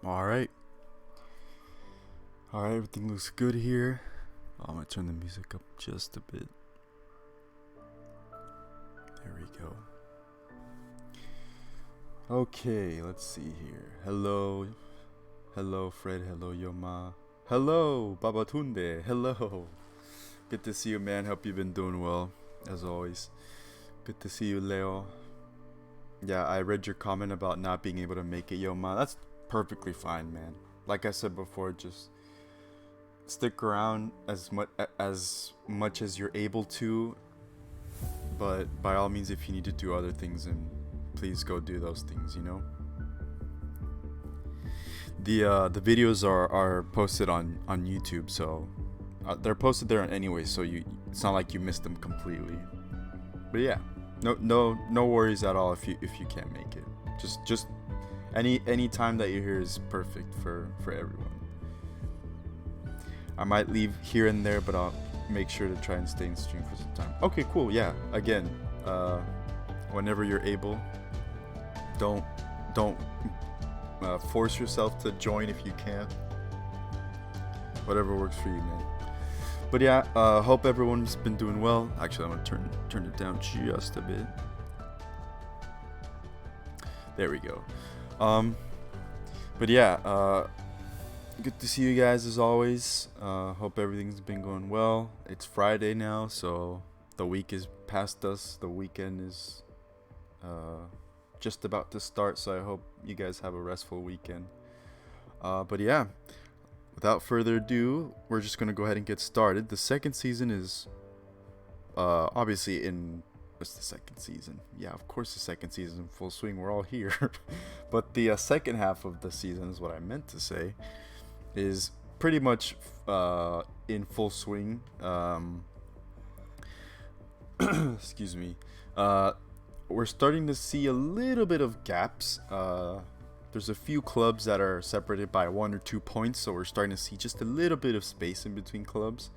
Alright. Alright, everything looks good here. I'm gonna turn the music up just a bit. There we go. Okay, let's see here. Hello. Hello, Fred. Hello, Yoma. Hello, Babatunde. Hello. Good to see you, man. Hope you've been doing well, as always. Good to see you, Leo. Yeah, I read your comment about not being able to make it, Yoma. That's perfectly fine, man. Like I said before, just stick around as much as you're able to. But by all means, if you need to do other things, then please go do those things, you know? The videos are posted on YouTube, so they're posted there anyway, so it's not like you missed them completely. But yeah, no worries at all if you can't make it. Just any time that you're here is perfect for everyone. I might leave here and there, but I'll make sure to try and stay in stream for some time. Okay, cool. Yeah, again, whenever you're able, don't force yourself to join if you can. Whatever works for you, man. But yeah, hope everyone's been doing well. Actually, I'm gonna turn it down just a bit. There we go. But yeah, good to see you guys as always. Hope everything's been going well. It's Friday now, so the week is past us. The weekend is just about to start, so I hope you guys have a restful weekend. But yeah, without further ado, we're just gonna go ahead and get started. The second season is obviously in what's the second season? Yeah, of course the second season in full swing. We're all here. But the second half of the season is what I meant to say. Is pretty much in full swing. Excuse me. We're starting to see a little bit of gaps. There's a few clubs that are separated by 1 or 2 points, so we're starting to see just a little bit of space in between clubs.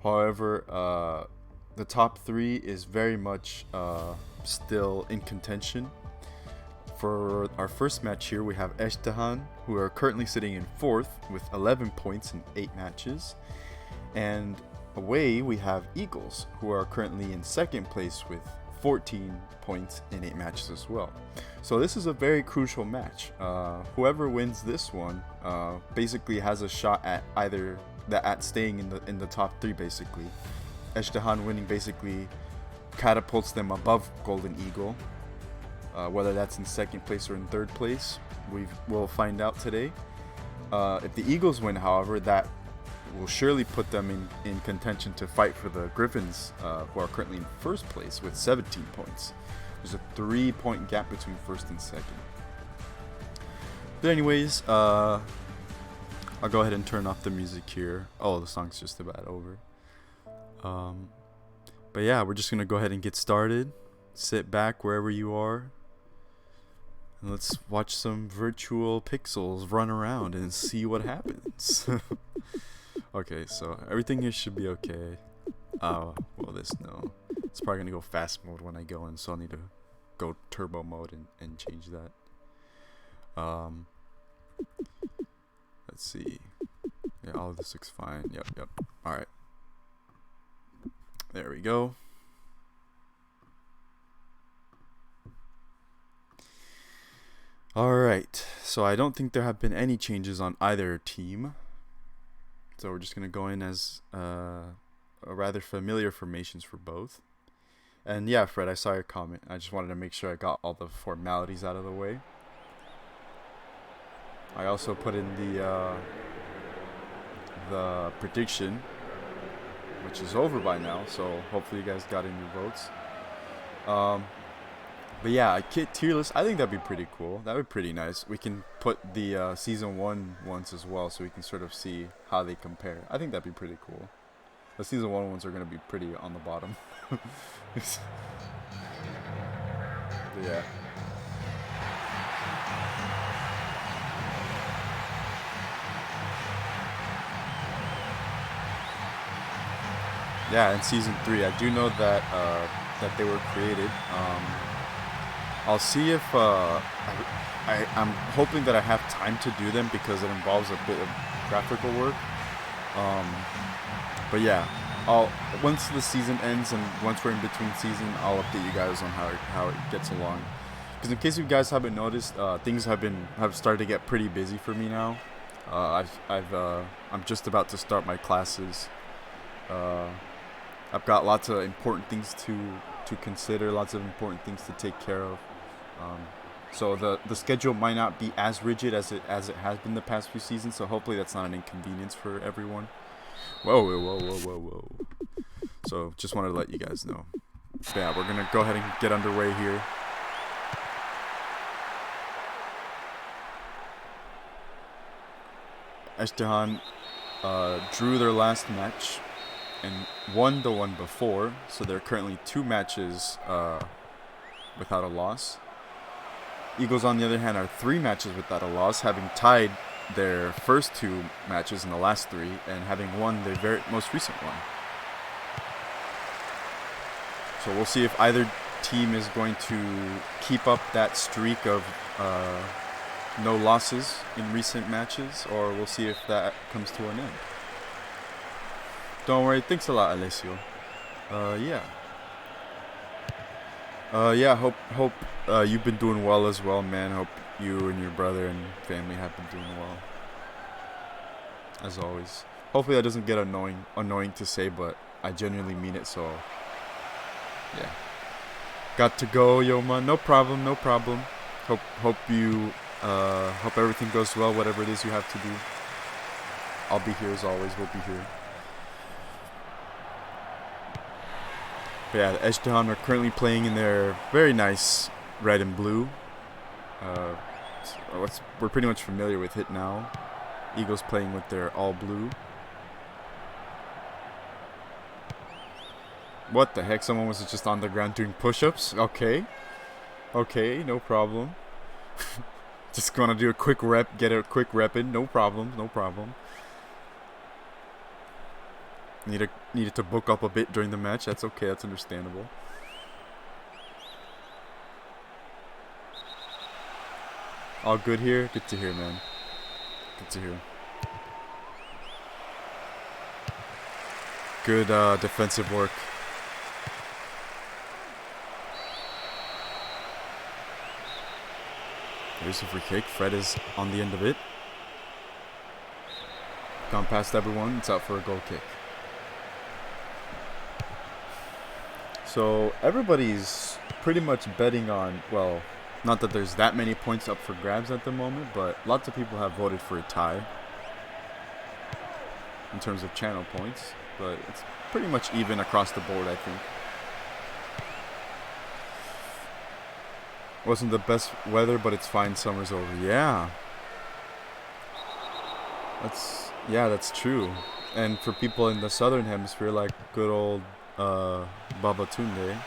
However, the top 3 is very much still in contention. For our first match here, we have Ezhdehan, who are currently sitting in 4th with 11 points in 8 matches. And away, we have Eagles, who are currently in 2nd place with 14 points in 8 matches as well. So this is a very crucial match. Whoever wins this one basically has a shot at at staying in the top 3 basically. Ezhdehan winning basically catapults them above Golden Eagle. Whether that's in 2nd place or in 3rd place, we'll find out today. If the Eagles win, however, that will surely put them in contention to fight for the Griffins, who are currently in 1st place with 17 points. There's a 3-point gap between 1st and 2nd. But anyways, I'll go ahead and turn off the music here. Oh, the song's just about over. But yeah, we're just going to go ahead and get started. Sit back wherever you are. And let's watch some virtual pixels run around and see what happens. Okay, so everything here should be okay. Well, no. It's probably gonna go fast mode when I go in, so I'll need to go turbo mode and change that. Let's see. Yeah, all of this looks fine. Yep. Alright. There we go. Alright, so I don't think there have been any changes on either team. So we're just going to go in as a rather familiar formations for both. And yeah, Fred, I saw your comment. I just wanted to make sure I got all the formalities out of the way. I also put in the prediction, which is over by now, so hopefully you guys got in your votes. But yeah, a kit tier list, I think that'd be pretty cool. That would be pretty nice. We can put the season 1 ones as well, so we can sort of see how they compare. I think that'd be pretty cool. The season 1 ones are going to be pretty on the bottom. But yeah. Yeah, in season 3, I do know that they were created. I'll see if I'm hoping that I have time to do them because it involves a bit of graphical work. But yeah, once the season ends and once we're in between season, I'll update you guys on how it gets along. Because in case you guys haven't noticed, things have started to get pretty busy for me now. I'm just about to start my classes. I've got lots of important things to consider, lots of important things to take care of. So the schedule might not be as rigid as it has been the past few seasons. So hopefully that's not an inconvenience for everyone. Whoa. So just wanted to let you guys know. But yeah, we're gonna go ahead and get underway here. Ezhdehan drew their last match and won the one before, so they're currently 2 matches without a loss. Eagles, on the other hand, are 3 matches without a loss, having tied their first 2 matches in the last 3 and having won their very most recent one. So we'll see if either team is going to keep up that streak of no losses in recent matches, or we'll see if that comes to an end. Don't worry. Thanks a lot, Alessio. Hope you've been doing well as well, man. Hope you and your brother and family have been doing well. As always. Hopefully that doesn't get annoying to say, but I genuinely mean it, so yeah. Got to go, yo man. No problem. Hope everything goes well, whatever it is you have to do. I'll be here as always. We'll be here. But yeah, the Ezhdehan are currently playing in their very nice red and blue. We're pretty much familiar with it now. Eagles playing with their all blue. What the heck? Someone was just on the ground doing push-ups? Okay, no problem. Just gonna do a quick rep, get a quick rep in. No problem. Needed to book up a bit during the match. That's okay. That's understandable. All good here? Good to hear, man. Good to hear. Good defensive work. There's a free kick. Fred is on the end of it. Gone past everyone. It's out for a goal kick. So everybody's pretty much betting on, well, not that there's that many points up for grabs at the moment, but lots of people have voted for a tie in terms of channel points, but it's pretty much even across the board, I think. Wasn't the best weather, but it's fine. Summer's over. Yeah. That's true. And for people in the southern hemisphere, like good old Babatunde,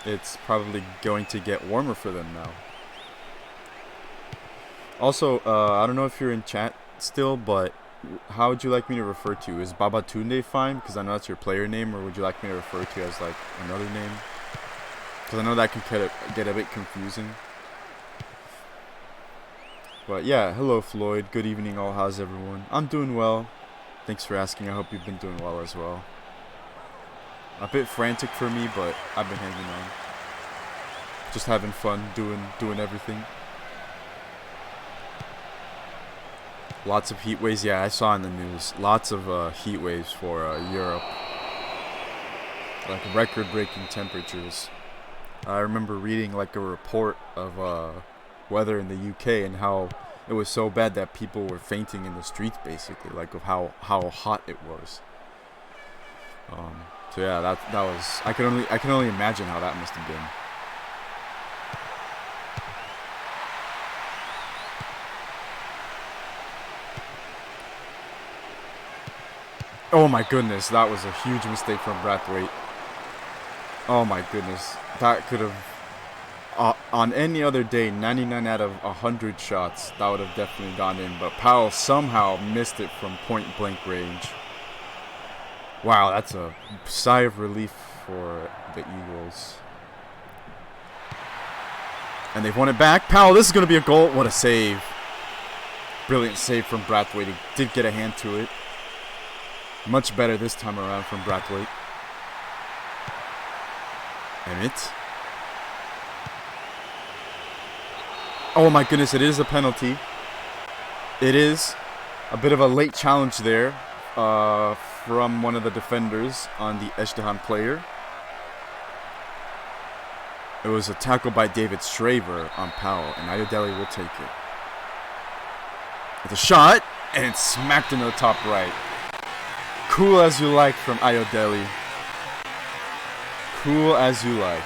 it's probably going to get warmer for them now. Also, I don't know if you're in chat still, but how would you like me to refer to you? Is Babatunde fine? Because I know that's your player name, or would you like me to refer to you as like another name? Because I know that can get a bit confusing. But yeah, hello Floyd. Good evening all. How's everyone? I'm doing well. Thanks for asking. I hope you've been doing well as well. A bit frantic for me, but I've been hanging on. Just having fun, doing everything. Lots of heat waves. Yeah, I saw in the news. Lots of heat waves for Europe. Like record-breaking temperatures. I remember reading like a report of weather in the UK and how it was so bad that people were fainting in the streets, basically, like of how hot it was. So yeah, that was I can only imagine how that must have been. Oh my goodness, that was a huge mistake from Brathwaite. Oh my goodness, that could have on any other day, 99 out of 100 shots, that would have definitely gone in. But Powell somehow missed it from point-blank range. Wow, that's a sigh of relief for the Eagles. And they've won it back. Powell, this is going to be a goal. What a save. Brilliant save from Brathwaite. He did get a hand to it. Much better this time around from Brathwaite. Emmett. Oh my goodness, it is a penalty. It is a bit of a late challenge there from one of the defenders on the Ezhdehan player. It was a tackle by David Shraver on Powell, and Ayodele will take it. It's a shot, and it's smacked into the top right. Cool as you like from Ayodele. Cool as you like.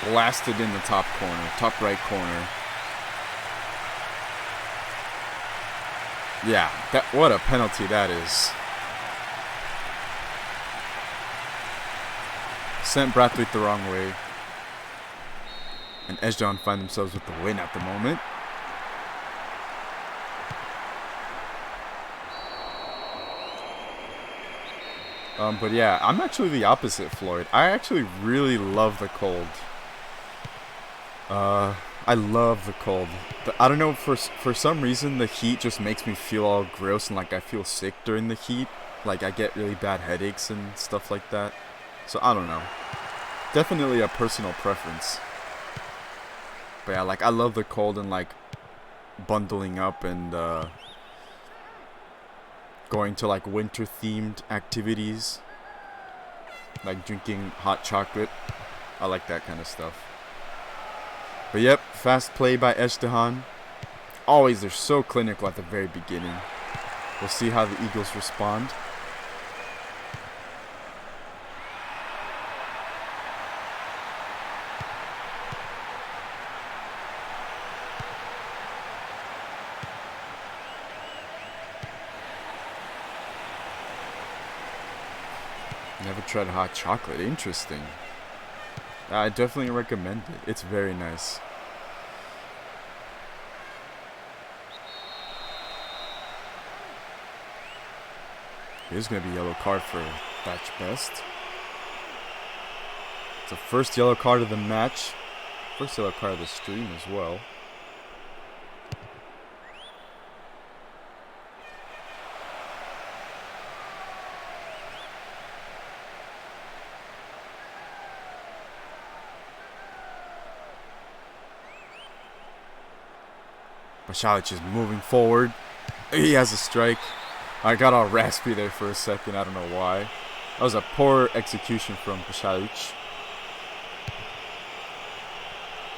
Blasted in the top corner, top right corner. Yeah, what a penalty that is. Sent Brathwaite the wrong way. And Ezhdehan find themselves with the win at the moment. But yeah, I'm actually the opposite, Floyd. I actually really love the cold. I love the cold. I don't know, for some reason the heat just makes me feel all gross and like I feel sick during the heat. Like I get really bad headaches and stuff like that. So I don't know. Definitely a personal preference. But yeah, like I love the cold and like bundling up and going to like winter themed activities. Like drinking hot chocolate. I like that kind of stuff. But yep, fast play by Ezhdehan. Always, they're so clinical at the very beginning. We'll see how the Eagles respond. Never tried hot chocolate. Interesting. I definitely recommend it. It's very nice. Here's going to be a yellow card for Thatch Best. It's the first yellow card of the match. First yellow card of the stream as well. Pasalic is moving forward. He has a strike. I got all raspy there for a second. I don't know why. That was a poor execution from Pasalic.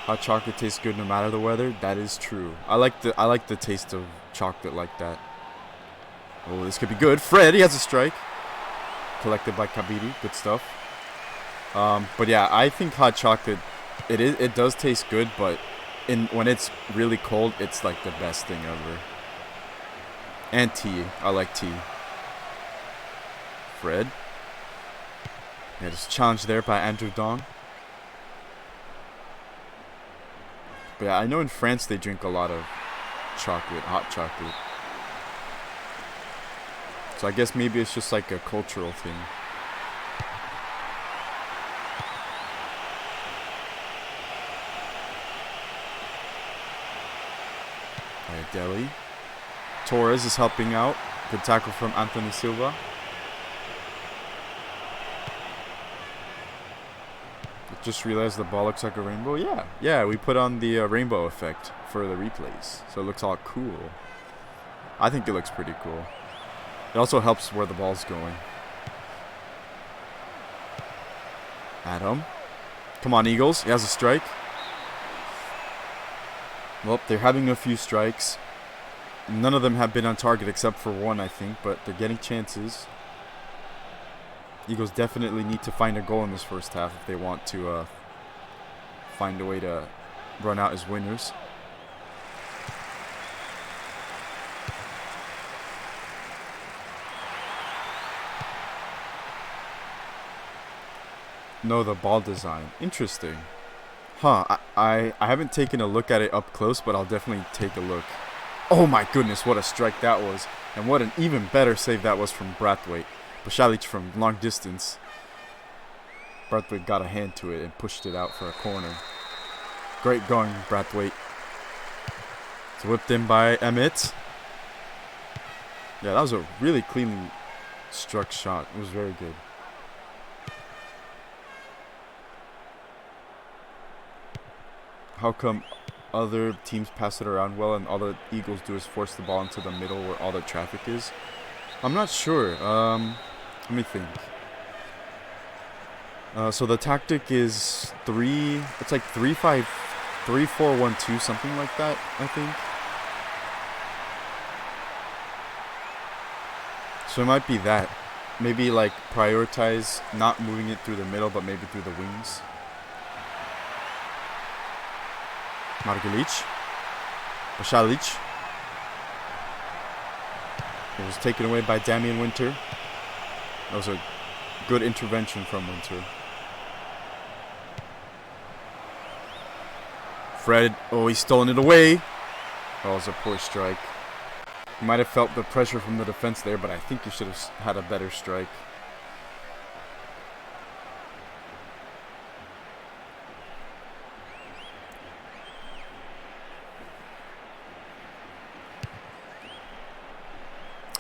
Hot chocolate tastes good no matter the weather. That is true. I like the taste of chocolate like that. Oh, this could be good. Fred, he has a strike. Collected by Kabiri. Good stuff. But yeah, I think hot chocolate, it does taste good, but when it's really cold, it's like the best thing ever. And tea. I like tea. Fred. Yeah, just challenged there by Andrew Dong. But yeah, I know in France they drink a lot of chocolate, hot chocolate. So I guess maybe it's just like a cultural thing. Delhi. Torres is helping out. Good tackle from Anthony Silva. Just realized the ball looks like a rainbow. Yeah, we put on the rainbow effect for the replays, so it looks all cool. I think it looks pretty cool. It also helps where the ball's going. Adam. Come on, Eagles. He has a strike. Well, they're having a few strikes. None of them have been on target except for one, I think, but they're getting chances. Eagles definitely need to find a goal in this first half if they want to find a way to run out as winners. No, the ball design. Interesting. Huh, I haven't taken a look at it up close, but I'll definitely take a look. Oh my goodness, what a strike that was. And what an even better save that was from Brathwaite. Pasalic from long distance. Braithwaite got a hand to it and pushed it out for a corner. Great going, Braithwaite. It's whipped in by Emmett. Yeah, that was a really cleanly struck shot. It was very good. How come other teams pass it around well and all the Eagles do is force the ball into the middle where all the traffic is? I'm not sure. Let me think. So the tactic is it's like 3-4-1-2, something like that, I think. So it might be that. Maybe like prioritize not moving it through the middle, but maybe through the wings. Margulic. Bashalic. It was taken away by Damian Winter. That was a good intervention from Winter. Fred, oh, he's stolen it away. That was a poor strike. He might have felt the pressure from the defense there, but I think he should have had a better strike.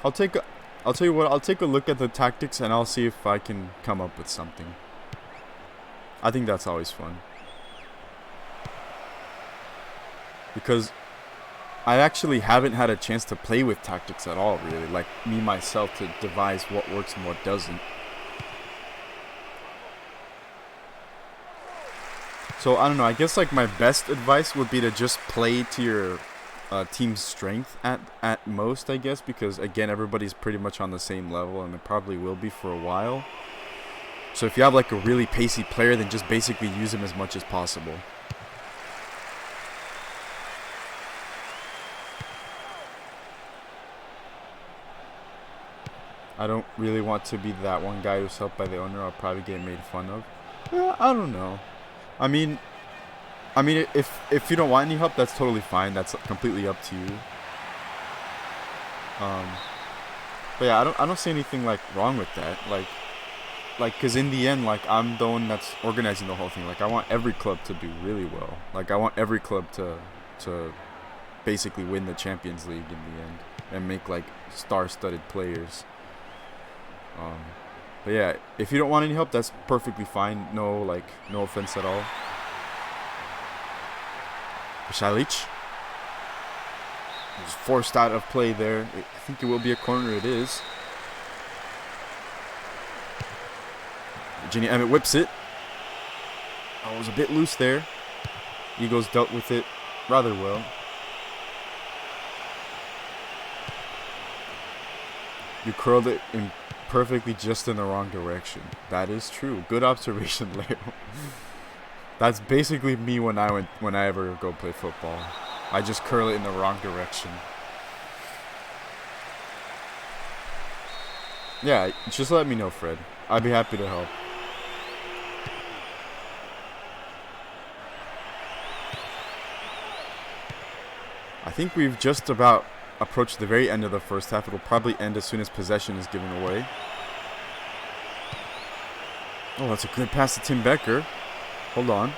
I'll tell you what, I'll take a look at the tactics and I'll see if I can come up with something. I think that's always fun. Because I actually haven't had a chance to play with tactics at all, really. Like, me, myself, to devise what works and what doesn't. So, I don't know. I guess, like, my best advice would be to just play to your team's strength at most, I guess. Because, again, everybody's pretty much on the same level, and it probably will be for a while. So, if you have, like, a really pacey player, then just basically use him as much as possible. I don't really want to be that one guy who's helped by the owner. I'll probably get made fun of. I don't know. I mean, if you don't want any help, that's totally fine. That's completely up to you. But yeah, I don't see anything like wrong with that. Like, cause in the end, like, I'm the one that's organizing the whole thing. Like, I want every club to do really well. Like, I want every club to basically win the Champions League in the end and make like star-studded players. But yeah, if you don't want any help, that's perfectly fine. No offense at all. Bashalic was forced out of play there. I think it will be a corner. It is. Virginia Emmett whips it. Oh, it was a bit loose there. Eagles dealt with it rather well. You curled it in perfectly just in the wrong direction. That is true. Good observation, Leo. That's basically me when I ever go play football. I just curl it in the wrong direction. Yeah, just let me know, Fred. I'd be happy to help. I think we've just about approached the very end of the first half. It'll probably end as soon as possession is given away. Oh, that's a good pass to Tim Becker. Hold on.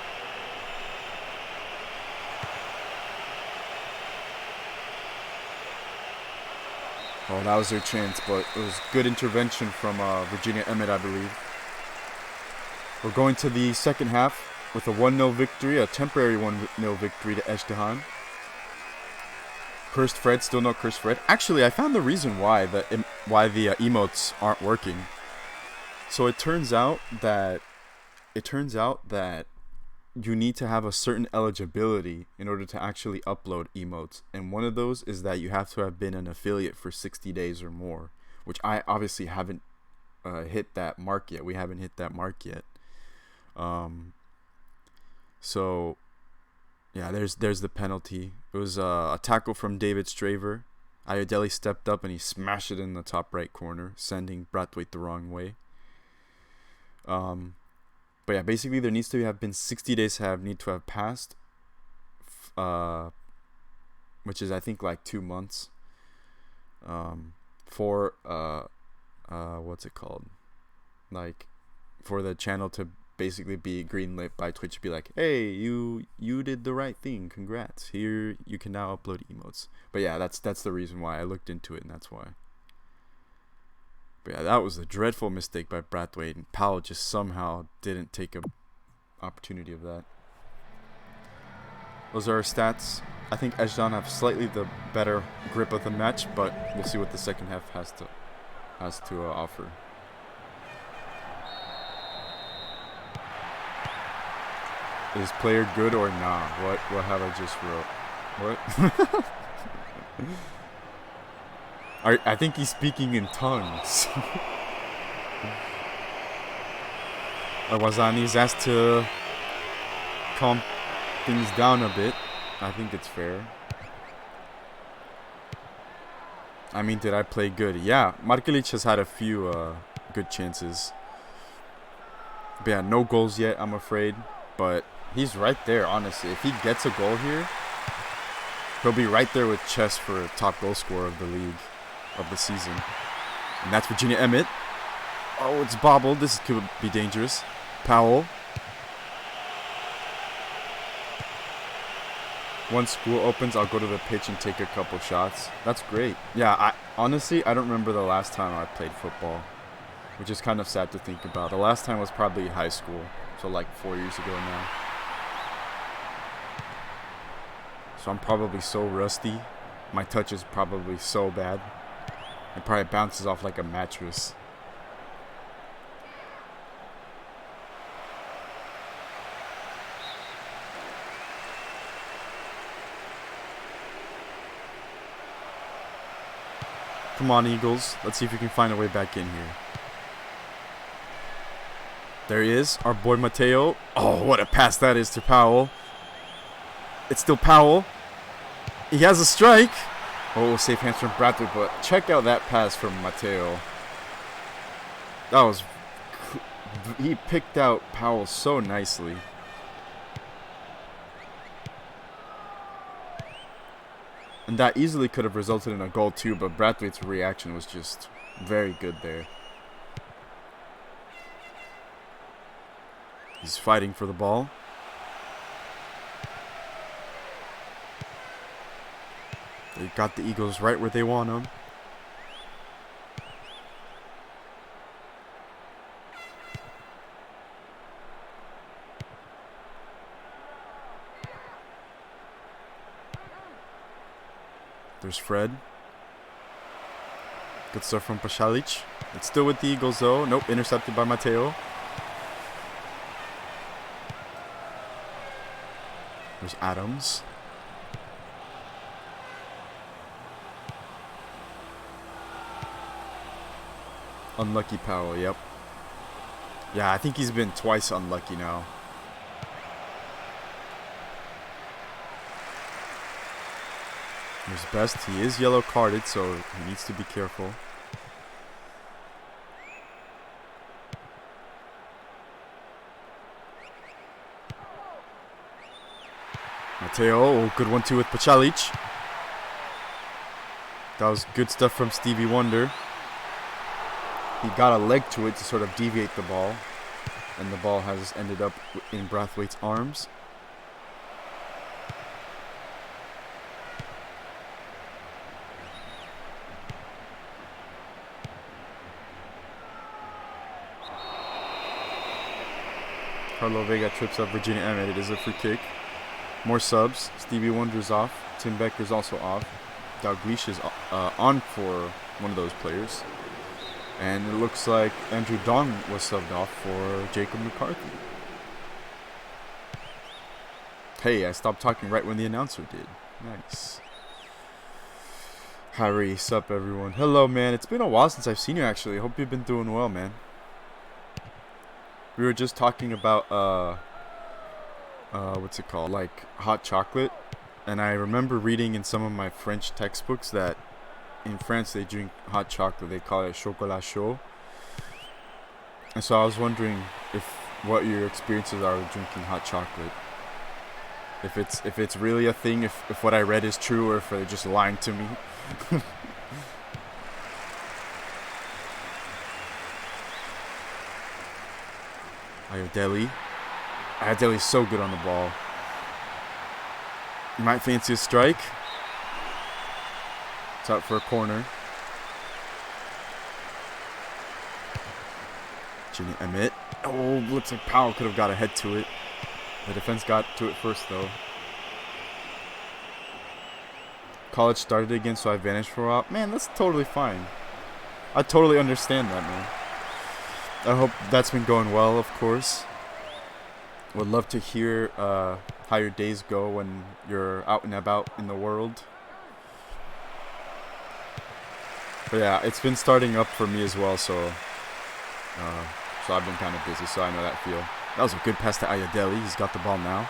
Oh, that was their chance, but it was good intervention from Virginia Emmett, I believe. We're going to the second half with a 1-0 victory, a temporary 1-0 victory to Ezhdehan. Cursed Fred, still no Cursed Fred. Actually, I found the reason why the emotes aren't working. So it turns out that you need to have a certain eligibility in order to actually upload emotes, and one of those is that you have to have been an affiliate for 60 days or more, which I obviously haven't hit that mark yet. We haven't hit that mark yet. So yeah, there's the penalty. It was a tackle from David Straver. Ayodele stepped up and he smashed it in the top right corner, sending Braithwaite the wrong way. But yeah, basically there needs to have been 60 days need to have passed, which is I think like 2 months. For what's it called? Like, for the channel to basically be greenlit by Twitch, be like, hey, you did the right thing, congrats, here you can now upload emotes. But yeah, that's the reason why I looked into it, and that's why. But yeah, that was a dreadful mistake by Brathwaite, and Powell just somehow didn't take a opportunity of that. Those are our stats. I think Ezhdehan have slightly the better grip of the match, but we'll see what the second half has to offer. Is player good or nah? What have I just wrote? What? I think he's speaking in tongues. Wazani's asked to calm things down a bit. I think it's fair. I mean, did I play good? Yeah, Markelic has had a few good chances. But yeah, no goals yet, I'm afraid. But he's right there, honestly. If he gets a goal here, he'll be right there with Chess for top goal scorer of the league, of the season. And that's Virginia Emmett. Oh, it's bobbled. This could be dangerous. Powell. Once school opens, I'll go to the pitch and take a couple shots. That's great. Yeah, honestly, I don't remember the last time I played football, which is kind of sad to think about. The last time was probably high school, so like 4 years ago now. So I'm probably so rusty. My touch is probably so bad. It probably bounces off like a mattress. Come on, Eagles. Let's see if we can find a way back in here. There he is, our boy Mateo. Oh, what a pass that is to Powell. It's still Powell. He has a strike. Oh, safe hands from Bradley, but check out that pass from Mateo. That was... He picked out Powell so nicely. And that easily could have resulted in a goal too, but Brathwaite's reaction was just very good there. He's fighting for the ball. They got the Eagles right where they want them. There's Fred. Good stuff from Pasalic. It's still with the Eagles though. Nope, intercepted by Mateo. There's Adams. Unlucky Powell, yep. Yeah, I think he's been twice unlucky now. There's Best. He is yellow carded, so he needs to be careful. Mateo, oh, good 1-2 with Pasalic. That was good stuff from Stevie Wonder. He got a leg to it to sort of deviate the ball, and the ball has ended up in Brathwaite's arms. Carlo Vega trips up Virginia Emmett. It is a free kick. More subs. Stevie Wonder's off. Tim Becker's also off. Dalglish is on for one of those players. And it looks like Andrew Dong was subbed off for Jacob McCarthy. Hey, I stopped talking right when the announcer did. Nice. Harry, sup everyone. Hello, man. It's been a while since I've seen you, actually. Hope you've been doing well, man. We were just talking about, what's it called? Like, hot chocolate. And I remember reading in some of my French textbooks that in France they drink hot chocolate. They call it chocolat chaud. And so I was wondering what your experiences are with drinking hot chocolate. If it's really a thing, if what I read is true, or if they're just lying to me. Ayodele. Ayodele's so good on the ball. You might fancy a strike. It's out for a corner. Ginny Emmett. Oh, looks like Powell could have got ahead to it. The defense got to it first, though. College started again, so I vanished for a while. Man, that's totally fine. I totally understand that, man. I hope that's been going well, of course. Would love to hear how your days go when you're out and about in the world. But yeah, it's been starting up for me as well, so I've been kind of busy, so I know that feel. That was a good pass to Ayodele. He's got the ball now.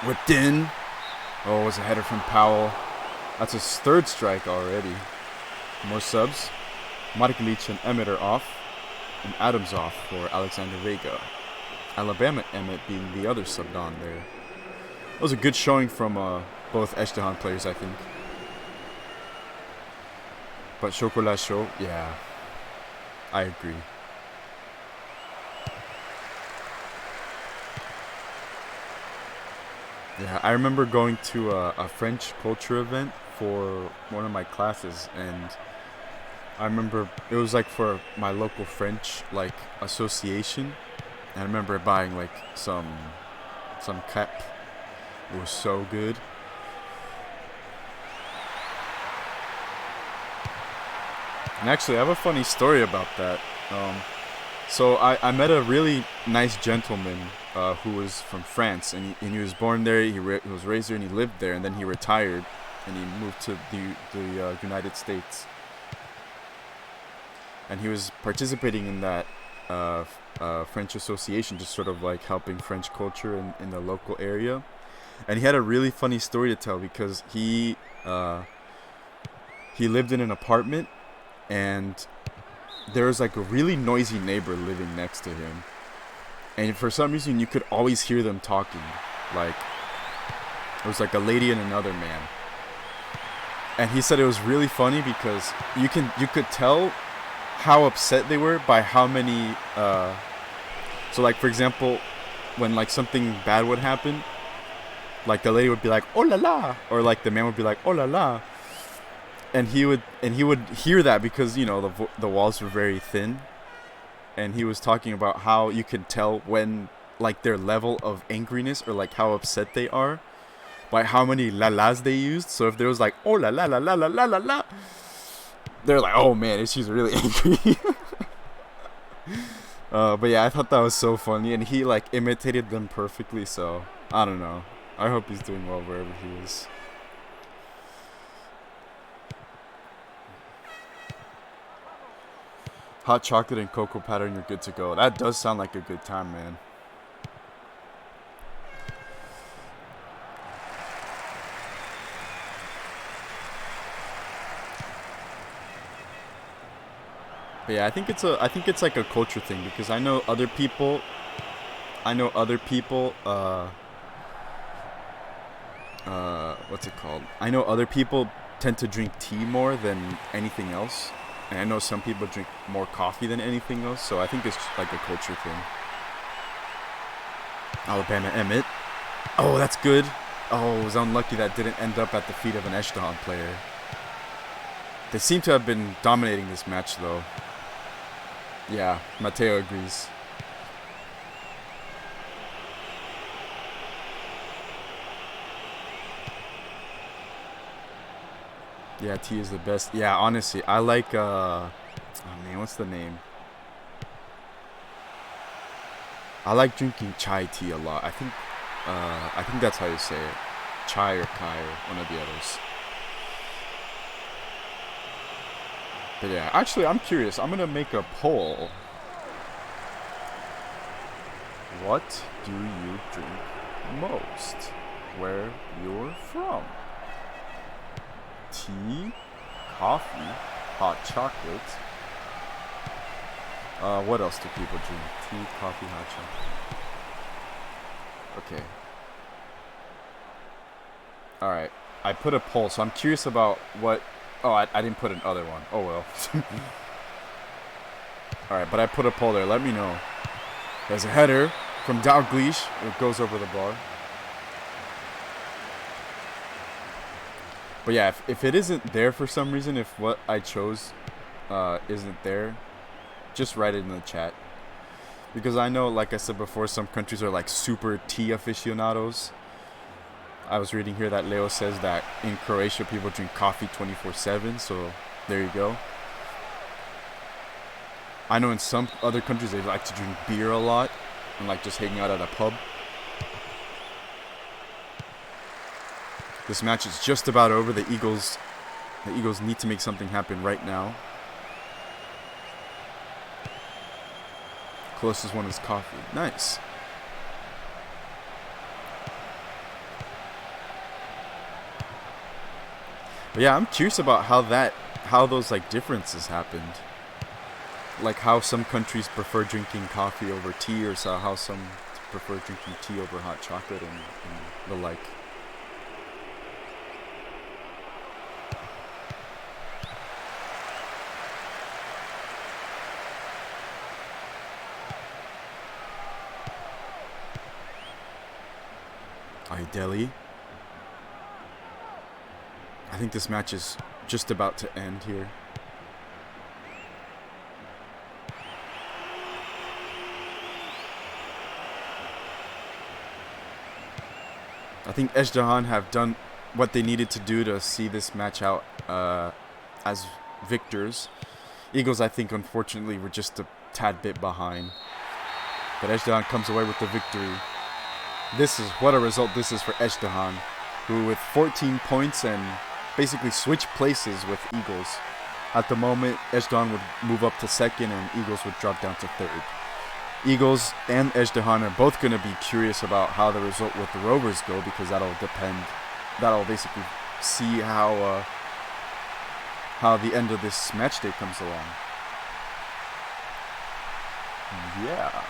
Whipped in. Oh, it was a header from Powell. That's his third strike already. More subs. Marklic and Emmett are off. And Adams off for Alexander Vega. Alabama Emmett being the other subbed on there. That was a good showing from both Ezhdehan players, I think. But Chocolat Show, yeah. I agree. Yeah, I remember going to a French culture event for one of my classes, and I remember it was like for my local French like association. And I remember buying like some cap. It was so good. And actually, I have a funny story about that. So I met a really nice gentleman who was from France, and he was born there, he was raised there, and he lived there, and then he retired, and he moved to the United States. And he was participating in that French association, just sort of like helping French culture in the local area. And he had a really funny story to tell because he lived in an apartment, and there was like a really noisy neighbor living next to him. And for some reason, you could always hear them talking. Like, it was like a lady and another man. And he said it was really funny because you could tell how upset they were by how many. So, like, for example, when like something bad would happen, like the lady would be like, "Oh la la," or like the man would be like, "Oh la la," and he would hear that because the walls were very thin. And he was talking about how you could tell when, like, their level of angriness or, like, how upset they are by how many la-las they used. So if there was, like, oh, la-la-la-la-la-la-la-la, they're like, oh, man, she's really angry. But, yeah, I thought that was so funny. And he, like, imitated them perfectly. So, I don't know. I hope he's doing well wherever he is. Hot chocolate and cocoa powder and you're good to go. That does sound like a good time, man. But yeah, I think it's like a culture thing because I know other people what's it called? I know other people tend to drink tea more than anything else. And I know some people drink more coffee than anything else, so I think it's like a culture thing. Alabama Emmett. Oh, that's good. Oh, it was unlucky that didn't end up at the feet of an Ezhdehan player. They seem to have been dominating this match, though. Yeah, Mateo agrees. Yeah, tea is the best. Yeah, honestly, I like, oh man, what's the name? I like drinking chai tea a lot. I think that's how you say it. Chai or kai or one of the others. But yeah, actually, I'm curious. I'm gonna make a poll. What do you drink most? Where you're from? Tea, coffee, hot chocolate. What else do people drink? Tea, coffee, hot chocolate. Okay. Alright. I put a poll, so I'm curious about what... Oh, I didn't put another one. Oh, well. Alright, but I put a pole there. Let me know. There's a header from Dalglish. It goes over the bar. But yeah, if it isn't there for some reason, if what I chose isn't there, just write it in the chat. Because I know, like I said before, some countries are like super tea aficionados. I was reading here that Leo says that in Croatia people drink coffee 24/7, so there you go. I know in some other countries they like to drink beer a lot and like just hanging out at a pub. This match is just about over. The Eagles need to make something happen right now. Closest one is coffee. Nice. But yeah, I'm curious about how those like differences happened. Like how some countries prefer drinking coffee over tea, or so how some prefer drinking tea over hot chocolate and the like. Delhi. I think this match is just about to end here. I think Ezhdehan have done what they needed to do to see this match out as victors. Eagles, I think, unfortunately, were just a tad bit behind. But Ezhdehan comes away with the victory. What a result this is for Ezhdehan, who with 14 points and basically switch places with Eagles. At the moment, Ezhdehan would move up to second and Eagles would drop down to third. Eagles and Ezhdehan are both going to be curious about how the result with the Rovers go, because that'll basically see how the end of this match day comes along. Yeah.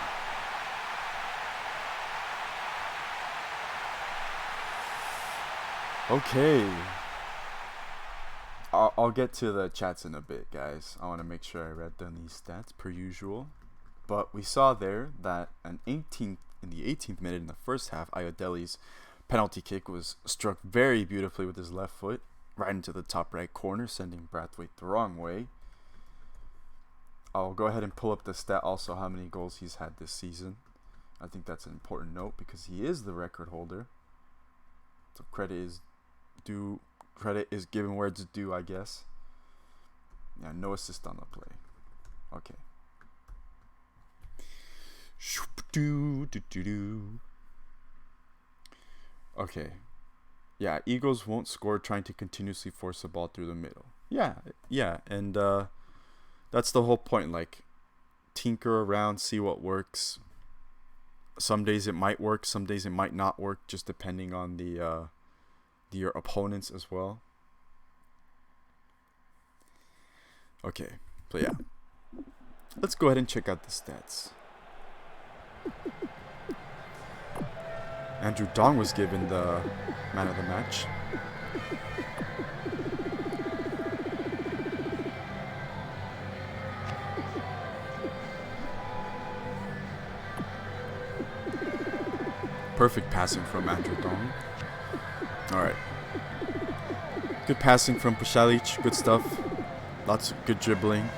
Okay. I'll get to the chats in a bit, guys. I want to make sure I read down these stats per usual. But we saw there that in the 18th minute in the first half, Ayodele's penalty kick was struck very beautifully with his left foot, right into the top right corner, sending Brathwaite the wrong way. I'll go ahead and pull up the stat also, how many goals he's had this season. I think that's an important note because he is the record holder. So credit is given where it's due, I guess. Yeah, no assist on the play. Okay. Okay. Yeah, Eagles won't score trying to continuously force the ball through the middle. Yeah, and that's the whole point. Like, tinker around, see what works. Some days it might work, some days it might not work, just depending on your opponents as well. Okay, but yeah, let's go ahead and check out the stats. Andrew Dong was given the man of the match. Perfect passing from Andrew Dong. Alright. Good passing from Pasalic. Good stuff. Lots of good dribbling.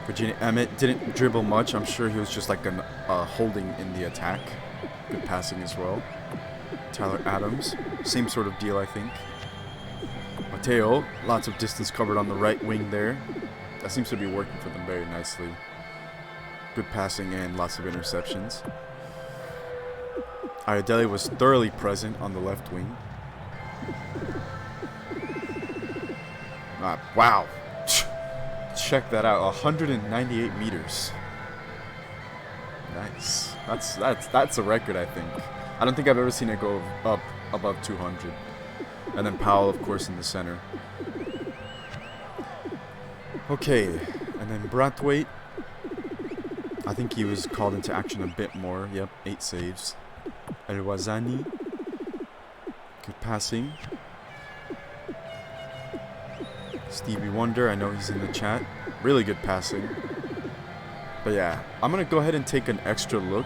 Virginia Emmett didn't dribble much. I'm sure he was just like holding in the attack. Good passing as well. Tyler Adams. Same sort of deal, I think. Mateo. Lots of distance covered on the right wing there. That seems to be working for them very nicely. Good passing and lots of interceptions. Ayodele was thoroughly present on the left wing. Wow. Check that out. 198 meters. Nice. That's a record, I think. I don't think I've ever seen it go up above 200. And then Powell, of course, in the center. Okay. And then Brathwaite. I think he was called into action a bit more. Yep, 8 saves. El Wazani. Good passing. Stevie Wonder, I know he's in the chat. Really good passing. But yeah, I'm going to go ahead and take an extra look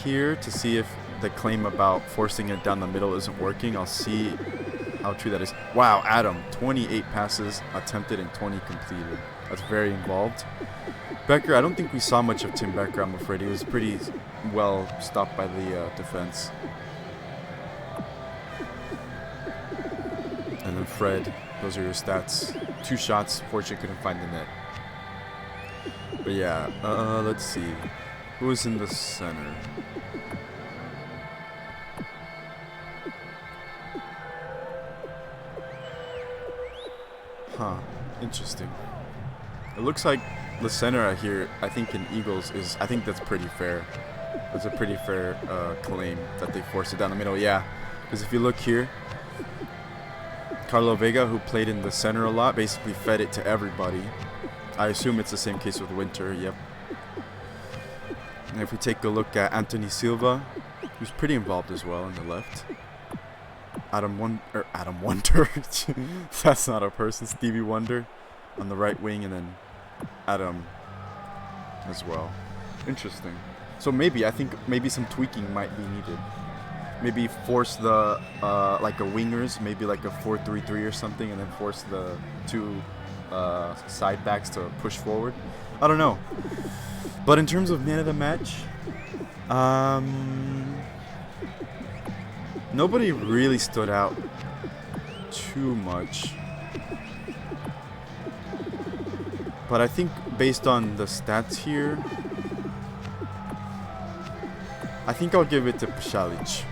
here to see if the claim about forcing it down the middle isn't working. I'll see how true that is. Wow, Adam, 28 passes attempted and 20 completed. That's very involved. Becker, I don't think we saw much of Tim Becker, I'm afraid. He was pretty well stopped by the defense. And then Fred, those are your stats. 2 shots, fortunately couldn't find the net. But yeah, let's see. Who is in the center? Huh, interesting. It looks like the center I hear, I think in Eagles is, I think that's pretty fair. That's a pretty fair claim that they forced it down the middle. Yeah, because if you look here, Carlo Vega, who played in the center a lot, basically fed it to everybody. I assume it's the same case with Winter, yep. And if we take a look at Anthony Silva, who's pretty involved as well on the left. Adam Wonder. That's not a person. Stevie Wonder on the right wing, and then Adam as well. Interesting. So maybe, I think maybe some tweaking might be needed. Maybe force the, like a wingers, maybe like a 4-3-3 or something, and then force the 2 side backs to push forward. I don't know. But in terms of man of the match, nobody really stood out too much. But I think based on the stats here, I think I'll give it to Pšalić.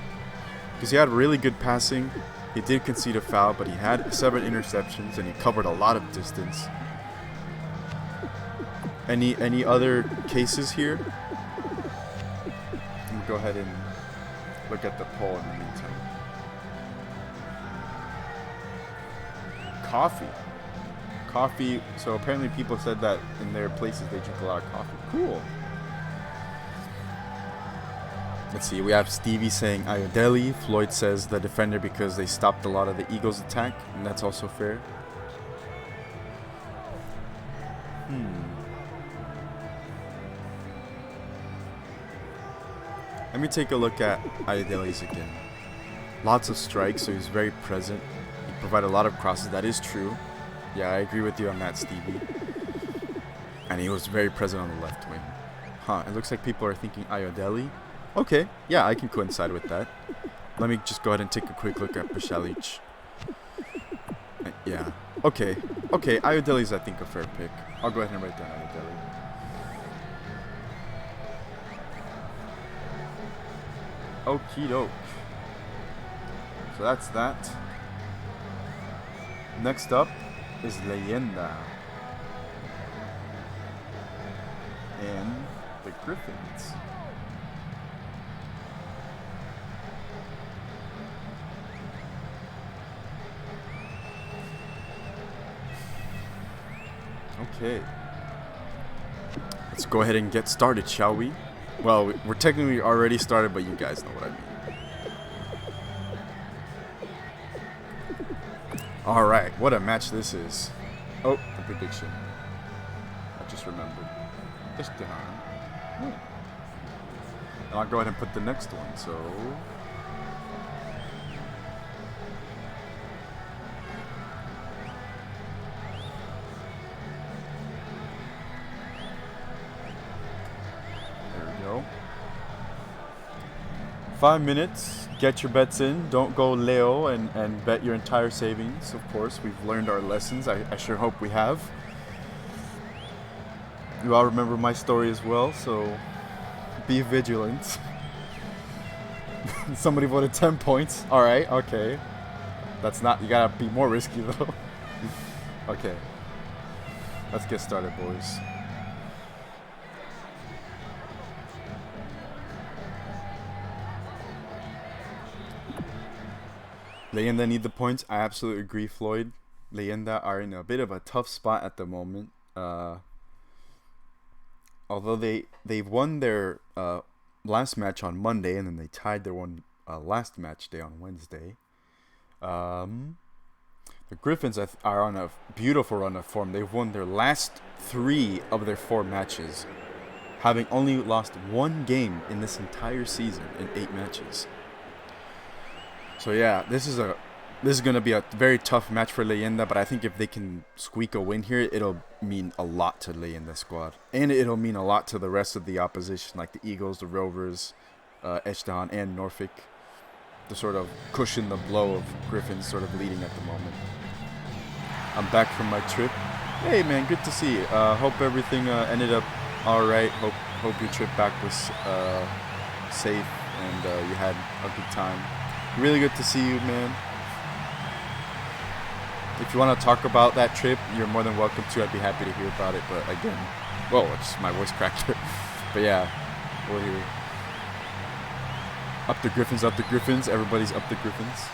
Because he had really good passing. He did concede a foul, but he had 7 interceptions and he covered a lot of distance. Any other cases here? Let me go ahead and look at the poll in the meantime. Coffee. So apparently people said that in their places they drink a lot of coffee. Cool. Let's see, we have Stevie saying Ayodele. Floyd says the defender because they stopped a lot of the Eagles' attack, and that's also fair. Let me take a look at Ayodele's again. Lots of strikes, so he's very present. He provided a lot of crosses, that is true. Yeah, I agree with you on that, Stevie. And he was very present on the left wing. Huh, it looks like people are thinking Ayodele. Okay, yeah, I can coincide with that. Let me just go ahead and take a quick look at Pšalić. Yeah, okay, Ayodele's I think a fair pick. I'll go ahead and write down Ayodele. Okie doke. So that's that. Next up is Leyenda and the Griffins. Okay. Let's go ahead and get started, shall we? Well, we're technically already started, but you guys know what I mean. Alright, what a match this is. Oh, the prediction. I just remembered. Ezhdehan. And I'll go ahead and put the next one, so... There we go. 5 minutes. Get your bets in. Don't go Leo and bet your entire savings. Of course, we've learned our lessons. I sure hope we have. You all remember my story as well, so be vigilant. Somebody voted 10 points. Alright, okay. That's not, you gotta be more risky though. Okay. Let's get started, boys. Leyenda need the points. I absolutely agree, Floyd. Leyenda are in a bit of a tough spot at the moment. Although they've won their last match on Monday, and then they tied their one last match day on Wednesday. The Griffins are on a beautiful run of form. They've won their last 3 of their 4 matches. having only lost 1 game in this entire season in 8 matches. So yeah, this is going to be a very tough match for Leyenda, but I think if they can squeak a win here, it'll mean a lot to Leyenda's squad. And it'll mean a lot to the rest of the opposition, like the Eagles, the Rovers, Ezhdehan, and Norfolk, to sort of cushion the blow of Griffins sort of leading at the moment. I'm back from my trip. Hey man, good to see you. Hope everything ended up alright. Hope your trip back was safe and you had a good time. Really good to see you, man. If you want to talk about that trip, you're more than welcome to. I'd be happy to hear about it. But again, whoa, it's my voice cracked. But yeah, we're here. Up the Griffins. Everybody's up the Griffins.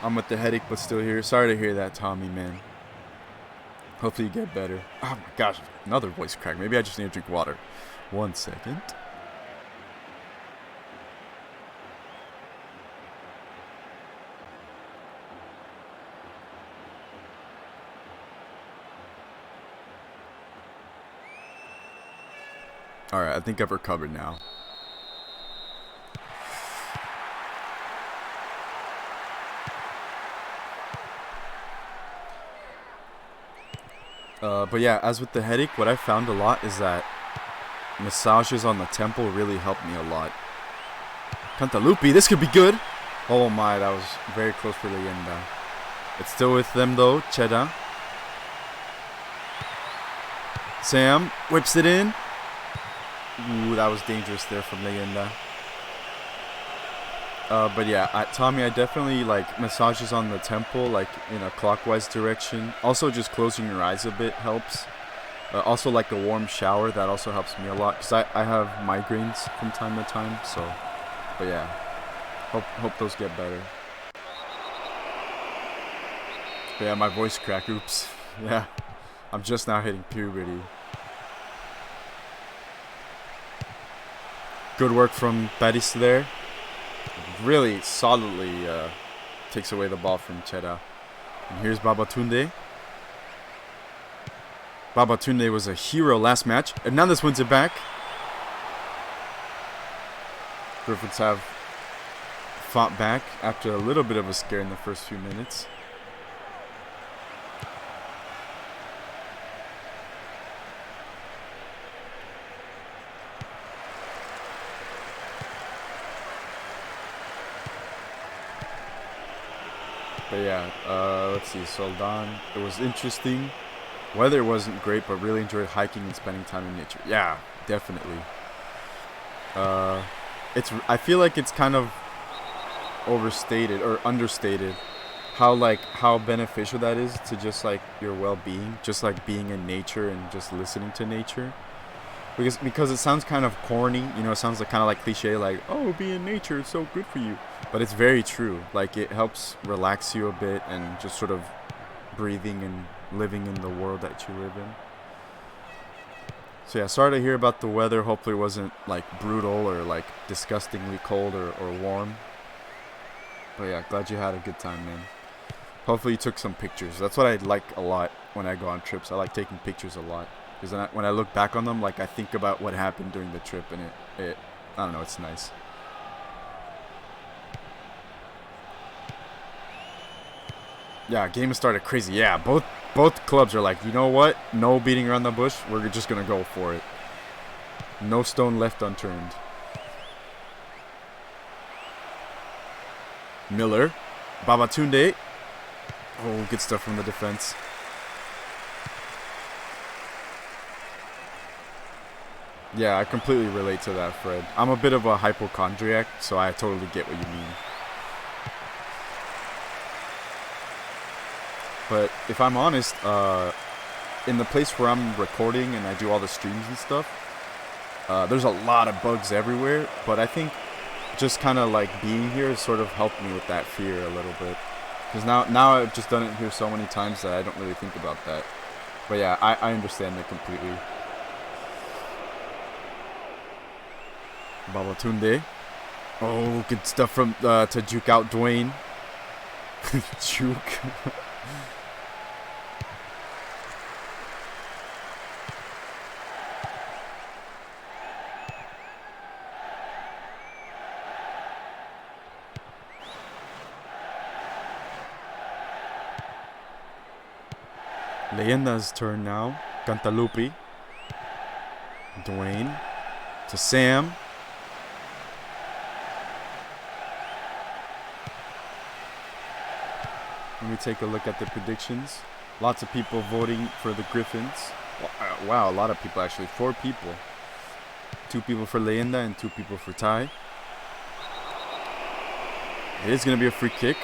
I'm with the headache, but still here. Sorry to hear that, Tommy, man. Hopefully you get better. Oh my gosh, another voice crack. Maybe I just need to drink water. 1 second. Alright, I think I've recovered now. But yeah, as with the headache, what I found a lot is that massages on the temple really help me a lot. Cantalupi, this could be good. Oh my, that was very close for Leyenda. It's still with them though, Cheda. Sam whips it in. Ooh, that was dangerous there from Leyenda. But yeah, Tommy, I definitely like massages on the temple, like in a clockwise direction. Also, just closing your eyes a bit helps. Also, like a warm shower, that also helps me a lot. Because I have migraines from time to time, so. But yeah, hope those get better. But yeah, my voice crack, oops. Yeah, I'm just now hitting puberty. Good work from Paris there. Really solidly takes away the ball from Cheda. And here's Babatunde. Babatunde was a hero last match. And now this wins it back. Griffins have fought back after a little bit of a scare in the first few minutes. But yeah, let's see, Soldan. It was interesting. Weather wasn't great, but really enjoyed hiking and spending time in nature. Yeah, definitely. I feel like it's kind of overstated or understated how beneficial that is to just like your well-being, just like being in nature and just listening to nature. Because it sounds kind of corny, you know, it sounds like kind of like cliche, like, oh, be in nature, it's so good for you. But it's very true. Like, it helps relax you a bit and just sort of breathing and living in the world that you live in. So yeah, sorry to hear about the weather. Hopefully it wasn't like brutal or like disgustingly cold or warm. But yeah, glad you had a good time, man. Hopefully you took some pictures. That's what I like a lot when I go on trips. I like taking pictures a lot. Because then when I look back on them, like I think about what happened during the trip, and it I don't know, it's nice. Yeah, game has started crazy. Yeah, both clubs are like, you know what? No beating around the bush. We're just gonna go for it. No stone left unturned. Miller, Babatunde. Oh, good stuff from the defense. Yeah, I completely relate to that, Fred. I'm a bit of a hypochondriac, so I totally get what you mean. But if I'm honest, in the place where I'm recording and I do all the streams and stuff, there's a lot of bugs everywhere. But I think just kind of like being here has sort of helped me with that fear a little bit. Because now I've just done it here so many times that I don't really think about that. But yeah, I understand it completely. Babatunde. Oh, good stuff from to juke out Dwayne. Juke. Leyenda's turn now. Cantalupi. Dwayne. To Sam. Let me take a look at the predictions. Lots of people voting for the Griffins. Wow, a lot of people actually. 4 people. 2 people for Leyenda and 2 people for Ty. It is going to be a free kick.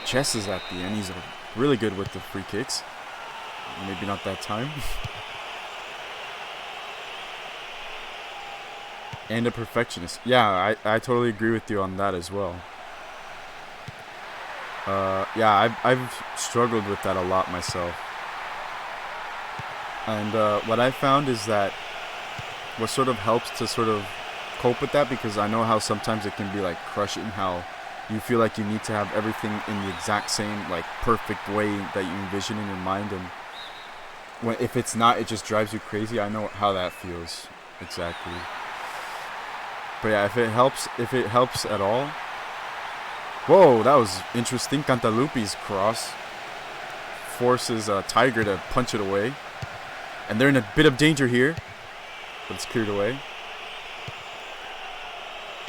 Chess is at the end. He's really good with the free kicks. Maybe not that time. And a perfectionist. Yeah, I totally agree with you on that as well. Yeah, I've struggled with that a lot myself. And what I found is that what sort of helps to sort of cope with that, because I know how sometimes it can be like crushing, how you feel like you need to have everything in the exact same like perfect way that you envision in your mind, and if it's not, it just drives you crazy. I know how that feels exactly. But yeah, if it helps at all. Whoa, that was interesting. Cantalupi's cross forces Tiger to punch it away. And they're in a bit of danger here. But it's cleared away.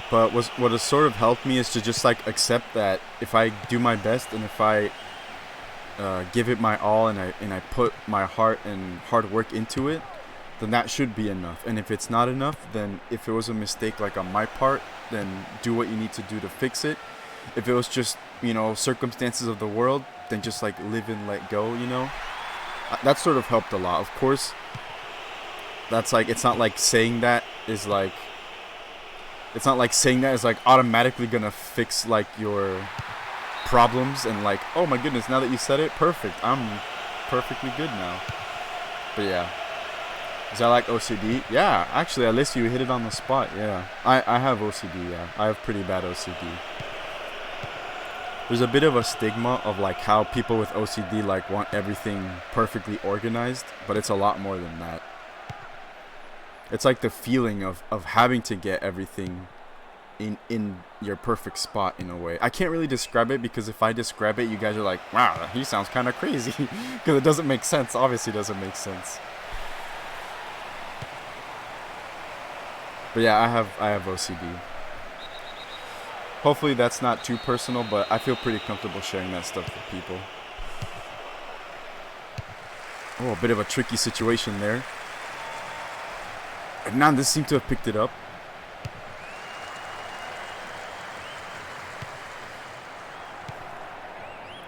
But what has sort of helped me is to just like accept that if I do my best and if I give it my all and I put my heart and hard work into it, then that should be enough. And if it's not enough, then if it was a mistake like on my part, then do what you need to do to fix it. If it was just, you know, circumstances of the world, then just like live and let go, you know. That sort of helped a lot. Of course, that's like, it's not like saying that is like automatically gonna fix like your problems and like, oh my goodness, now that you said it, perfect, I'm perfectly good now. But yeah, is that like OCD? Yeah, actually, at least you hit it on the spot. Yeah, I have OCD. Yeah, I have pretty bad OCD. There's a bit of a stigma of like how people with OCD like want everything perfectly organized, but it's a lot more than that. It's like the feeling of having to get everything in your perfect spot in a way. I can't really describe it, because if I describe it, you guys are like, wow, he sounds kind of crazy, because it doesn't make sense. Obviously, it doesn't make sense. But yeah, I have OCD. Hopefully that's not too personal, but I feel pretty comfortable sharing that stuff with people. Oh, a bit of a tricky situation there. Hernandez seemed to have picked it up.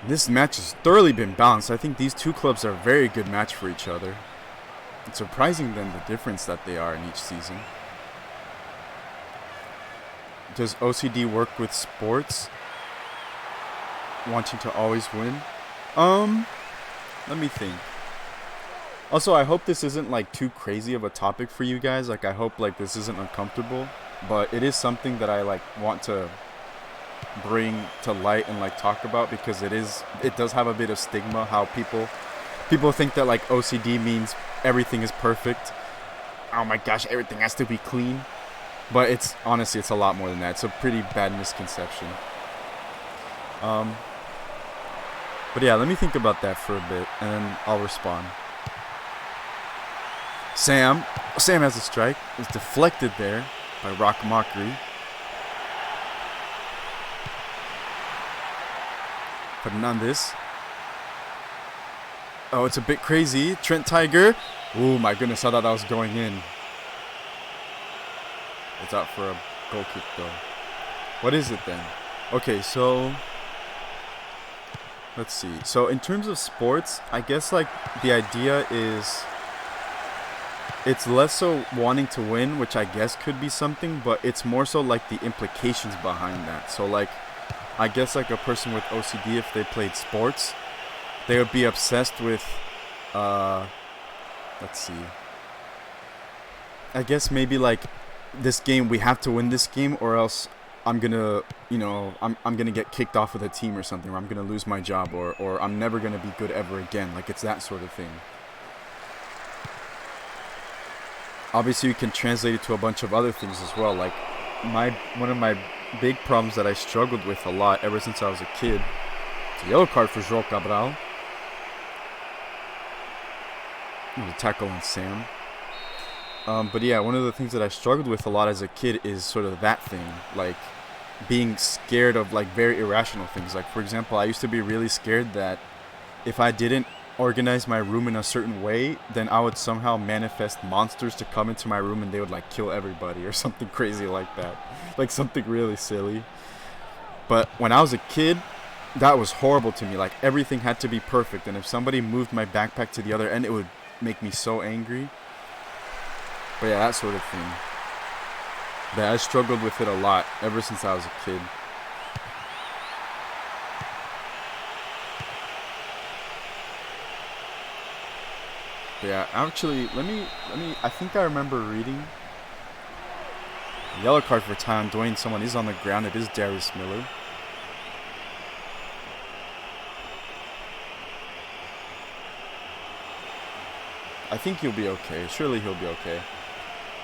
This match has thoroughly been balanced. I think these two clubs are a very good match for each other. It's surprising then the difference that they are in each season. Does OCD work with sports? Wanting to always win? Let me think. Also, I hope this isn't like too crazy of a topic for you guys. Like, I hope like this isn't uncomfortable, but it is something that I like want to bring to light and like talk about, because it does have a bit of stigma how people think that like OCD means everything is perfect. Oh my gosh, everything has to be clean. But it's honestly, it's a lot more than that. It's a pretty bad misconception. But yeah, let me think about that for a bit, and then I'll respond. Sam has a strike. It's deflected there by Rock Mockery. Hernandez. Oh, it's a bit crazy. Trent Tiger. Oh my goodness, I thought that was going in. It's out for a goal kick though. What is it then? Okay, so let's see. So in terms of sports, I guess like the idea is it's less so wanting to win, which I guess could be something, but it's more so like the implications behind that. So like, I guess like a person with OCD, if they played sports, they would be obsessed with, let's see. I guess maybe like this game, we have to win this game, or else I'm gonna, I'm gonna get kicked off of the team or something, or I'm gonna lose my job, or I'm never gonna be good ever again. Like, it's that sort of thing. Obviously, you can translate it to a bunch of other things as well. Like, one of my big problems that I struggled with a lot ever since I was a kid. It's a yellow card for João Cabral. The tackle on Sam. But yeah, one of the things that I struggled with a lot as a kid is sort of that thing, like being scared of like very irrational things. Like for example, I used to be really scared that if I didn't organize my room in a certain way, then I would somehow manifest monsters to come into my room and they would like kill everybody or something crazy like that. Like something really silly. But when I was a kid, that was horrible to me. Like everything had to be perfect, and if somebody moved my backpack to the other end, it would make me so angry. But yeah, that sort of thing. But I struggled with it a lot ever since I was a kid. But yeah, actually, let me. I think I remember reading. Yellow card for Tyon Dwayne. Someone is on the ground. It is Darius Miller. I think he'll be okay. Surely he'll be okay.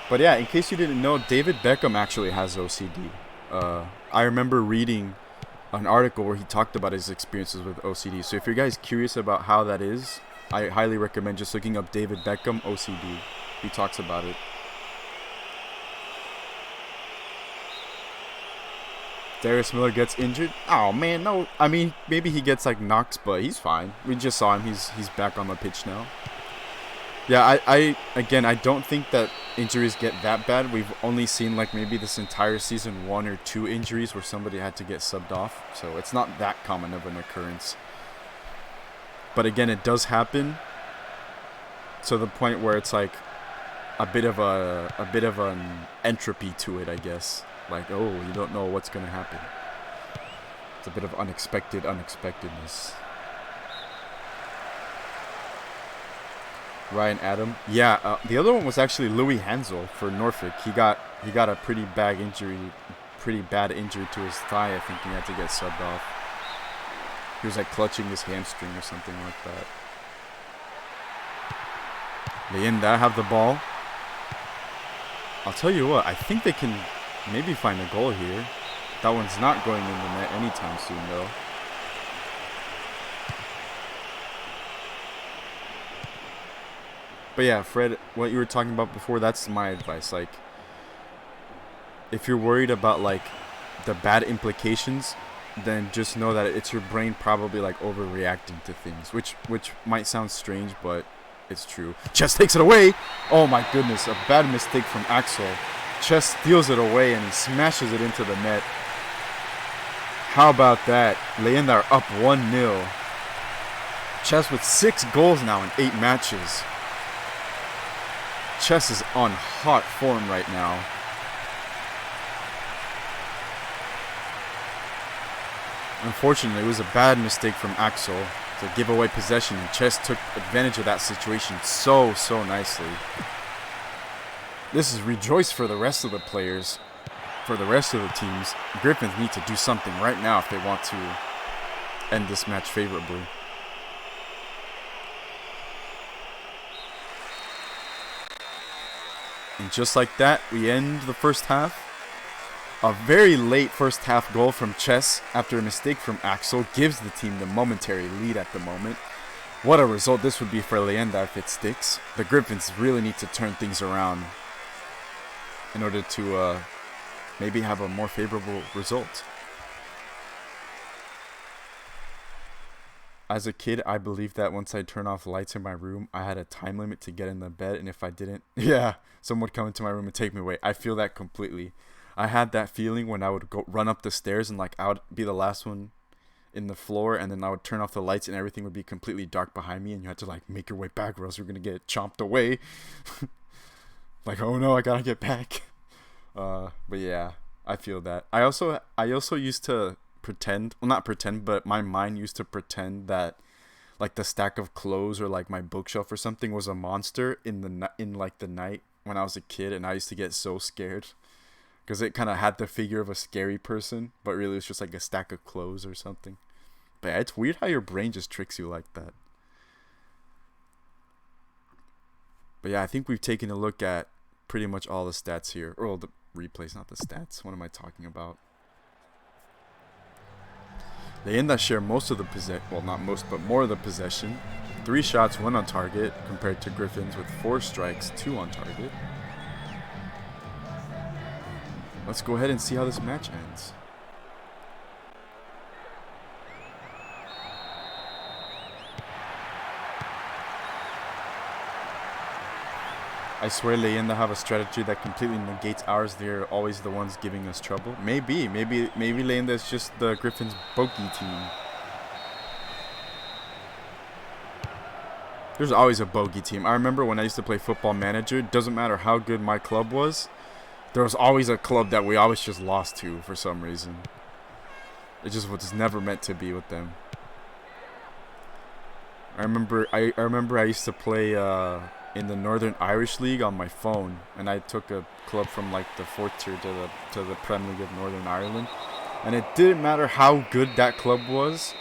But yeah, in case you didn't know, David Beckham actually has OCD. I remember reading an article where he talked about his experiences with OCD. So if you're guys curious about how that is, I highly recommend just looking up David Beckham OCD. He talks about it. Darius Miller gets injured. Oh man, no. I mean, maybe he gets like knocked, but he's fine. We just saw him. He's back on the pitch now. Yeah, I don't think that injuries get that bad. We've only seen like maybe this entire season 1 or 2 injuries where somebody had to get subbed off. So it's not that common of an occurrence. But again, it does happen to the point where it's like a bit of an entropy to it, I guess. Like, oh, you don't know what's going to happen. It's a bit of unexpectedness. Ryan Adam. Yeah, the other one was actually Louis Hansel for Norfolk. He got a pretty bad injury to his thigh. I think he had to get subbed off. He was like clutching his hamstring or something like that. Leyenda have the ball. I'll tell you what, I think they can maybe find a goal here. That one's not going in the net anytime soon though. But yeah, Fred, what you were talking about before, that's my advice. Like, if you're worried about like the bad implications, then just know that it's your brain probably like overreacting to things, which might sound strange, but it's true. Chess takes it away. Oh my goodness, a bad mistake from Axel. Chess steals it away and he smashes it into the net. How about that? Leyenda are up 1-0. Chess with 6 goals now in 8 matches. Chess is on hot form right now. Unfortunately, it was a bad mistake from Axel to give away possession, and Chess took advantage of that situation so nicely. This is rejoice for the rest of the players, for the rest of the teams. Griffins need to do something right now if they want to end this match favorably. And just like that, we end the first half. A very late first half goal from Chess after a mistake from Axel gives the team the momentary lead at the moment. What a result this would be for Leyenda if it sticks. The Griffins really need to turn things around in order to maybe have a more favorable result. As a kid, I believed that once I turn off lights in my room, I had a time limit to get in the bed, and if I didn't, yeah, someone would come into my room and take me away. I feel that completely. I had that feeling when I would go run up the stairs and like I would be the last one in the floor, and then I would turn off the lights and everything would be completely dark behind me, and you had to like make your way back or else you're gonna get chomped away. Like, oh no, I gotta get back. But yeah, I feel that. I also used to pretend, well, not pretend, but my mind used to pretend that like the stack of clothes or like my bookshelf or something was a monster in the night when I was a kid, and I used to get so scared because it kind of had the figure of a scary person, but really it was just like a stack of clothes or something. But yeah, it's weird how your brain just tricks you like that. But yeah, I think we've taken a look at pretty much all the stats here, or the replays, not the stats. What am I talking about? Leyenda share most of the possession, well, not most, but more of the possession. 3 shots, 1 on target, compared to Griffins with 4 strikes, 2 on target. Let's go ahead and see how this match ends. I swear Leyenda have a strategy that completely negates ours. They're always the ones giving us trouble. Maybe Leyenda is just the Griffins bogey team. There's always a bogey team. I remember when I used to play Football Manager, it doesn't matter how good my club was, there was always a club that we always just lost to for some reason. It just was never meant to be with them. I remember I used to play in the Northern Irish League on my phone, and I took a club from like the 4th tier to the Premier League of Northern Ireland, and it didn't matter how good that club was,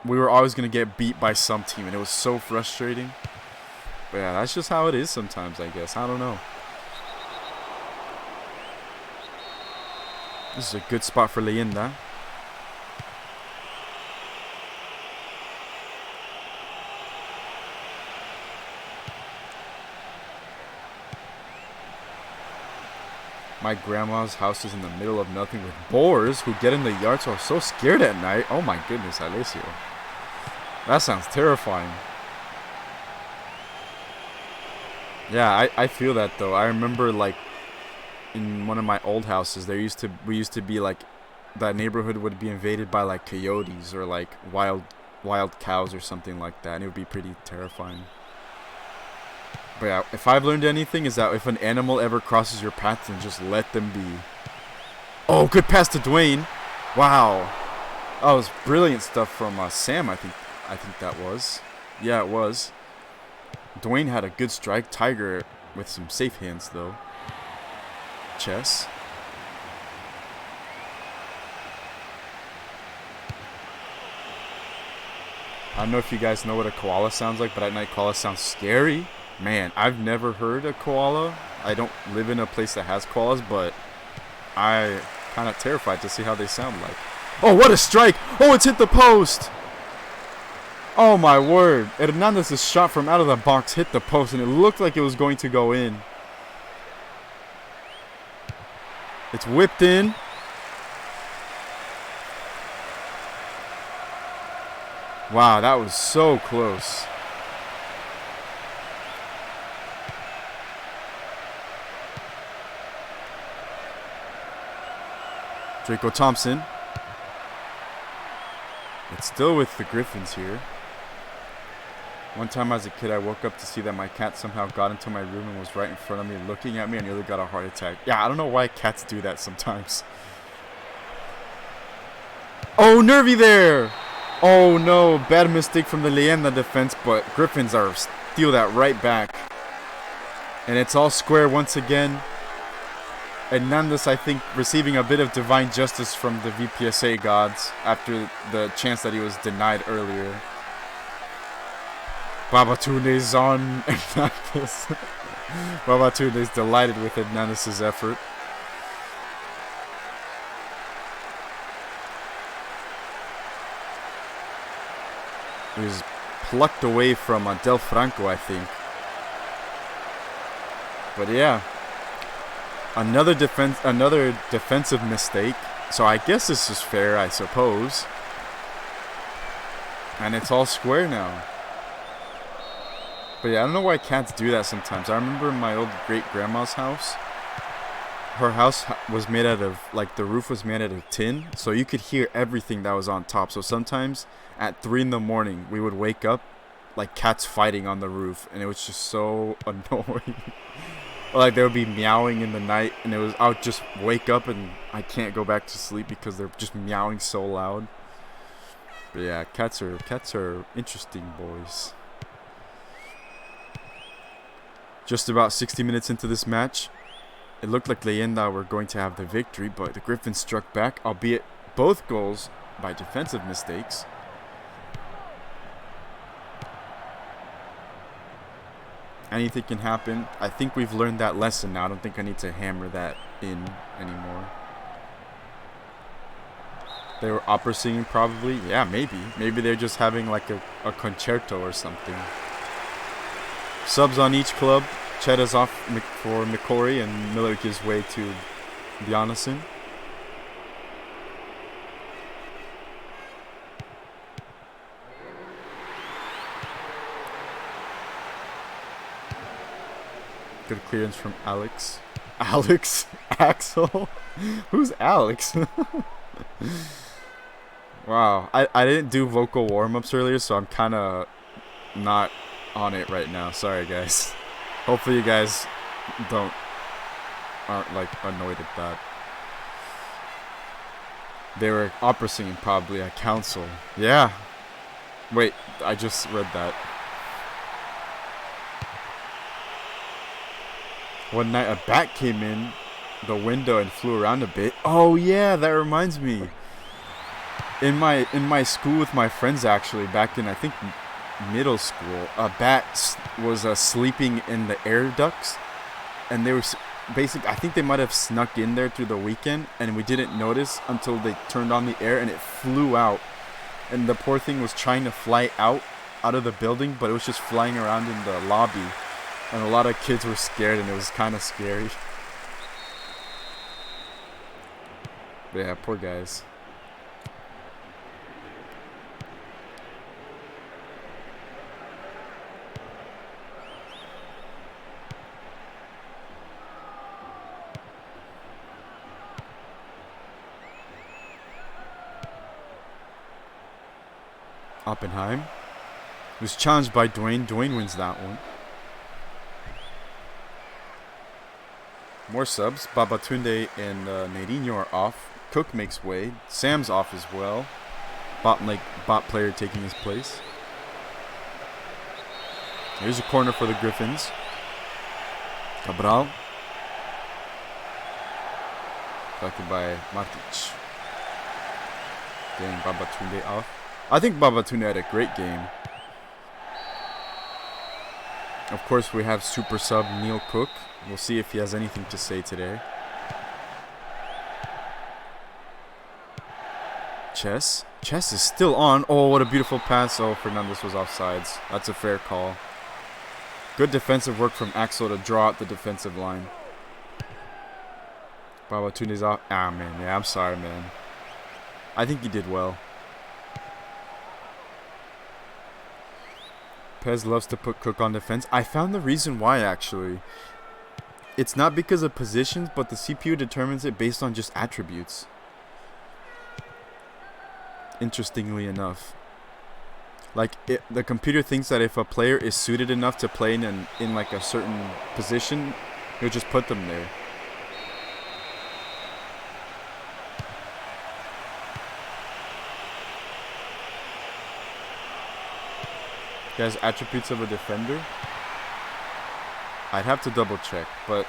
we were always going to get beat by some team, and it was so frustrating. But yeah, that's just how it is sometimes, I guess. I don't know. This is a good spot for Leyenda. My grandma's house is in the middle of nothing with boars who get in the yard, so I'm so scared at night. Oh my goodness, Alessio. That sounds terrifying. Yeah, I feel that though. I remember like in one of my old houses, we used to be like, that neighborhood would be invaded by like coyotes or like wild cows or something like that, and it would be pretty terrifying. But yeah, if I've learned anything, is that if an animal ever crosses your path, then just let them be. Oh, good pass to Dwayne. Wow. That was brilliant stuff from Sam, I think that was. Yeah, it was. Dwayne had a good strike. Tiger with some safe hands, though. Chess. I don't know if you guys know what a koala sounds like, but at night koala sounds scary. Man, I've never heard a koala. I don't live in a place that has koalas, but I'm kind of terrified to see how they sound like. Oh, what a strike! Oh, it's hit the post! Oh my word. Hernandez's shot from out of the box hit the post, and it looked like it was going to go in. It's whipped in. Wow, that was so close. Draco Thompson. It's still with the Griffins here. One time as a kid, I woke up to see that my cat somehow got into my room and was right in front of me looking at me and nearly got a heart attack. Yeah, I don't know why cats do that sometimes. Oh, nervy there! Oh no, bad mistake from the Leyenda defense, but Griffins are steal that right back. And it's all square once again. Hernandez, I think, receiving a bit of divine justice from the VPESA gods after the chance that he was denied earlier. Babatunde's on Hernandez. Babatunde's delighted with Hernandez's effort. He was plucked away from Del Franco, I think. But yeah. Another defensive mistake. So I guess this is fair, I suppose. And it's all square now. But yeah, I don't know why cats do that sometimes. I remember in my old great-grandma's house. Her house was made out of, like, the roof was made out of tin. So you could hear everything that was on top. So sometimes at 3 in the morning, we would wake up like cats fighting on the roof. And it was just so annoying. Like, they would be meowing in the night, and I would just wake up and I can't go back to sleep because they're just meowing so loud. But yeah, cats are interesting boys. Just about 60 minutes into this match, it looked like Leyenda were going to have the victory, but the Griffins struck back, albeit both goals by defensive mistakes. Anything can happen. I think we've learned that lesson now. I don't think I need to hammer that in anymore. They were opera singing probably. Yeah, maybe. Maybe they're just having like a concerto or something. Subs on each club. Cheda's off for Mikori and Miller gives way to Bjarnason. Good clearance from Alex. Alex? Axel? Who's Alex? Wow. I didn't do vocal warm-ups earlier, so I'm kind of not on it right now. Sorry, guys. Hopefully you guys aren't like annoyed at that. They were opera singing probably at council. Yeah. Wait, I just read that. One night a bat came in the window and flew around a bit. Oh yeah, that reminds me. In my school with my friends, actually, back in I think middle school, a bat was sleeping in the air ducts, and they were basically, I think they might have snuck in there through the weekend, and we didn't notice until they turned on the air, and it flew out, and the poor thing was trying to fly out of the building, but it was just flying around in the lobby, and a lot of kids were scared, and it was kind of scary. But yeah, poor guys. Oppenheim was challenged by Dwayne. Dwayne wins that one. More subs. Babatunde and Nerinho are off. Cook makes way. Sam's off as well. Bot player taking his place. Here's a corner for the Griffins. Cabral. Collected by Matic. Getting Babatunde off. I think Babatunde had a great game. Of course, we have super sub Neil Cook. We'll see if he has anything to say today. Chess is still on. Oh, what a beautiful pass. Oh, Fernandez was offsides. That's a fair call. Good defensive work from Axel to draw out the defensive line. Babatunde's off. Ah, man. Yeah, I'm sorry, man. I think he did well. Pez loves to put Cook on defense. I found the reason why, actually. It's not because of positions, but the CPU determines it based on just attributes. Interestingly enough. Like, the computer thinks that if a player is suited enough to play in like a certain position, he'll just put them there. Guys, attributes of a defender. I'd have to double check, but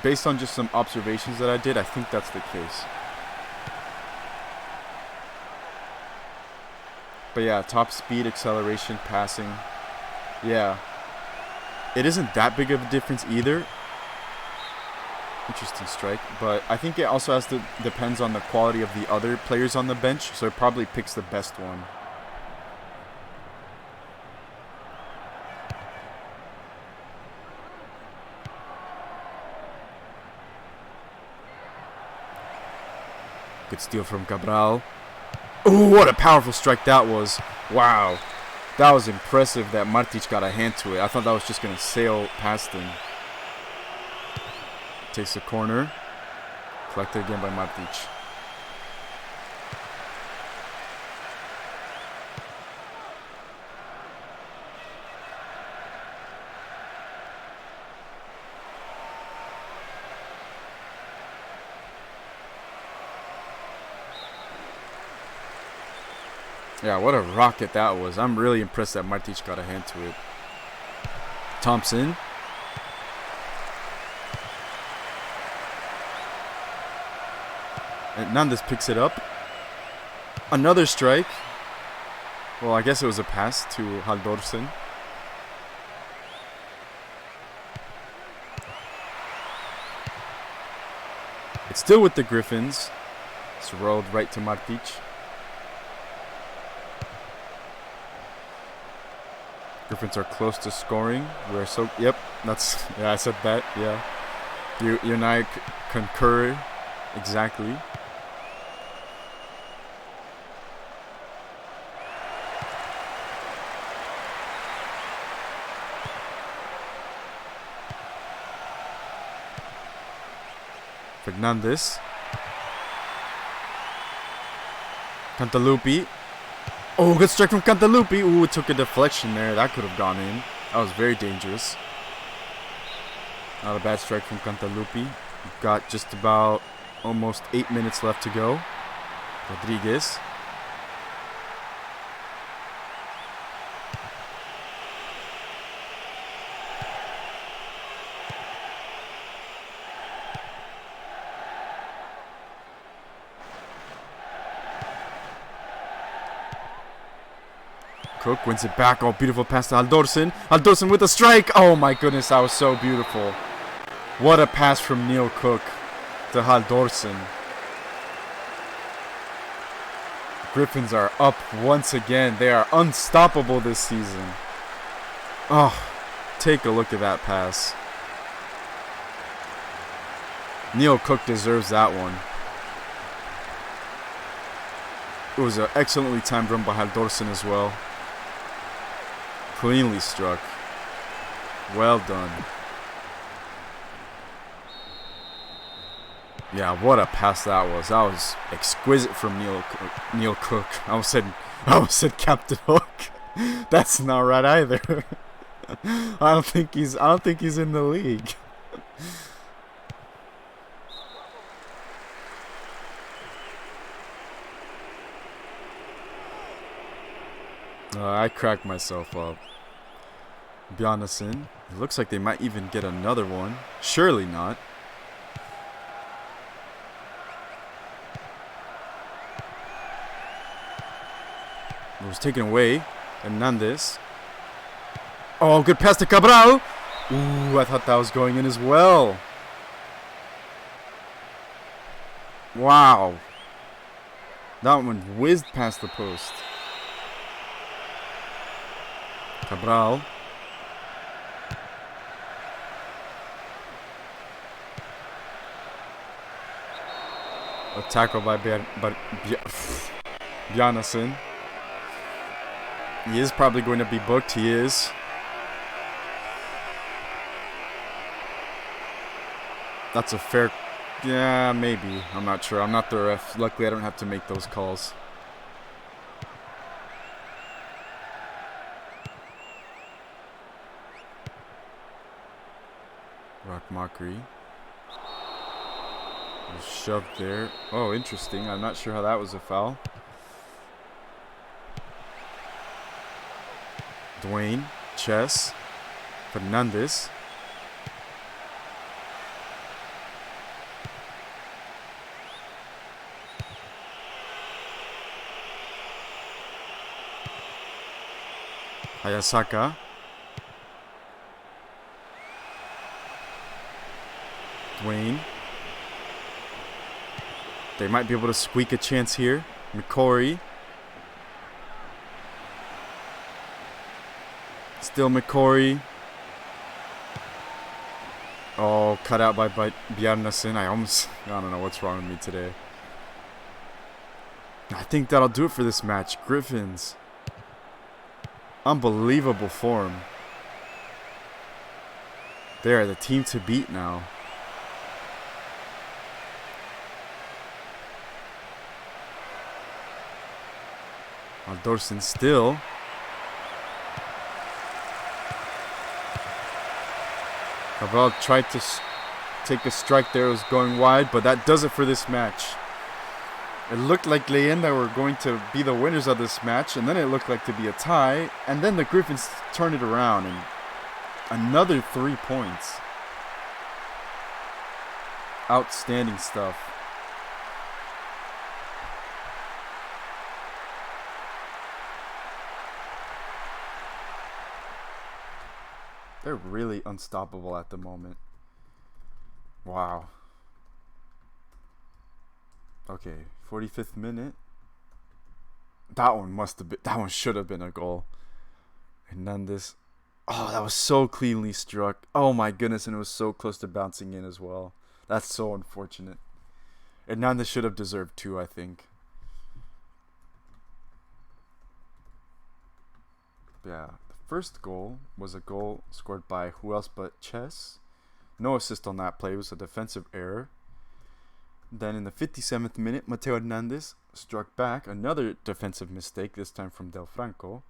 based on just some observations that I did, I think that's the case. But yeah, top speed, acceleration, passing. Yeah. It isn't that big of a difference either. Interesting strike. But I think it also depends on the quality of the other players on the bench, so it probably picks the best one. Good steal from Cabral. Ooh, what a powerful strike that was. Wow. That was impressive that Martic got a hand to it. I thought that was just going to sail past him. Takes the corner. Collected again by Martic. Yeah, what a rocket that was. I'm really impressed that Martic got a hand to it. Thompson. And Hernandez picks it up. Another strike. Well, I guess it was a pass to Haldorsen. It's still with the Griffins. It's rolled right to Martic. Griffins are close to scoring. We're so... Yep, that's... Yeah, I said that. Yeah. You and I concur. Exactly. Fernandez. Cantalupi. Oh, good strike from Cantalupi. Ooh, it took a deflection there. That could have gone in. That was very dangerous. Not a bad strike from Cantalupi. We've got just about almost 8 minutes left to go. Rodriguez. Cook wins it back. Oh, beautiful pass to Halldórsson. Halldórsson with a strike. Oh my goodness, that was so beautiful. What a pass from Neil Cook to Halldórsson. Griffins are up once again. They are unstoppable this season. Oh, take a look at that pass. Neil Cook deserves that one. It was an excellently timed run by Halldórsson as well. Cleanly struck. Well done. Yeah, what a pass that was. That was exquisite from Neil Cook. I almost said Captain Hook. That's not right either. I don't think he's in the league. I cracked myself up. Bjarnason. It looks like they might even get another one. Surely not. It was taken away. Hernandez. Oh, good pass to Cabral. Ooh, I thought that was going in as well. Wow. That one whizzed past the post. Cabral. A tackle by Bjarnason. He is probably going to be booked. He is. That's a fair... Yeah, maybe. I'm not sure. I'm not the ref. Luckily, I don't have to make those calls. Rock Mockery. Shoved there. Oh, interesting. I'm not sure how that was a foul. Dwayne. Chess. Fernandez. Hayasaka. Dwayne. They might be able to squeak a chance here. McCory. Still McCory. Oh, cut out by Bjarnason. I don't know what's wrong with me today. I think that'll do it for this match. Griffins. Unbelievable form. They are the team to beat now. Halldórsson still. Cabral tried to take a strike there. It was going wide, but that does it for this match. It looked like Leyenda were going to be the winners of this match, and then it looked like to be a tie, and then the Griffins turned it around, and another 3 points. Outstanding stuff. They're really unstoppable at the moment. Wow. Okay, 45th minute. That one should have been a goal. Hernandez. Oh, that was so cleanly struck. Oh my goodness, and it was so close to bouncing in as well. That's so unfortunate. Hernandez should have deserved 2, I think. Yeah, the first goal was a goal scored by who else but Chess. No assist on that play. It was a defensive error. Then in the 57th minute, Mateo Hernandez struck back. Another defensive mistake, this time from Del Franco.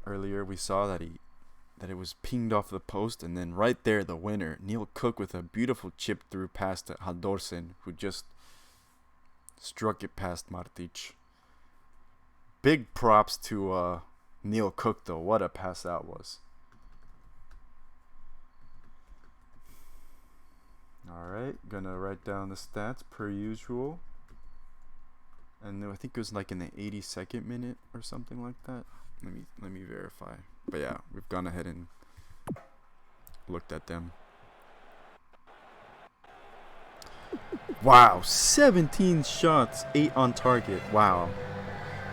Earlier we saw that it was pinged off the post, and then right there the winner, Neil Cook, with a beautiful chip through pass to Haldorsen, who just struck it past Martic. Big props to Neil Cook though. What a pass that was. Alright, gonna write down the stats per usual. And I think it was like in the 82nd minute or something like that. Let me verify. But yeah, we've gone ahead and looked at them. Wow, 17 shots, 8 on target. Wow.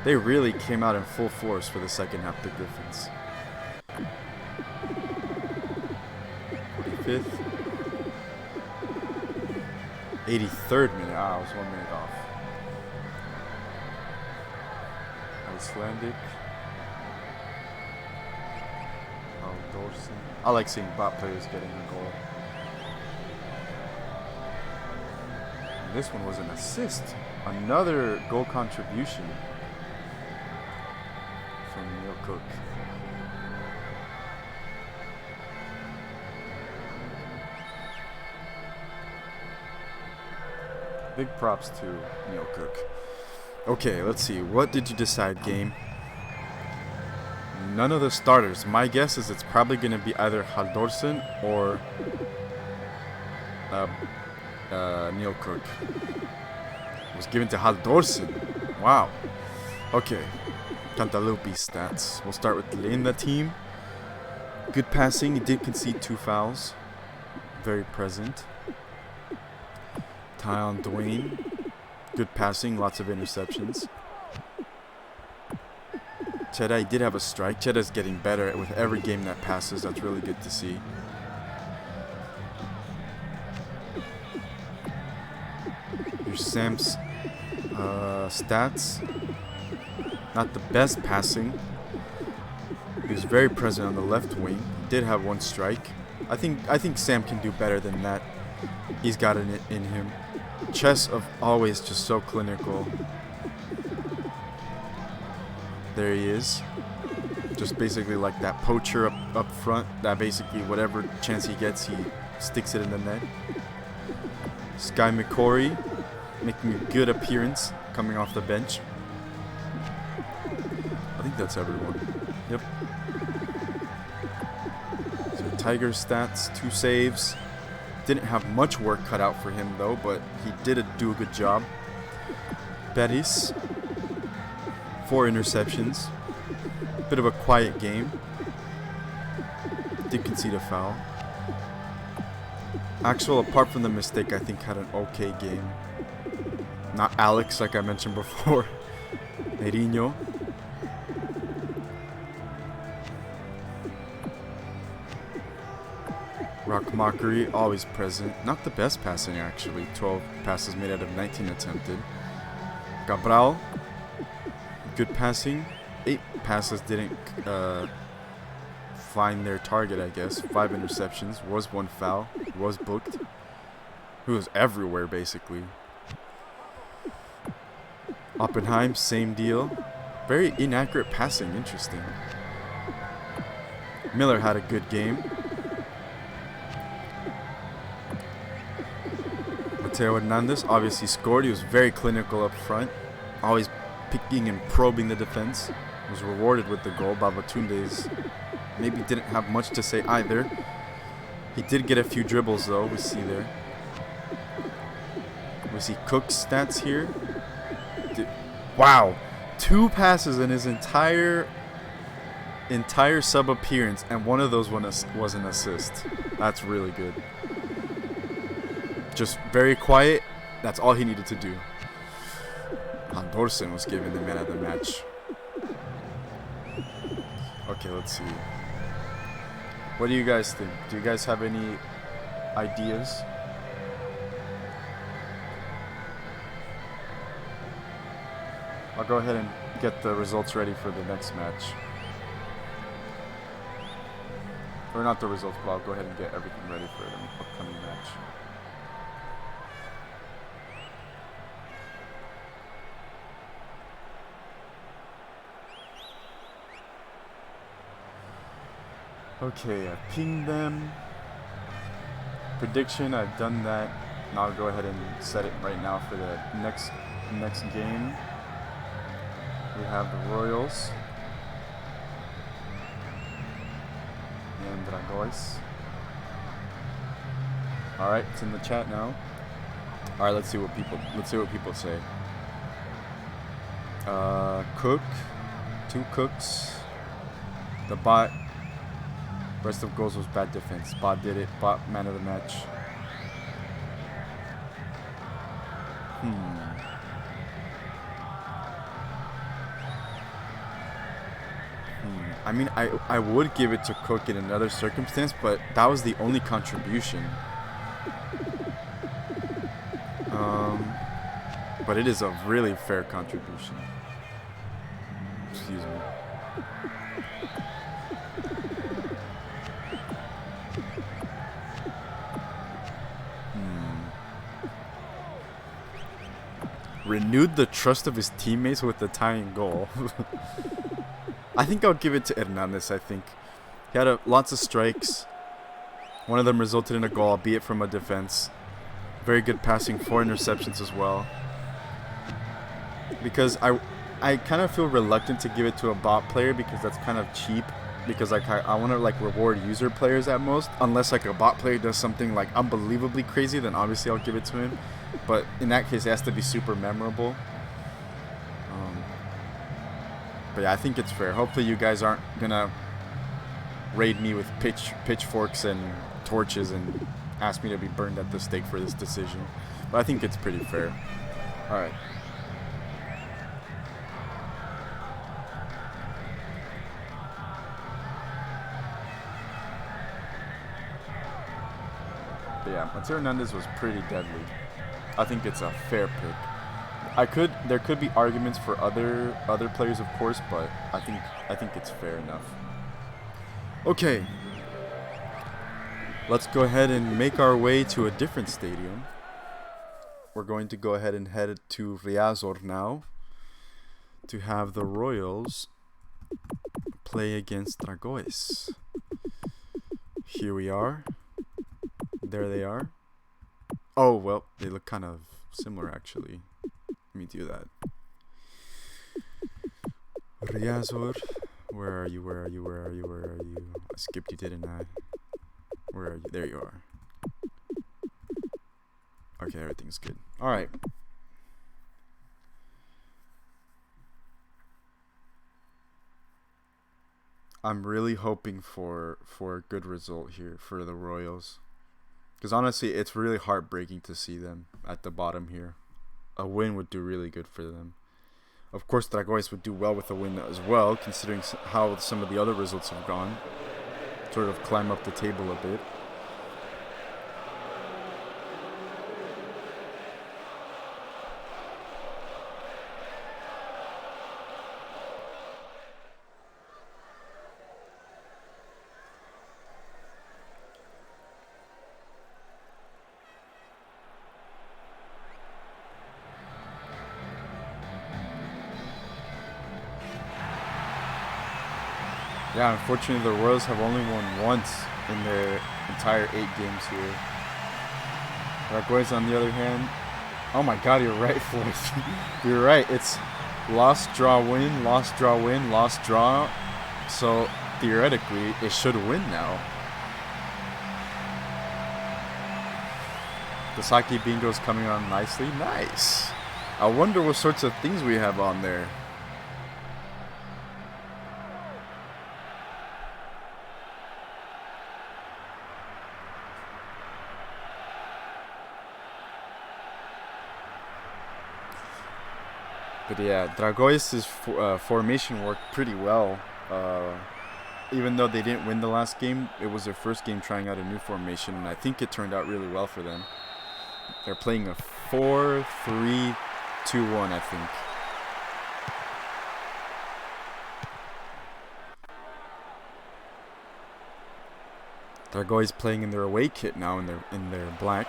They really came out in full force for the second half, the Griffins. 45th. 83rd minute. I was 1 minute off. Icelandic. I like seeing bot players getting a goal. And this one was an assist. Another goal contribution from Neil Cook. Big props to Neil Cook. Okay, let's see. What did you decide, game? None of the starters. My guess is it's probably going to be either Haldorsen or Neil Cook. It was given to Haldorsen. Wow. Okay. Cantalupi stats. We'll start with the Leyenda team. Good passing. He did concede 2 fouls. Very present. Tyon Dwayne. Good passing. Lots of interceptions. Cheda did have a strike. Cheda's getting better with every game that passes. That's really good to see. Here's Sam's stats. Not the best passing. He was very present on the left wing. He did have 1 strike. I think Sam can do better than that. He's got it in him. Chess of always just so clinical. There he is. Just basically like that poacher up front. That basically whatever chance he gets, he sticks it in the net. Sky McCory making a good appearance coming off the bench. I think that's everyone. Yep. So Tiger stats, 2 saves. Didn't have much work cut out for him though, but he did do a good job. Betis, 4 interceptions. Bit of a quiet game. Did concede a foul. Axel, apart from the mistake, I think had an okay game. Not Alex, like I mentioned before. Mourinho. Rock Mockery, always present. Not the best passing, actually. 12 passes made out of 19 attempted. Ghabr, good passing. 8 passes didn't find their target, I guess. 5 interceptions. Was 1 foul. Was booked. He was everywhere, basically. Oppenheim, same deal. Very inaccurate passing. Interesting. Miller had a good game. Mateo Hernandez obviously scored. He was very clinical up front. Always picking and probing the defense. Was rewarded with the goal. Babatunde's maybe didn't have much to say either. He did get a few dribbles though, we see there. We see Cook's stats here. Wow, 2 passes in his entire sub appearance, and one of those was an assist. That's really good. just very quiet. That's all he needed to do. Andersen was given the man of the match. Okay, let's see. What do you guys think? Do you guys have any ideas? I'll go ahead and get the results ready for the next match. Or not the results, but I'll go ahead and get everything ready for the upcoming match. Okay, I pinged them. Prediction, I've done that. Now I'll go ahead and set it right now for the next game. We have the Royals and Dragões. All right, it's in the chat now. All right, let's see what people say. Cook, 2 cooks. The bot. Rest of goals was bad defense. Bot did it. Bot man of the match. I mean, I would give it to Cook in another circumstance, but that was the only contribution. But it is a really fair contribution. Excuse me. Renewed the trust of his teammates with the tying goal. I think I'll give it to Hernandez. I think he had lots of strikes. One of them resulted in a goal, albeit from a defense. Very good passing, 4 interceptions as well. Because I kind of feel reluctant to give it to a bot player because that's kind of cheap. Because like I want to like reward user players at most. Unless like a bot player does something like unbelievably crazy, then obviously I'll give it to him. But in that case, it has to be super memorable. But yeah, I think it's fair. Hopefully you guys aren't gonna raid me with pitchforks and torches and ask me to be burned at the stake for this decision. But I think it's pretty fair. All right. But yeah, Mateo Hernandez was pretty deadly. I think it's a fair pick. There could be arguments for other players, of course, but I think it's fair enough. Okay. Let's go ahead and make our way to a different stadium. We're going to go ahead and head to Riazor now to have the Royals play against Dragões. Here we are. There they are. Oh, well, they look kind of similar, actually. Let me do that. Riazor. Where are you? Where are you? Where are you? Where are you? I skipped you, didn't I? Where are you? There you are. Okay, everything's good. All right. I'm really hoping for a good result here for the Royals. Because honestly, it's really heartbreaking to see them at the bottom here. A win would do really good for them. Of course, Dragões would do well with a win as well, considering how some of the other results have gone. Sort of climb up the table a bit. Yeah, unfortunately the Royals have only won once in their entire 8 games here. Dragões, on the other hand, oh my god, you're right, Floyd. You're right, it's loss, draw, win, loss, draw, win, loss, draw. So theoretically, it should win now. The Sake Bingo's coming on nicely. Nice. I wonder what sorts of things we have on there. But yeah, Dragões' formation worked pretty well. Even though they didn't win the last game, it was their first game trying out a new formation, and I think it turned out really well for them. They're playing a 4-3-2-1, I think. Dragões playing in their away kit now, in their black.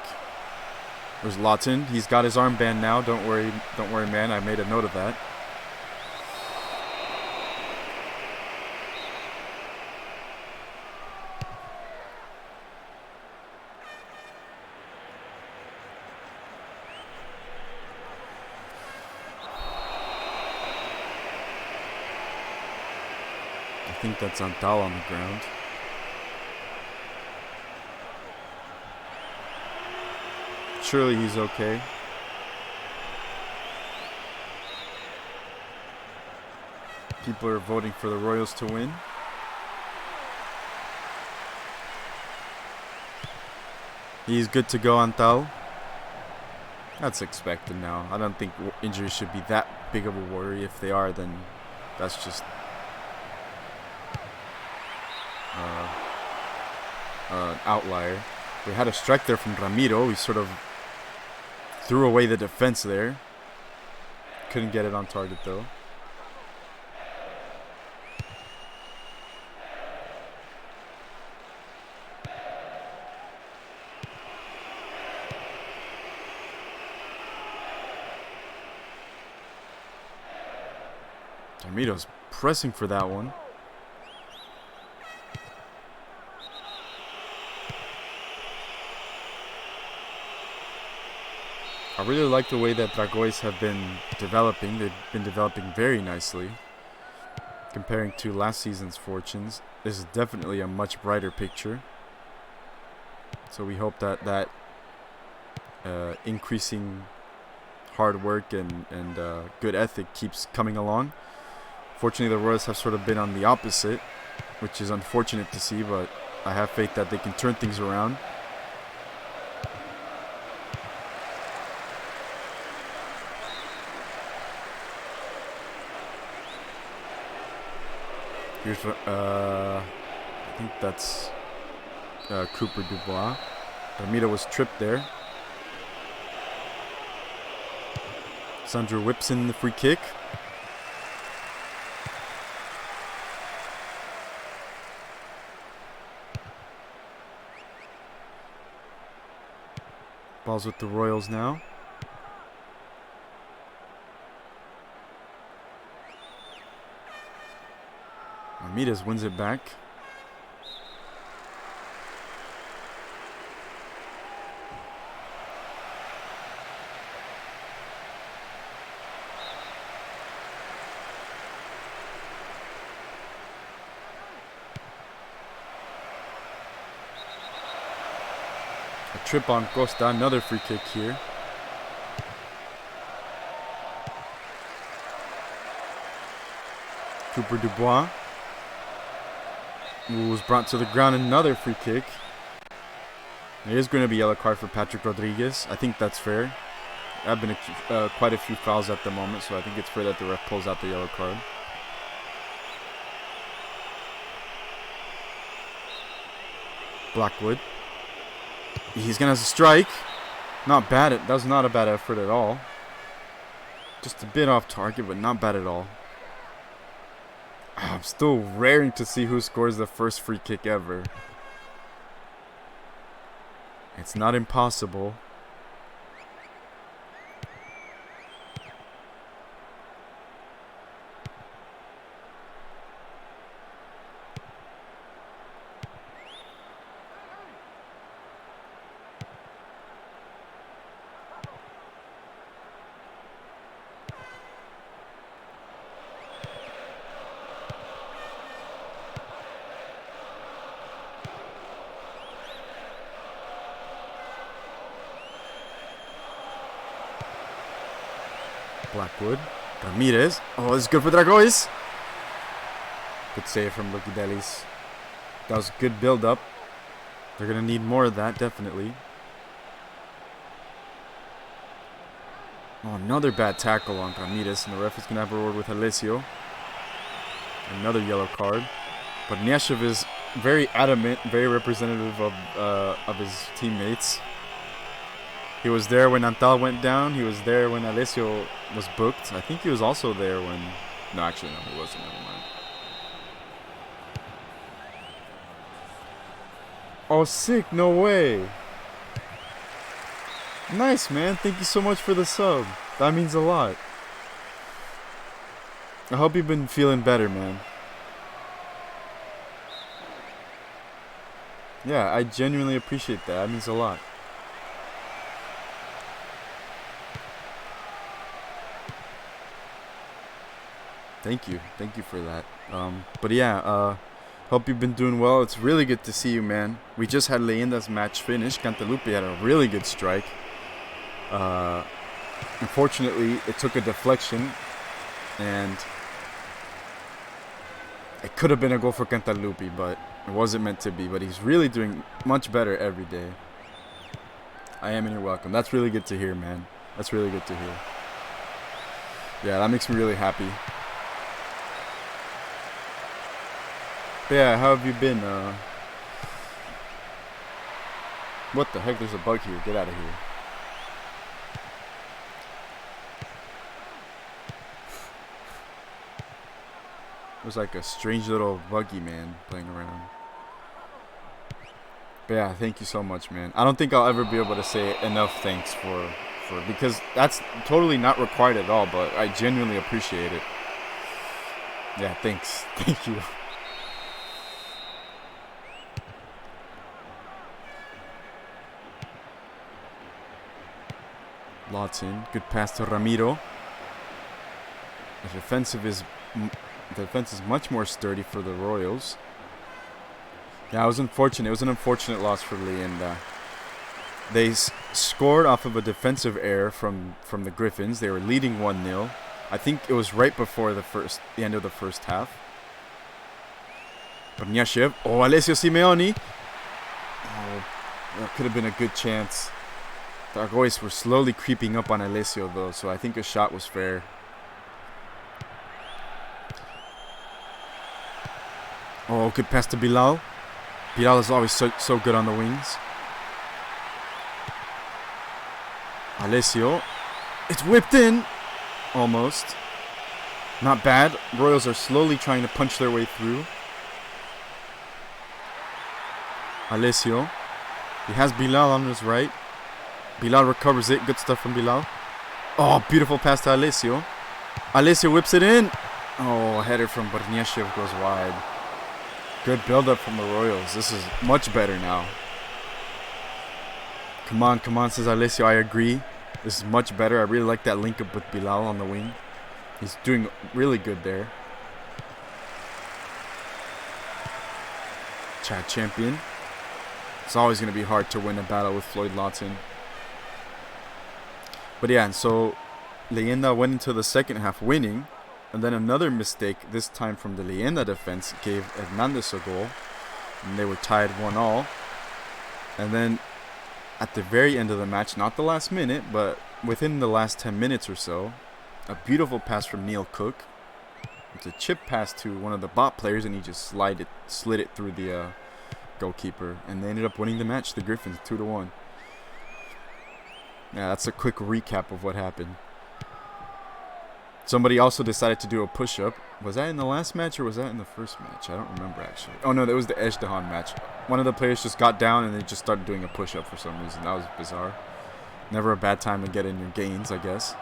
There's Lawton. He's got his armband now. Don't worry, man. I made a note of that. I think that's Antal on the ground. Surely he's okay. People are voting for the Royals to win. He's good to go, Antal. That's expected now. I don't think injuries should be that big of a worry. If they are, then that's just an outlier. We had a strike there from Ramiro. We sort of threw away the defense there. Couldn't get it on target though. Ramiro's pressing for that one. I really like the way that Dragões have been developing. They've been developing very nicely. Comparing to last season's fortunes, this is definitely a much brighter picture. So we hope that increasing hard work and good ethic keeps coming along. Fortunately, the Royals have sort of been on the opposite, which is unfortunate to see, but I have faith that they can turn things around. Here's, I think that's Cooper Dubois. Ramiro was tripped there. Sandro whips in the free kick. Ball's with the Royals now. Ramirez wins it back. A trip on Costa, another free kick here. Cooper Dubois. Was brought to the ground, another free kick. There is going to be a yellow card for Patrick Rodriguez. I think that's fair. There have been quite a few fouls at the moment, so I think it's fair that the ref pulls out the yellow card. Blackwood. He's going to have a strike. Not bad. That was not a bad effort at all. Just a bit off target, but not bad at all. I'm still raring to see who scores the first free kick ever. It's not impossible. Blackwood. Ramirez. Oh, this is good for Dragões. Good save from Lucky Delis. That was a good build-up. They're going to need more of that, definitely. Oh, another bad tackle on Ramirez, and the ref is going to have a word with Alessio. Another yellow card. But Niashev is very adamant, very representative of his teammates. He was there when Antal went down. He was there when Alessio was booked. I think he was also there when... No, actually, no, he wasn't. Never mind. Oh, sick. No way. Nice, man. Thank you so much for the sub. That means a lot. I hope you've been feeling better, man. Yeah, I genuinely appreciate that. That means a lot. Thank you. Thank you for that. But yeah, hope you've been doing well. It's really good to see you, man. We just had Leyenda's match finish. Cantalupe had a really good strike. Unfortunately, it took a deflection, and it could have been a goal for Cantalupe, but it wasn't meant to be. But he's really doing much better every day. I am, and you're welcome. That's really good to hear, man. That's really good to hear. Yeah, that makes me really happy. But yeah, how have you been? What the heck? There's a bug here. Get out of here. There's like a strange little buggy man playing around. But yeah, thank you so much, man. I don't think I'll ever be able to say enough thanks for because that's totally not required at all, but I genuinely appreciate it. Yeah, thanks. Thank you. Lawton, good pass to Ramiro. The defense is much more sturdy for the Royals. Yeah, it was unfortunate. It was an unfortunate loss for Leyenda. They scored off of a defensive error from the Griffins. They were leading 1-0. I think it was right before the end of the first half. Brniashev. Oh, Alessio Simeoni. Oh, that could have been a good chance. Dragões were slowly creeping up on Alessio, though, so I think a shot was fair. Oh, good pass to Bilal. Bilal is always so good on the wings. Alessio. It's whipped in. Almost. Not bad. Royals are slowly trying to punch their way through. Alessio. He has Bilal on his right. Bilal recovers it. Good stuff from Bilal. Oh, beautiful pass to Alessio. Alessio whips it in. Oh, a header from Brniashev goes wide. Good build-up from the Royals. This is much better now. Come on, says Alessio. I agree. This is much better. I really like that link-up with Bilal on the wing. He's doing really good there. Chad champion. It's always going to be hard to win a battle with Floyd Lawton. But yeah, and so Leyenda went into the second half winning. And then another mistake, this time from the Leyenda defense, gave Hernandez a goal. And they were tied 1-1. And then at the very end of the match, not the last minute, but within the last 10 minutes or so, a beautiful pass from Neil Cook. It's a chip pass to one of the bot players, and he just slid it through the goalkeeper. And they ended up winning the match, the Griffins, 2-1. Yeah, that's a quick recap of what happened. Somebody also decided to do a push-up. Was that in the last match or was that in the first match? I don't remember, actually. Oh, no, that was the Ezhdehan match. One of the players just got down and they just started doing a push-up for some reason. That was bizarre. Never a bad time to get in your gains, I guess.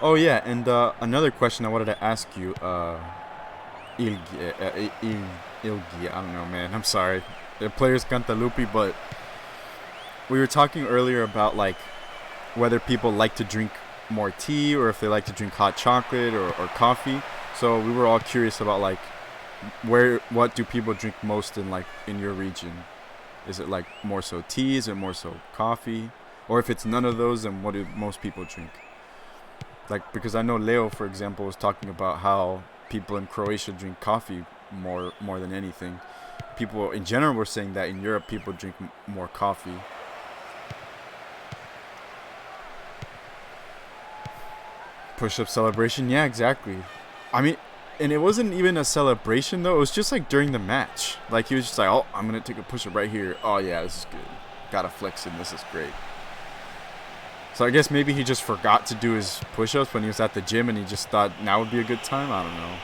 Oh, yeah, and another question I wanted to ask you. Ilgi, I don't know, man. I'm sorry. The player's Cantalupe, but we were talking earlier about like whether people like to drink more tea or if they like to drink hot chocolate or coffee. So we were all curious about like what do people drink most in your region? Is it like more so tea? Is it more so coffee? Or if it's none of those, then what do most people drink? Like, because I know Leo, for example, was talking about how people in Croatia drink coffee more than anything. people in general were saying that in Europe people drink more coffee. Push-up celebration, yeah, exactly. I mean, and it wasn't even a celebration though. It was just like during the match. Like he was just like, oh, I'm gonna take a push-up right here. Oh yeah, this is good. Gotta flex in. This is great. So I guess maybe he just forgot to do his push-ups when he was at the gym, and he just thought now would be a good time. I don't know.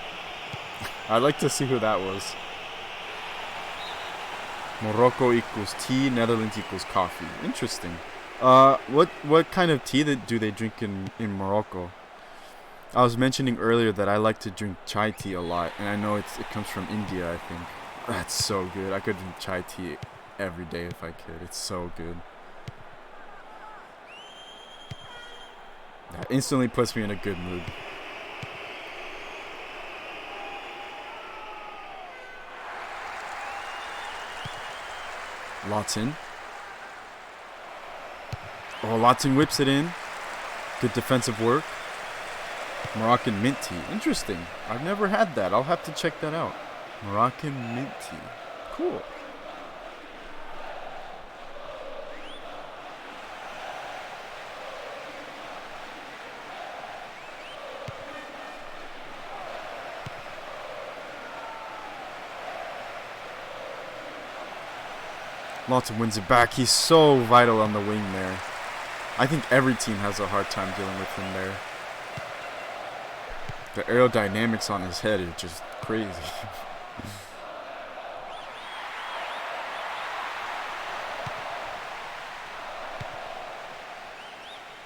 I'd like to see who that was. Morocco equals tea, Netherlands equals coffee. Interesting. What kind of tea do they drink in Morocco? I was mentioning earlier that I like to drink chai tea a lot, and I know it comes from India, I think. That's so good. I could drink chai tea every day if I could. It's so good. That instantly puts me in a good mood. Lawton. Oh, Lawton whips it in. Good defensive work. Moroccan mint tea. Interesting. I've never had that. I'll have to check that out. Moroccan mint tea. Cool. Lawton wins it back. He's so vital on the wing there. I think every team has a hard time dealing with him there. The aerodynamics on his head is just crazy.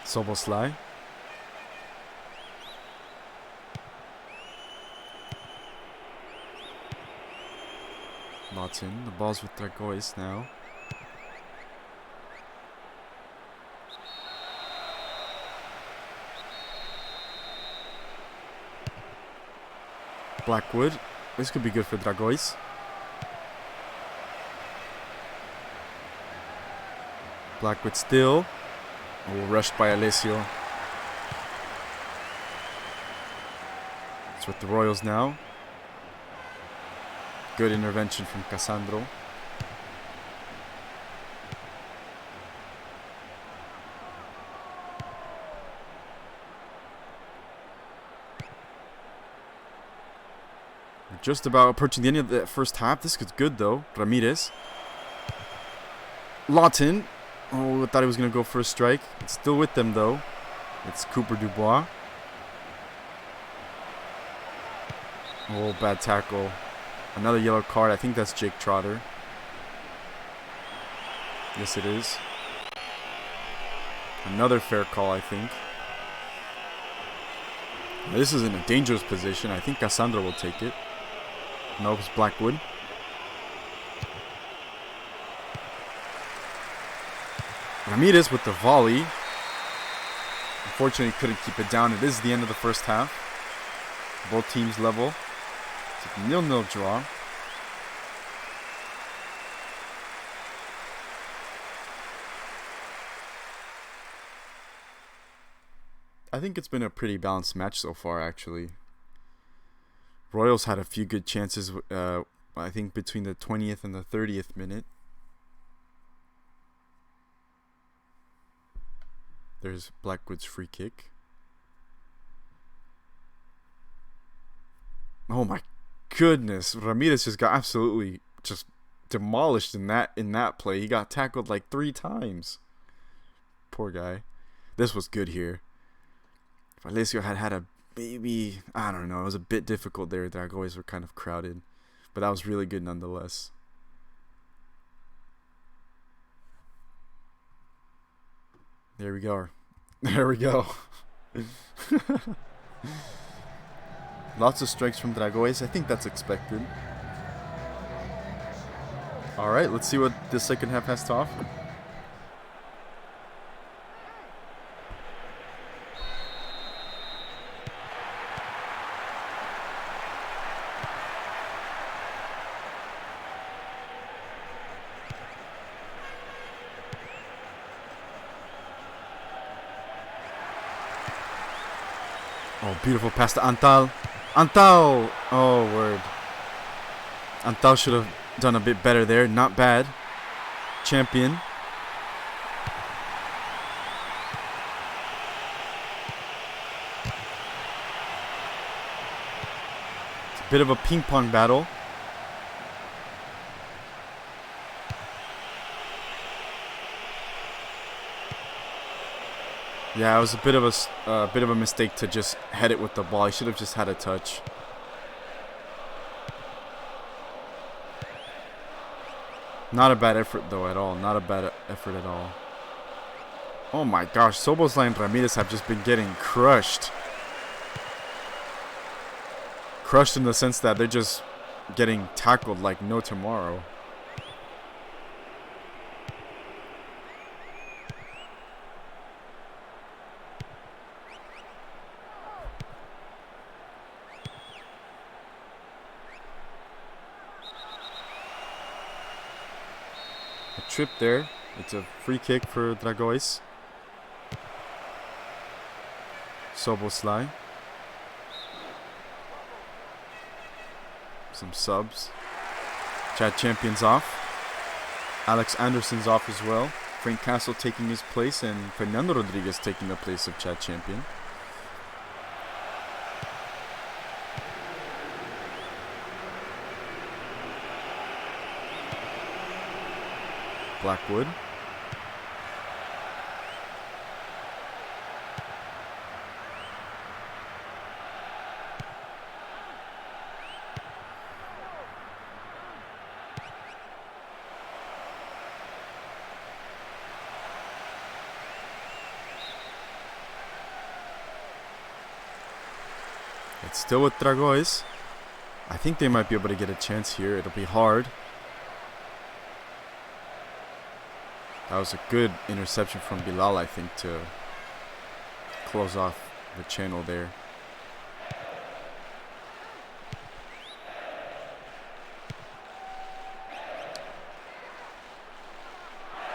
Soboslai. Lawton. The ball's with Dragões now. Blackwood. This could be good for Dragões. Blackwood still. Oh, rushed by Alessio. It's with the Royals now. Good intervention from Cassandro. Just about approaching the end of the first half. This is good though. Ramirez. Lawton. Oh, I thought he was going to go for a strike. It's still with them though. It's Cooper Dubois. Oh, bad tackle. Another yellow card. I think that's Jake Trotter. Yes, it is. Another fair call, I think. This is in a dangerous position. I think Cassandra will take it. No, it's Blackwood. Ramirez with the volley. Unfortunately, couldn't keep it down. It is the end of the first half. Both teams level. It's a 0-0 draw. I think it's been a pretty balanced match so far, actually. Royals had a few good chances, I think, between the 20th and the 30th minute. There's Blackwood's free kick. Oh my goodness. Ramirez just got absolutely just demolished in that play. He got tackled like 3 times. Poor guy. This was good here. If Alessio had a maybe, I don't know, it was a bit difficult there. Dragões were kind of crowded, but that was really good nonetheless. There we go. There we go. Lots of strikes from Dragões. I think that's expected. All right, let's see what the second half has to offer. Oh, beautiful pass to Antal. Antal! Oh, word. Antal should have done a bit better there. Not bad. Champion. It's a bit of a ping pong battle. Yeah, it was a bit of a mistake to just head it with the ball. He should have just had a touch. Not a bad effort though at all. Not a bad effort at all. Oh my gosh, Soboslai and Ramirez have just been getting crushed. Crushed in the sense that they're just getting tackled like no tomorrow. Trip there. It's a free kick for Dragões. Soboslai. Some subs. Chad Champion's off. Alex Anderson's off as well. Frank Castle taking his place and Fernando Rodriguez taking the place of Chad Champion. Blackwood. It's still with Dragões. I think they might be able to get a chance here. It'll be hard. That was a good interception from Bilal, I think, to close off the channel there.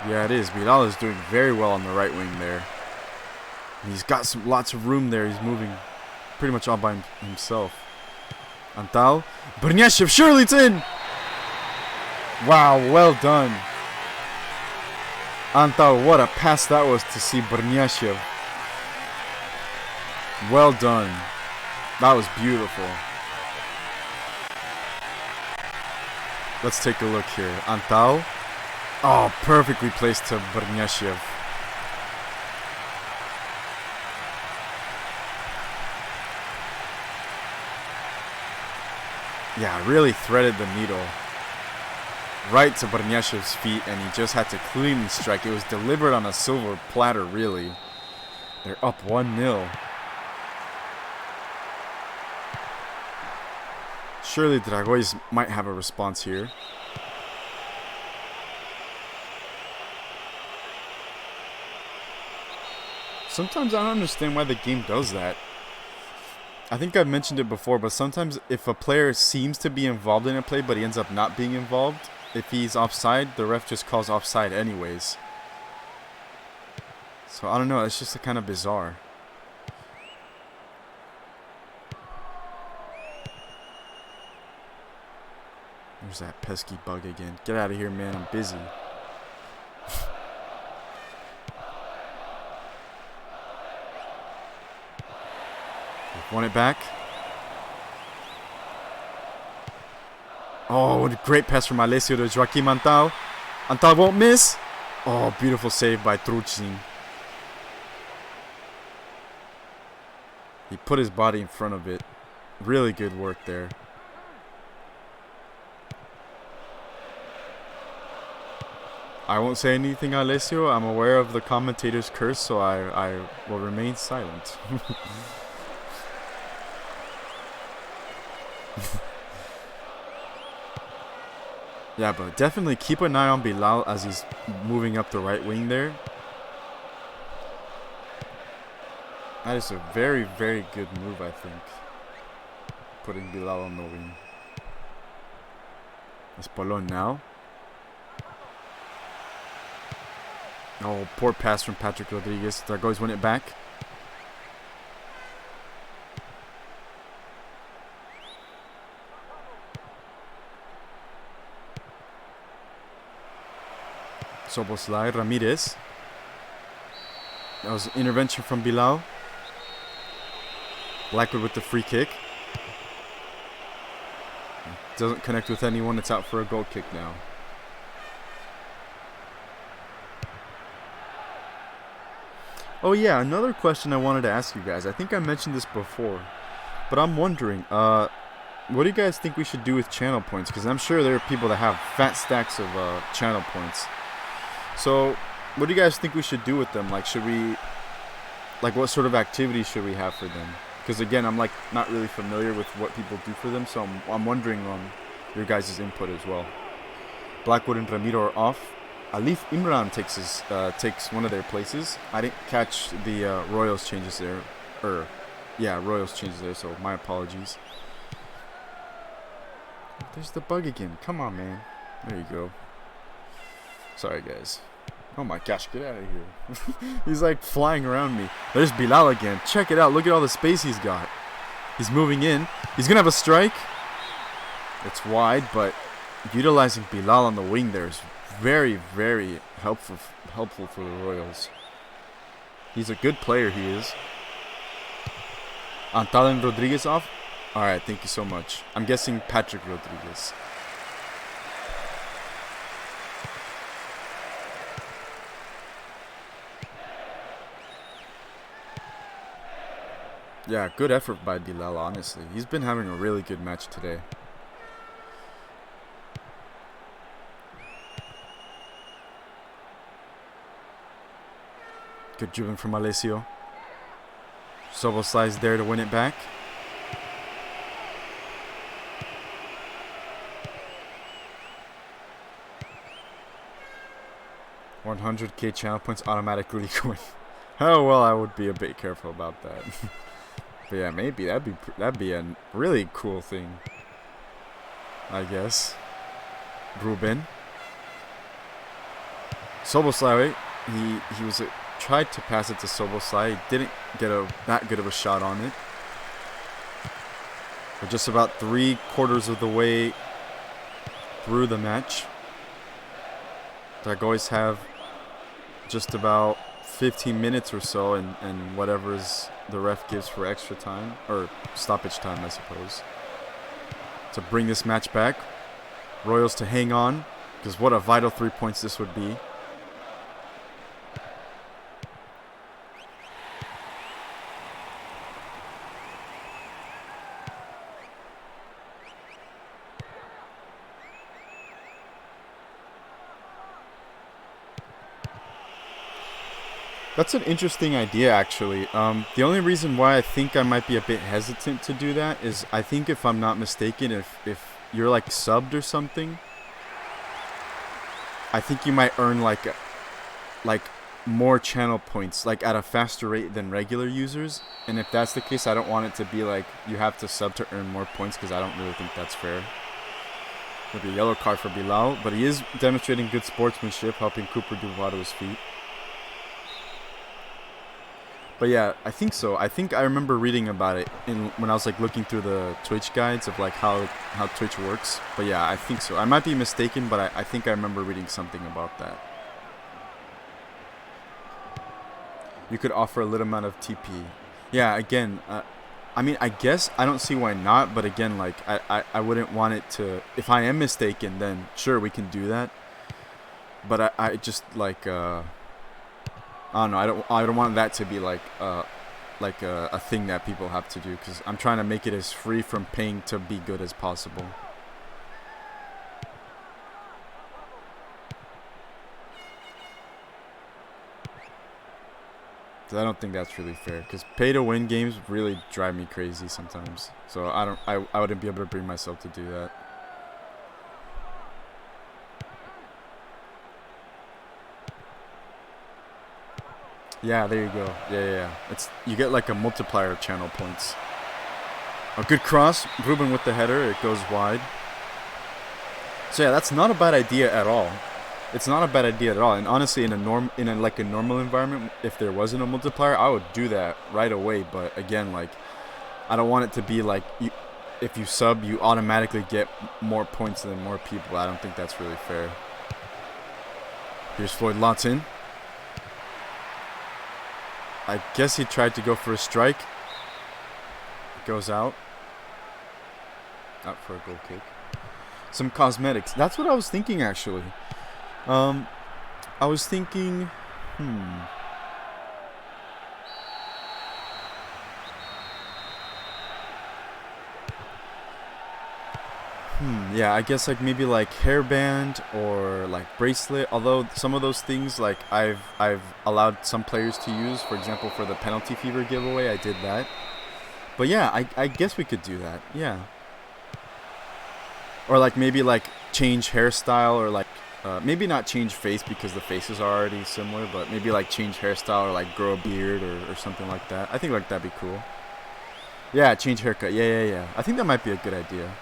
Yeah, it is. Bilal is doing very well on the right wing there. And he's got lots of room there. He's moving pretty much all by himself. Antal. Brniashev, surely it's in! Wow, well done. Antal, what a pass that was to see Brniashev. Well done. That was beautiful. Let's take a look here. Antal. Oh, perfectly placed to Brniashev. Yeah, really threaded the needle. Right to Brniashev's feet, and he just had to cleanly strike. It was delivered on a silver platter, really. They're up 1-0. Surely Dragões might have a response here. Sometimes I don't understand why the game does that. I think I've mentioned it before, but sometimes if a player seems to be involved in a play, but he ends up not being involved, if he's offside, the ref just calls offside anyways. So I don't know, it's just kind of bizarre. There's that pesky bug again. Get out of here, man, I'm busy. They've won it back. Oh, what a great pass from Alessio to Joaquim Antal. Antal won't miss. Oh, beautiful save by Trucin. He put his body in front of it. Really good work there. I won't say anything, Alessio. I'm aware of the commentator's curse, so I will remain silent. Yeah, but definitely keep an eye on Bilal as he's moving up the right wing there. That is a very, very good move, I think. Putting Bilal on the wing. Espolon now. Oh, poor pass from Patrick Rodriguez. Dragões win it back. Soboslai, Ramirez. That was an intervention from Bilal. Blackwood with the free kick. Doesn't connect with anyone. It's out for a goal kick now. Oh yeah, another question I wanted to ask you guys. I think I mentioned this before, but I'm wondering, what do you guys think we should do with channel points? Because I'm sure there are people that have fat stacks of channel points. So, what do you guys think we should do with them? Like, should we, like, what sort of activities should we have for them? Because again, I'm like not really familiar with what people do for them, so I'm wondering on your guys' input as well. Blackwood and Ramiro are off. Alif Imran takes one of their places. I didn't catch the Royals changes there, Royals changes there. So my apologies. There's the bug again. Come on, man. There you go. Sorry, guys. Oh my gosh, get out of here. He's like flying around me. There's Bilal again. Check it out. Look at all the space he's got. He's moving in. He's going to have a strike. It's wide, but utilizing Bilal on the wing there is very, very helpful for the Royals. He's a good player, he is. Antalen Rodriguez off. Alright, thank you so much. I'm guessing Patrick Rodriguez. Yeah, good effort by Bilal, honestly. He's been having a really good match today. Good dribbling from Alessio. Soboslai's there to win it back. $100K channel points automatically win. Oh well, I would be a bit careful about that. But yeah, maybe that'd be a really cool thing, I guess. Ruben. Soboslai, he was tried to pass it to Soboslai. He didn't get that good of a shot on it. We're just about 3/4 of the way through the match. Dragões have just about 15 minutes or so, and whatever the ref gives for extra time, or stoppage time, I suppose, to bring this match back. Royals to hang on, because what a vital 3 points this would be. That's an interesting idea, actually. The only reason why I think I might be a bit hesitant to do that is I think, if I'm not mistaken, if you're like subbed or something, I think you might earn like more channel points, like at a faster rate than regular users. And if that's the case, I don't want it to be like you have to sub to earn more points, because I don't really think that's fair. Maybe a yellow card for Bilal, but he is demonstrating good sportsmanship, helping Cooper Dubois to his feet. But yeah, I think so. I think I remember reading about it when I was like looking through the Twitch guides of like how Twitch works. But yeah, I think so. I might be mistaken, but I think I remember reading something about that. You could offer a little amount of TP. Yeah, again, I mean, I guess I don't see why not. But again, like I wouldn't want it to. If I am mistaken, then sure, we can do that. But I just like. I don't know. I don't want that to be like a thing that people have to do, because I'm trying to make it as free from paying to be good as possible. So I don't think that's really fair, because pay to win games really drive me crazy sometimes. So I wouldn't be able to bring myself to do that. Yeah, there you go. Yeah. You get like a multiplier of channel points. A good cross. Ruben with the header. It goes wide. So yeah, that's not a bad idea at all. It's not a bad idea at all. And honestly, in a normal environment, if there wasn't a multiplier, I would do that right away. But again, like, I don't want it to be like if you sub, you automatically get more points than more people. I don't think that's really fair. Here's Floyd Lawton. I guess he tried to go for a strike. Goes out. Out for a goal kick. Some cosmetics. That's what I was thinking, actually. I was thinking... Yeah, I guess like maybe like hairband or like bracelet. Although some of those things like I've allowed some players to use. For example, for the penalty fever giveaway, I did that. But yeah, I guess we could do that. Yeah. Or like maybe like change hairstyle or like maybe not change face because the faces are already similar. But maybe like change hairstyle or like grow a beard or something like that. I think like that'd be cool. Yeah, change haircut. Yeah. I think that might be a good idea.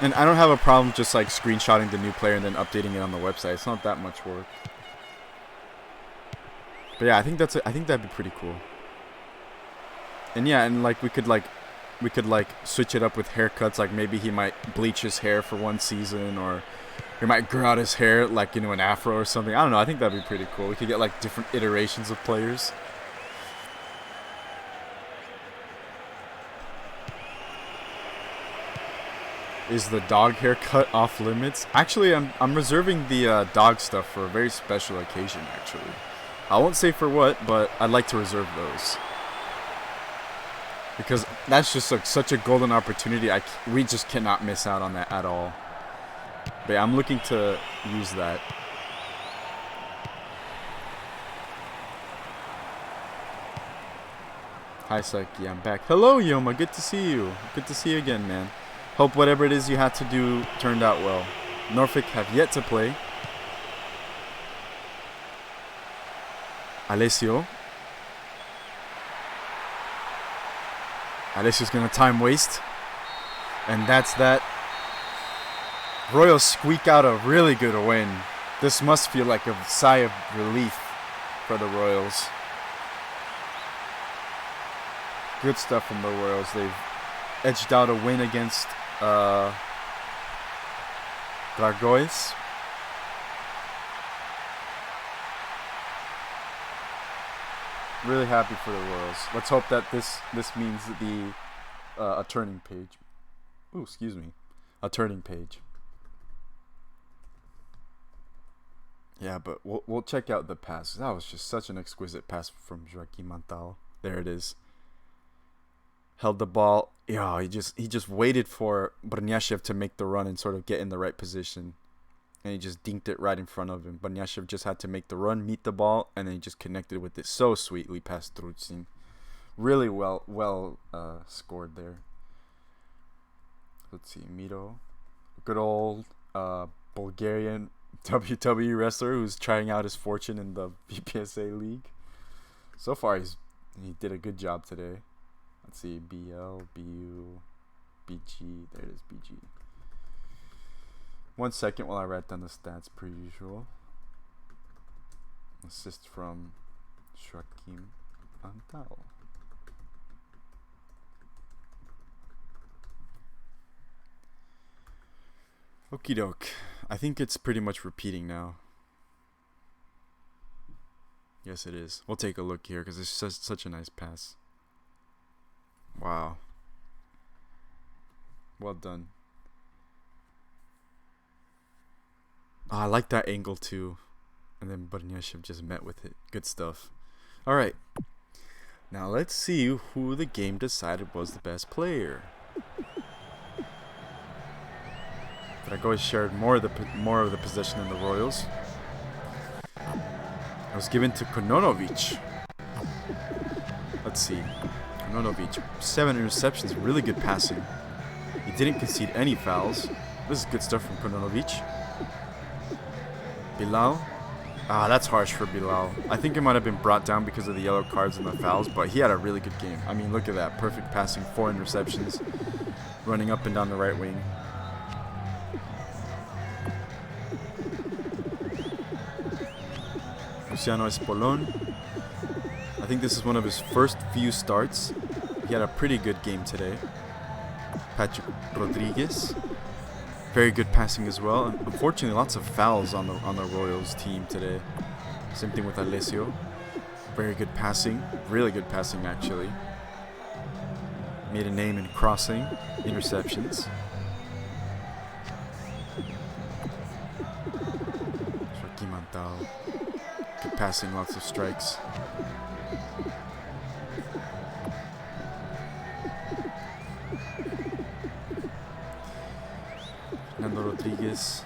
And I don't have a problem just like screenshotting the new player and then updating it on the website. It's not that much work. But yeah, I think that'd be pretty cool. And yeah, and like we could switch it up with haircuts. Like maybe he might bleach his hair for one season, or he might grow out his hair like, you know, an afro or something. I don't know. I think that'd be pretty cool. We could get like different iterations of players. Is the dog haircut off limits? Actually, I'm reserving the dog stuff for a very special occasion, actually. I won't say for what, but I'd like to reserve those. Because that's just like such a golden opportunity. We just cannot miss out on that at all. But yeah, I'm looking to use that. Hi, Saki, I'm back. Hello, Yoma. Good to see you. Good to see you again, man. Hope whatever it is you had to do turned out well. Norfolk have yet to play. Alessio. Alessio's going to time waste. And that's that. Royals squeak out a really good win. This must feel like a sigh of relief for the Royals. Good stuff from the Royals. They've edged out a win against Dragões. Really happy for the Royals. Let's hope that this means a turning page. Ooh, excuse me. A turning page. Yeah, but we'll check out the pass. That was just such an exquisite pass from Joaquim Montal. There it is. Held the ball. Yeah, he just waited for Brnyashev to make the run and sort of get in the right position. And he just dinked it right in front of him. Brnyashev just had to make the run, meet the ball, and then he just connected with it so sweetly past Trucin. Really well scored there. Let's see, Miro. Good old Bulgarian WWE wrestler who's trying out his fortune in the VPESA league. So far, he did a good job today. Let's see, BL, BU, BG. There it is, BG. 1 second while I write down the stats per usual. Assist from Joaquim Montal. Okie doke. I think it's pretty much repeating now. Yes, it is. We'll take a look here because it's such a nice pass. Wow. Well done. Oh, I like that angle too. And then Brnyashev just met with it. Good stuff. Alright. Now let's see who the game decided was the best player. Dragões shared more of the possession than the Royals. It was given to Kononovic. Let's see. Kononovic, 7 interceptions, really good passing. He didn't concede any fouls. This is good stuff from Kononovic. Bilal. Ah, that's harsh for Bilal. I think it might have been brought down because of the yellow cards and the fouls, but he had a really good game. I mean, look at that. Perfect passing, 4 interceptions, running up and down the right wing. Luciano Espolón. I think this is one of his first few starts. He had a pretty good game today. Patrick Rodriguez. Very good passing as well. Unfortunately, lots of fouls on the Royals team today. Same thing with Alessio. Very good passing. Really good passing, actually. Made a name in crossing interceptions. Good passing, lots of strikes. Fernando Rodriguez.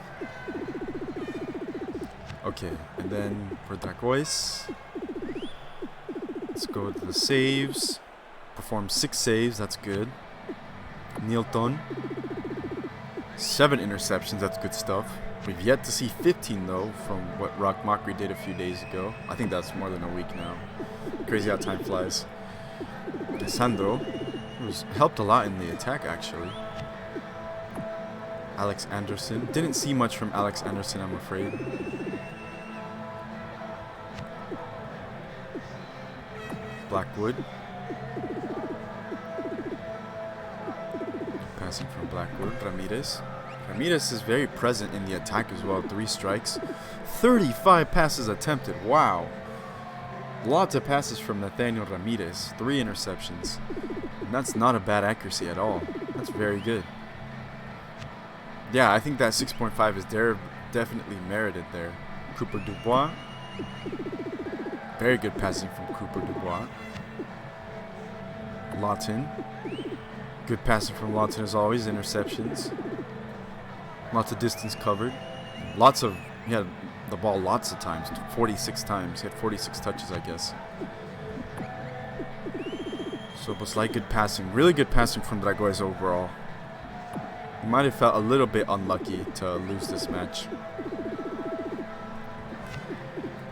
Okay, and then for Dragões, let's go to the saves. Performed 6 saves, that's good. Nilton, 7 interceptions, that's good stuff. We've yet to see 15 though, from what Rock Mockery did a few days ago. I think that's more than a week now. Crazy how time flies. Sandro, who's helped a lot in the attack actually. Alex Anderson. Didn't see much from Alex Anderson, I'm afraid. Blackwood. Passing from Blackwood. Ramirez. Ramirez is very present in the attack as well. 3 strikes. 35 passes attempted. Wow. Lots of passes from Nathaniel Ramirez. 3 interceptions. And that's not a bad accuracy at all. That's very good. Yeah, I think that 6.5 is definitely merited there. Cooper Dubois. Very good passing from Cooper Dubois. Lawton. Good passing from Lawton as always. Interceptions. Lots of distance covered. He had the ball lots of times. 46 times. He had 46 touches, I guess. So it was like good passing. Really good passing from Dragões overall. He might have felt a little bit unlucky to lose this match.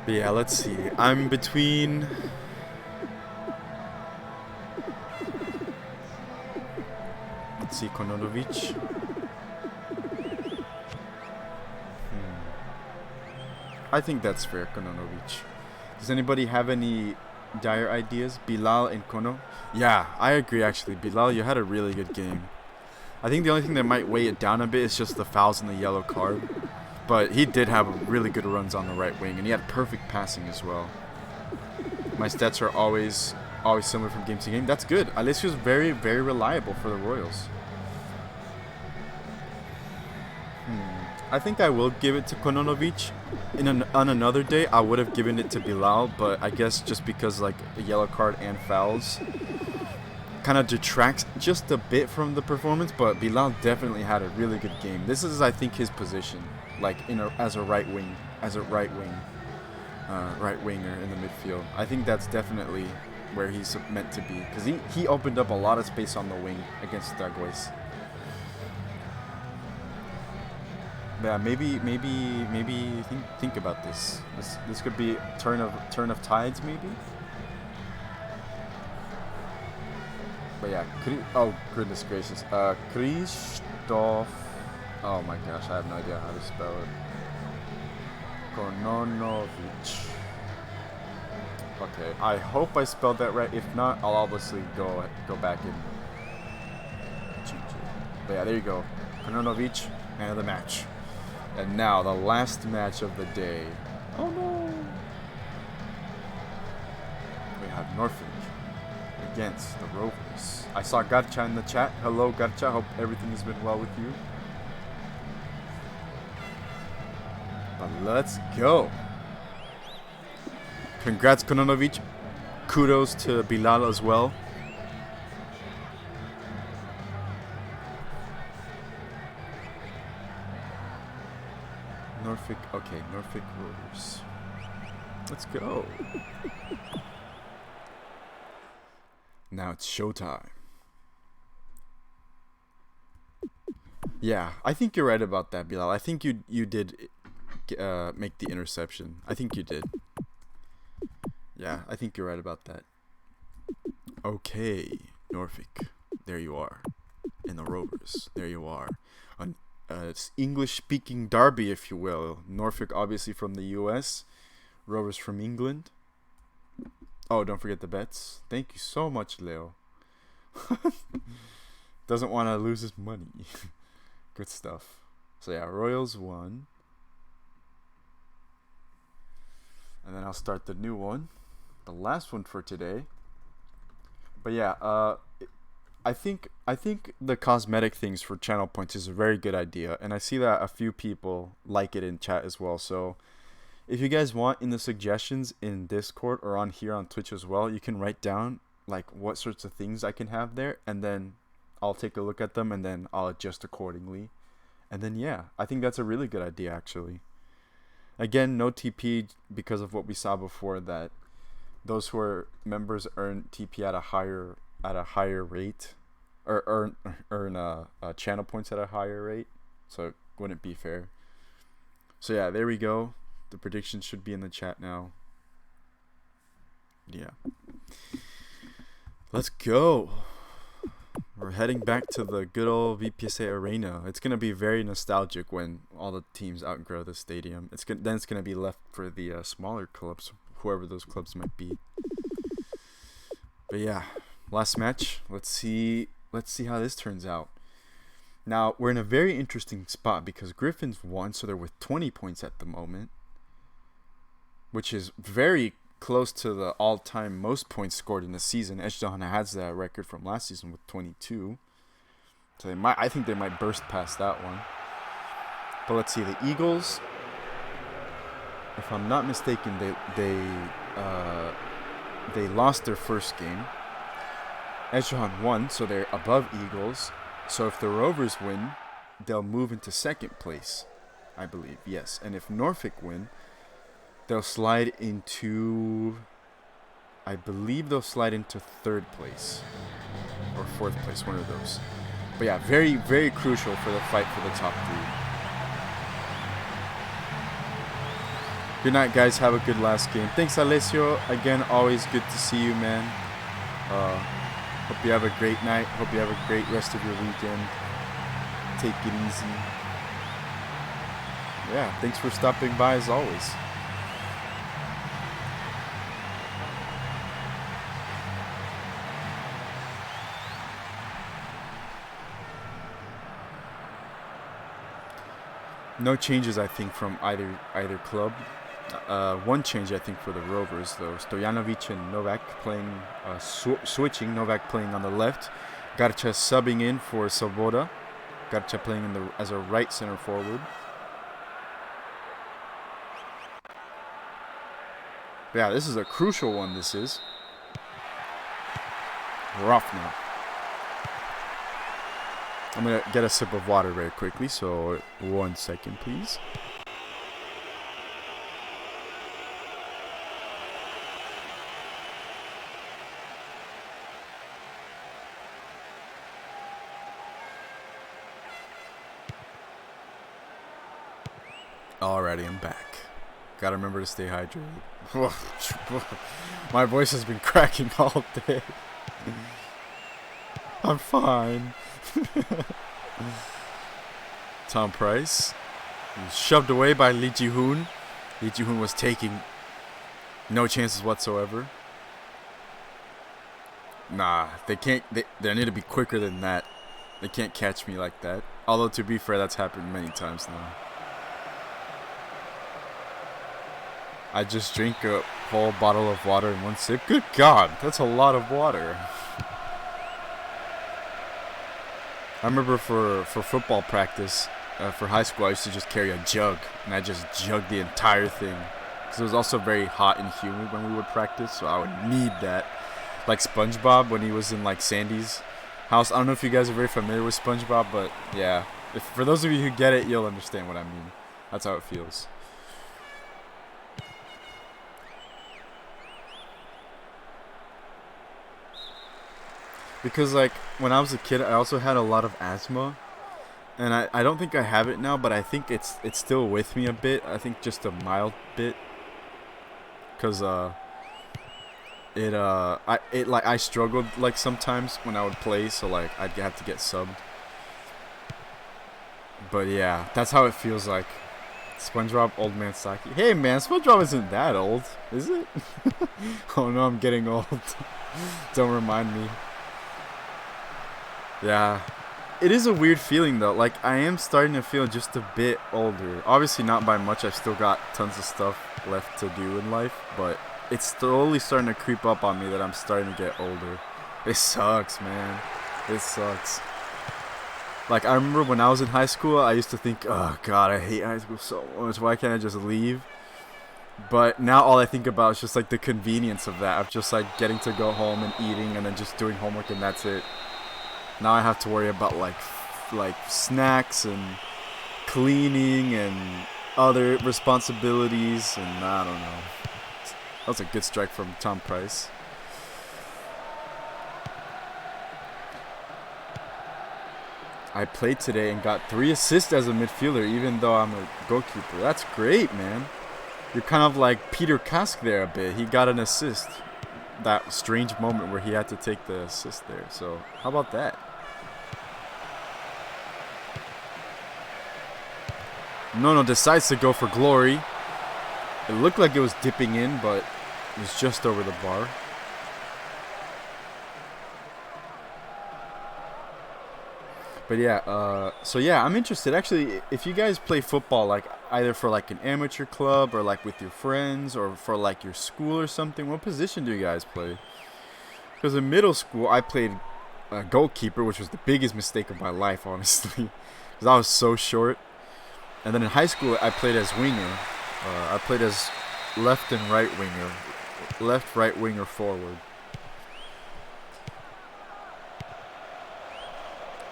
But yeah, let's see. I'm between... Let's see, Kononovic. I think that's fair, Kononovic. Does anybody have any dire ideas? Bilal and Kono? Yeah, I agree actually. Bilal, you had a really good game. I think the only thing that might weigh it down a bit is just the fouls and the yellow card. But he did have really good runs on the right wing, and he had perfect passing as well. My stats are always similar from game to game. That's good. Alessio's very, very reliable for the Royals. I think I will give it to Kononovic. On another day, I would have given it to Bilal, but I guess just because like a yellow card and fouls kind of detracts just a bit from the performance, but Bilal definitely had a really good game. This is, I think, his position, like as a right winger in the midfield. I think that's definitely where he's meant to be, because he opened up a lot of space on the wing against Dragões. Yeah, maybe think about this. This could be turn of tides, maybe. But yeah, oh goodness gracious, Krzysztof. Oh my gosh, I have no idea how to spell it. Kononovic. Okay, I hope I spelled that right. If not, I'll obviously go back and change it. But yeah, there you go. Kononovic, man of the match. And now the last match of the day. Oh no! We have Norfolk against the Rovers. I saw Garcha in the chat. Hello Garcha, hope everything has been well with you. But let's go. Congrats Kononovic. Kudos to Bilal as well. Norfolk, okay, Norfolk Rovers. Let's go. Now it's showtime. Yeah, I think you're right about that, Bilal. I think you did make the interception. I think you did. Yeah, I think you're right about that. Okay, Norfolk. There you are. And the Rovers. There you are. It's English-speaking derby, if you will. Norfolk, obviously, from the U.S. Rovers from England. Oh, don't forget the bets. Thank you so much, Leo. Doesn't want to lose his money. Good stuff. So yeah, Royals 1. And then I'll start the new one. The last one for today. But yeah, I think the cosmetic things for channel points is a very good idea, and I see that a few people like it in chat as well. So if you guys want, in the suggestions in Discord or on here on Twitch as well, you can write down like what sorts of things I can have there, and then I'll take a look at them and then I'll adjust accordingly. And then yeah, I think that's a really good idea actually. Again, no TP because of what we saw before, that those who are members earn TP at a higher rate, or earn channel points at a higher rate, so it wouldn't be fair. So yeah, there we go. The predictions should be in the chat now. Yeah, let's go. We're heading back to the good old VPESA arena. It's gonna be very nostalgic when all the teams outgrow the stadium. Then it's gonna be left for the smaller clubs, whoever those clubs might be. But yeah, last match. Let's see how this turns out. Now we're in a very interesting spot because Griffins won, so they're with 20 points at the moment, which is very close to the all-time most points scored in the season. Ezhdehan has that record from last season with 22. So I think they might burst past that one. But let's see, the Eagles, if I'm not mistaken, they lost their first game. Ezhdehan won, so they're above Eagles. So if the Rovers win, they'll move into second place, I believe. Yes, and if Norfolk win, they'll slide into, I believe they'll slide into third place or fourth place, one of those. But yeah, very, very crucial for the fight for the top 3. Good night, guys. Have a good last game. Thanks, Alessio. Again, always good to see you, man. Hope you have a great night. Hope you have a great rest of your weekend. Take it easy. Yeah, thanks for stopping by as always. No changes, I think, from either club. One change, I think, for the Rovers, though. Stojanovic and Novak playing, switching. Novak playing on the left. Garcha subbing in for Svoboda. Garcha playing as a right center forward. But yeah, this is a crucial one, this is. We're off now. I'm going to get a sip of water very quickly, so 1 second, please. Alrighty, I'm back. Gotta remember to stay hydrated. My voice has been cracking all day. I'm fine. Tom Price. He was shoved away by Lee Ji-hoon. Lee Ji-hoon was taking no chances whatsoever. Nah, they can't. They need to be quicker than that. They can't catch me like that. Although, to be fair, that's happened many times now. I just drank a whole bottle of water in one sip. Good God, that's a lot of water. I remember for football practice, for high school, I used to just carry a jug, and I just jugged the entire thing. Because it was also very hot and humid when we would practice, so I would need that. Like SpongeBob when he was in like Sandy's house. I don't know if you guys are very familiar with SpongeBob, but yeah. For those of you who get it, you'll understand what I mean. That's how it feels. Because like when I was a kid, I also had a lot of asthma, and I don't think I have it now, but I think it's still with me a bit. I think just a mild bit, cause I struggled like sometimes when I would play, so like I'd have to get subbed. But yeah, that's how it feels like. SpongeBob, old man Saki. Hey man, SpongeBob isn't that old, is it? Oh no, I'm getting old. Don't remind me. Yeah, it is a weird feeling though. Like I am starting to feel just a bit older. Obviously not by much. I've still got tons of stuff left to do in life, but it's slowly starting to creep up on me that I'm starting to get older. It sucks, man. It sucks. Like I remember when I was in high school, I used to think, oh god, I hate high school so much. Why can't I just leave? But now all I think about is just like the convenience of that, of just like getting to go home and eating and then just doing homework and that's it. Now I have to worry about like snacks and cleaning and other responsibilities, and I don't know. That was a good strike from Tom Price. I played today and got 3 assists as a midfielder, even though I'm a goalkeeper. That's great, man. You're kind of like Peter Kask there a bit. He got an assist. That strange moment where he had to take the assist there. So, how about that? Nono decides to go for glory. It looked like it was dipping in, but it was just over the bar. But yeah, so yeah, I'm interested. Actually, if you guys play football, like either for like an amateur club or like with your friends or for like your school or something, what position do you guys play? Because in middle school, I played goalkeeper, which was the biggest mistake of my life, honestly, because I was so short. And then in high school, I played as winger. I played as left and right winger, left, right winger, forward.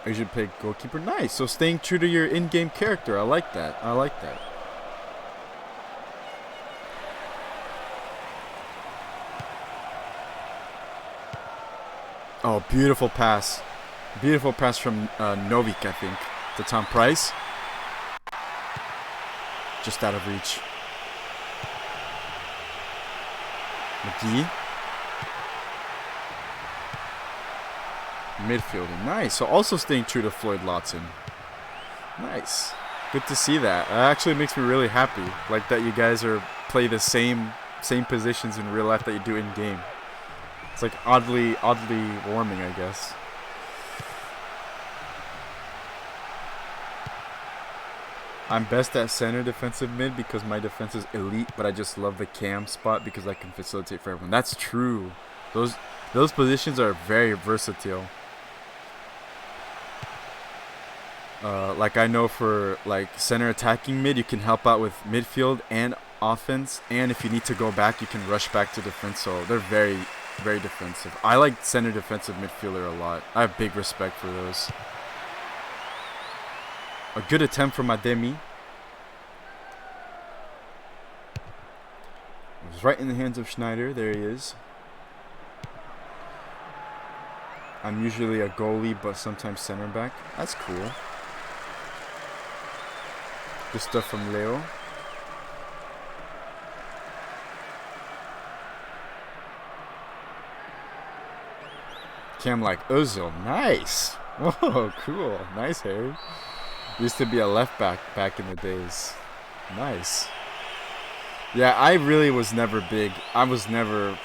You should play goalkeeper. Nice. So staying true to your in-game character. I like that. I like that. Oh, beautiful pass. Beautiful pass from Novik, I think, to Tom Price. Just out of reach. McGee. Midfielding. Nice. So also staying true to Floyd Lawton. Nice. Good to see that. That actually makes me really happy. Like that you guys play the same positions in real life that you do in game. It's like oddly warming, I guess. I'm best at center defensive mid because my defense is elite, but I just love the cam spot because I can facilitate for everyone. That's true. Those positions are very versatile. Like I know for like center attacking mid, you can help out with midfield and offense, and if you need to go back, you can rush back to defense. So they're very, very defensive. I like center defensive midfielder a lot. I have big respect for those. A good attempt from Ademi. It was right in the hands of Schneider. There he is. I'm usually a goalie, but sometimes center back. That's cool. Good stuff from Leo. Cam like Ozil. Nice. Whoa, cool. Nice, Harry. Used to be a left back in the days. Nice. Yeah, I really was never big. I was never...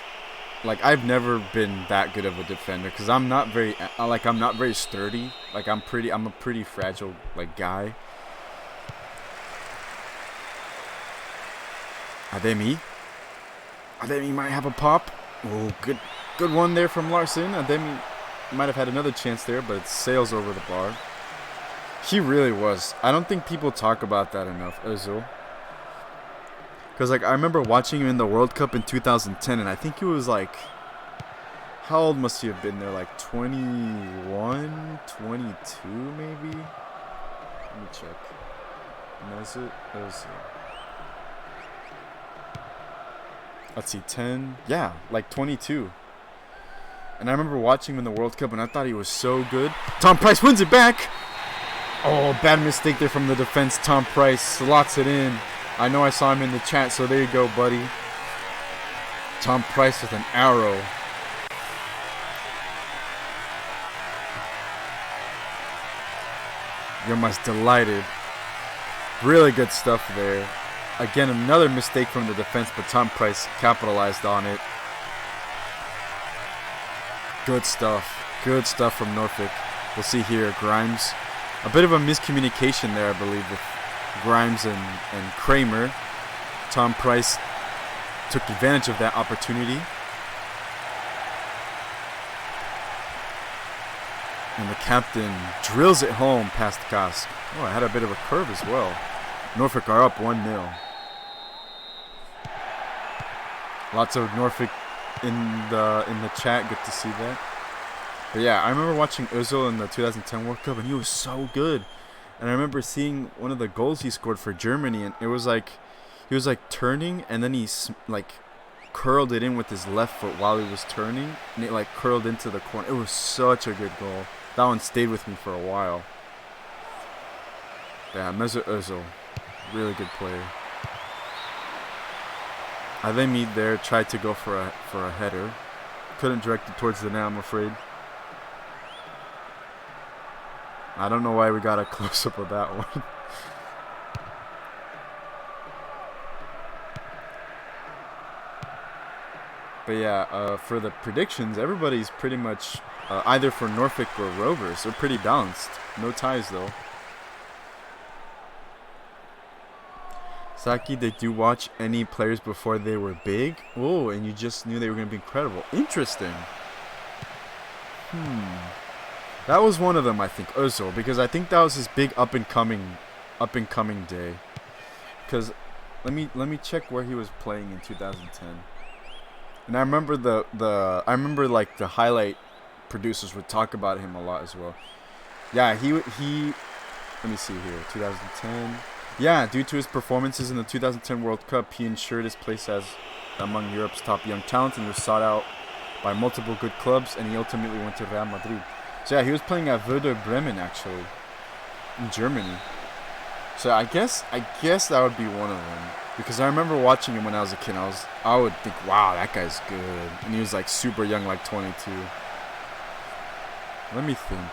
Like, I've never been that good of a defender because I'm not very sturdy. Like, I'm a pretty fragile, like, guy. Ademi might have a pop. Oh, good one there from Larson. Ademi might have had another chance there, but it sails over the bar. He really was. I don't think people talk about that enough, Ozil. Because, like, I remember watching him in the World Cup in 2010, and I think he was, like, how old must he have been there? Like, 21, 22, maybe? Let me check. Mesut Ozil. Let's see, 10. Yeah, like 22. And I remember watching him in the World Cup, and I thought he was so good. Tom Price wins it back! Oh, bad mistake there from the defense. Tom Price slots it in. I know I saw him in the chat, so there you go, buddy. Tom Price with an arrow. You're most delighted. Really good stuff there. Again, another mistake from the defense, but Tom Price capitalized on it. Good stuff. Good stuff from Norfolk. We'll see here. Grimes. A bit of a miscommunication there, I believe, with Grimes and Kramer. Tom Price took advantage of that opportunity. And the captain drills it home past Kask. Oh, I had a bit of a curve as well. Norfolk are up 1-0. Lots of Norfolk in the chat. Good to see that. But yeah, I remember watching Özil in the 2010 World Cup, and he was so good. And I remember seeing one of the goals he scored for Germany, and it was like he was like turning, and then he like curled it in with his left foot while he was turning, and it like curled into the corner. It was such a good goal. That one stayed with me for a while. Yeah, Mesut Özil, really good player. Ademi there tried to go for a header, couldn't direct it towards the net, I'm afraid. I don't know why we got a close-up of that one. But yeah, for the predictions, everybody's pretty much either for Norfolk or Rovers. They're pretty balanced. No ties, though. Saki, did you watch any players before they were big? Oh, and you just knew they were going to be incredible. Interesting. That was one of them, I think, Özil, because I think that was his big up and coming day. Because let me check where he was playing in 2010. And I remember like the highlight producers would talk about him a lot as well. Yeah, he let me see here, 2010. Yeah, due to his performances in the 2010 World Cup, he ensured his place as among Europe's top young talent and was sought out by multiple good clubs, and he ultimately went to Real Madrid. So yeah, he was playing at Werder Bremen actually, in Germany. So I guess that would be one of them, because I remember watching him when I was a kid. I would think, wow, that guy's good, and he was like super young, like 22. Let me think.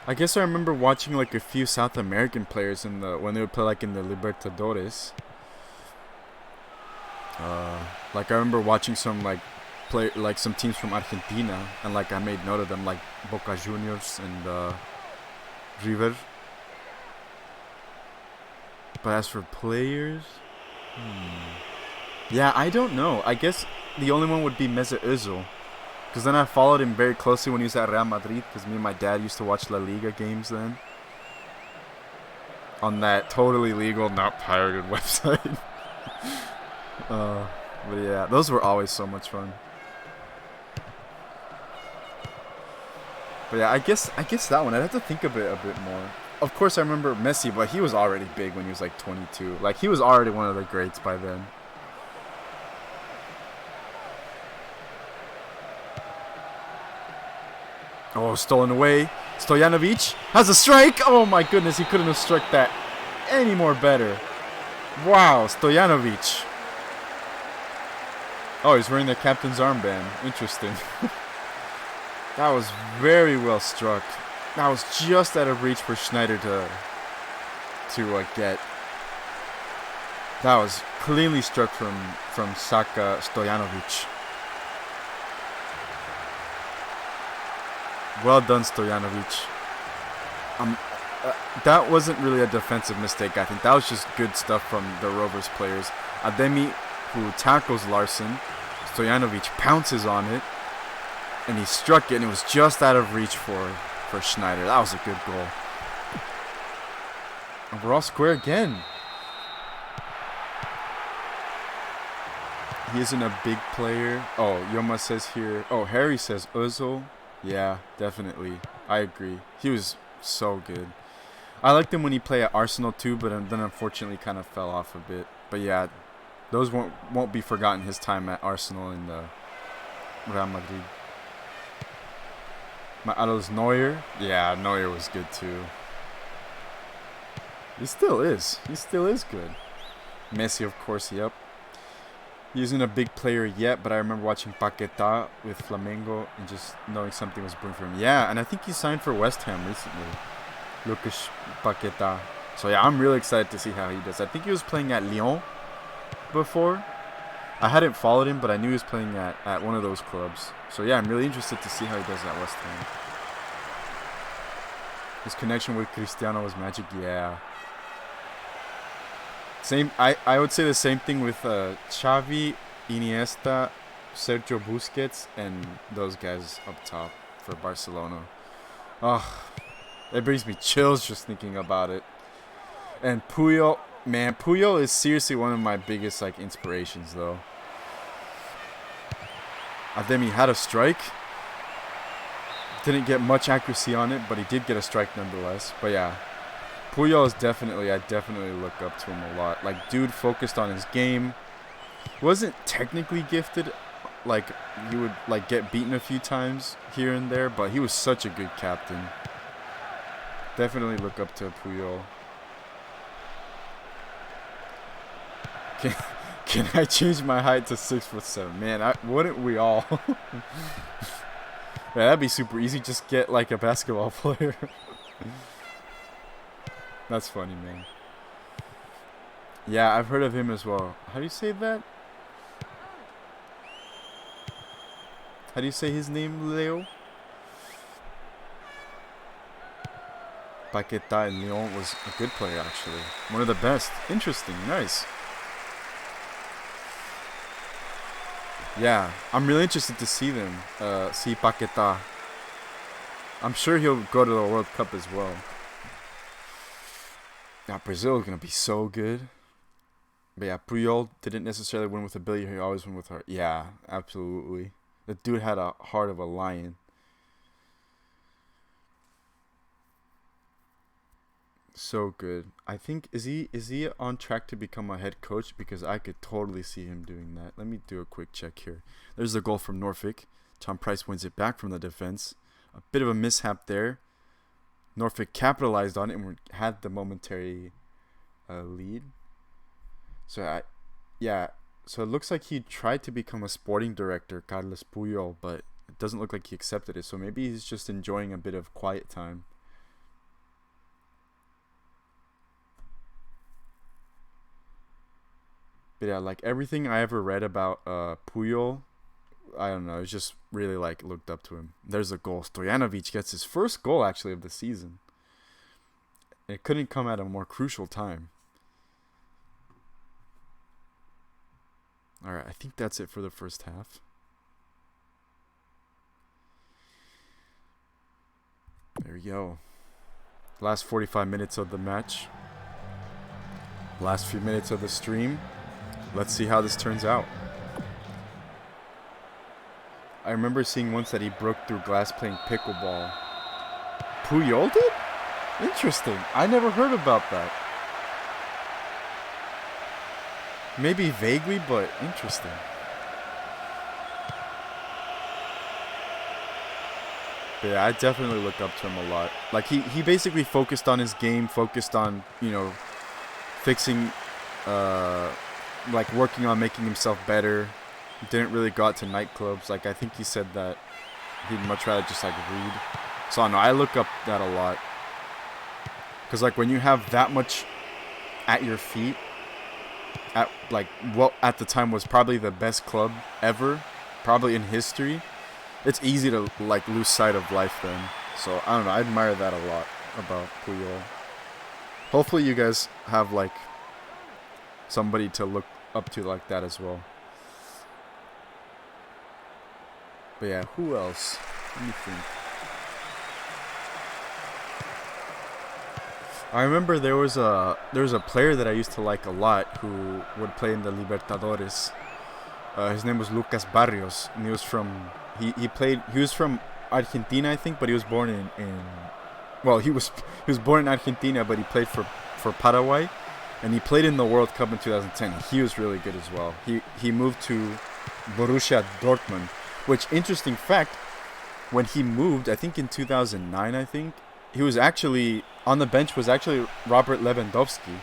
I guess I remember watching like a few South American players when they would play like in the Libertadores. Like I remember watching some some teams from Argentina, and like I made note of them, like Boca Juniors and River. But as for players, yeah, I don't know. I guess the only one would be Mesut Özil. Because then I followed him very closely when he was at Real Madrid, because me and my dad used to watch La Liga games then. On that totally legal, not pirated website. But yeah, those were always so much fun. But yeah, I guess that one, I'd have to think of it a bit more. Of course I remember Messi, but he was already big when he was like 22. Like he was already one of the greats by then. Oh, stolen away. Stojanovic has a strike. Oh my goodness, he couldn't have struck that any more better. Wow, Stojanovic. Oh, he's wearing the captain's armband. Interesting. That was very well struck. That was just out of reach for Schneider to get. That was cleanly struck from Saka Stojanovic. Well done, Stojanovic. That wasn't really a defensive mistake, I think. That was just good stuff from the Rovers players. Ademi, who tackles Larson. Stojanovic pounces on it. And he struck it, and it was just out of reach for Schneider. That was a good goal. And we're all square again. He isn't a big player. Oh, Yoma says here. Oh, Harry says Özil. Yeah, definitely. I agree. He was so good. I liked him when he played at Arsenal too, but then unfortunately kind of fell off a bit. But yeah, those won't be forgotten, his time at Arsenal and Real Madrid. Matthias Neuer. Yeah, Neuer was good too. He still is. He still is good. Messi, of course, yep. He isn't a big player yet, but I remember watching Paquetá with Flamengo and just knowing something was brewing for him. Yeah, and I think he signed for West Ham recently. Lucas Paquetá. So yeah, I'm really excited to see how he does. I think he was playing at Lyon before. I hadn't followed him, but I knew he was playing at one of those clubs. So yeah, I'm really interested to see how he does at West Ham. His connection with Cristiano was magic. Yeah. Same. I would say the same thing with Xavi, Iniesta, Sergio Busquets, and those guys up top for Barcelona. Ugh, it brings me chills just thinking about it. And Puyol, man, Puyol is seriously one of my biggest like inspirations, though. Ademi had a strike. Didn't get much accuracy on it, but he did get a strike nonetheless. But yeah, Puyol is I definitely look up to him a lot. Like, dude focused on his game. Wasn't technically gifted. Like, he would like get beaten a few times here and there, but he was such a good captain. Definitely look up to Puyol. Can I change my height to 6'7"? Man, wouldn't we all? Yeah, that'd be super easy. Just get like a basketball player. That's funny, man. Yeah, I've heard of him as well. How do you say that? How do you say his name, Leo? Paquetá in Lyon was a good player, actually. One of the best. Interesting. Nice. Yeah, I'm really interested to see them. See Paquetá. I'm sure he'll go to the World Cup as well. Now, Brazil is going to be so good. But yeah, Puyol didn't necessarily win with ability. He always won with heart. Yeah, absolutely. The dude had a heart of a lion. So good. I think is he on track to become a head coach? Because I could totally see him doing that. Let me do a quick check here. There's the goal from Norfolk. Tom Price wins it back from the defense. A bit of a mishap there. Norfolk capitalized on it and had the momentary lead. So so it looks like he tried to become a sporting director, Carlos Puyol, but it doesn't look like he accepted it. So maybe he's just enjoying a bit of quiet time. But yeah, like everything I ever read about Puyol, I don't know, it's just really like looked up to him. There's a goal. Stojanovic gets his first goal actually of the season. It couldn't come at a more crucial time. Alright, I think that's it for the first half. There we go. Last 45 minutes of the match. Last few minutes of the stream. Let's see how this turns out. I remember seeing once that he broke through glass playing pickleball. Puyol did? Interesting. I never heard about that. Maybe vaguely, but interesting. But yeah, I definitely look up to him a lot. Like, he basically focused on his game, focused on, you know, fixing, like working on making himself better. Didn't really go out to nightclubs. Like, I think he said that he'd much rather just like read. So I don't know, I look up that a lot. Because like when you have that much at your feet, at like what at the time was probably the best club ever, probably in history, it's easy to like lose sight of life then. So I don't know, I admire that a lot about Puyol. Hopefully you guys have like somebody to look up to like that as well. But yeah, who else? Let me think. I remember there was a player that I used to like a lot who would play in the Libertadores. His name was Lucas Barrios, and he was from he was from Argentina, I think, but he was born he was born in Argentina, but he played for Paraguay, and he played in the World Cup in 2010. He was really good as well. He moved to Borussia Dortmund, which, interesting fact, when he moved, I think in 2009, I think, he was actually on the bench was actually Robert Lewandowski.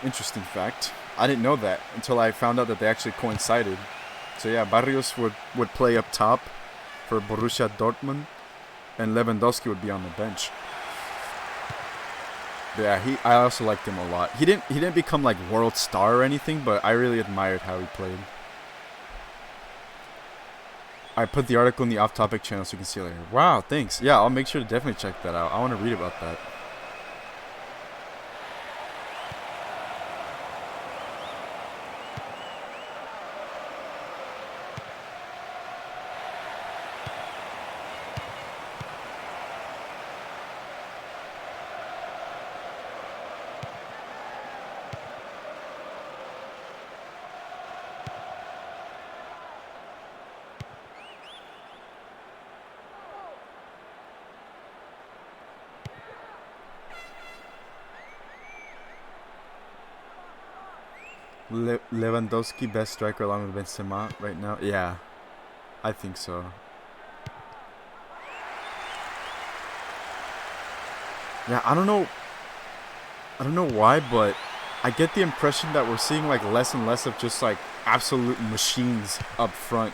Interesting fact. I didn't know that until I found out that they actually coincided. So yeah, Barrios would play up top for Borussia Dortmund, and Lewandowski would be on the bench. But yeah, I also liked him a lot. He didn't become like world star or anything, but I really admired how he played. I put the article in the off-topic channel so you can see it later. Wow, thanks. Yeah, I'll make sure to definitely check that out. I want to read about that. Lewandowski best striker along with Benzema right now. Yeah, I think so. Yeah, I don't know why, but I get the impression that we're seeing like less and less of just like absolute machines up front,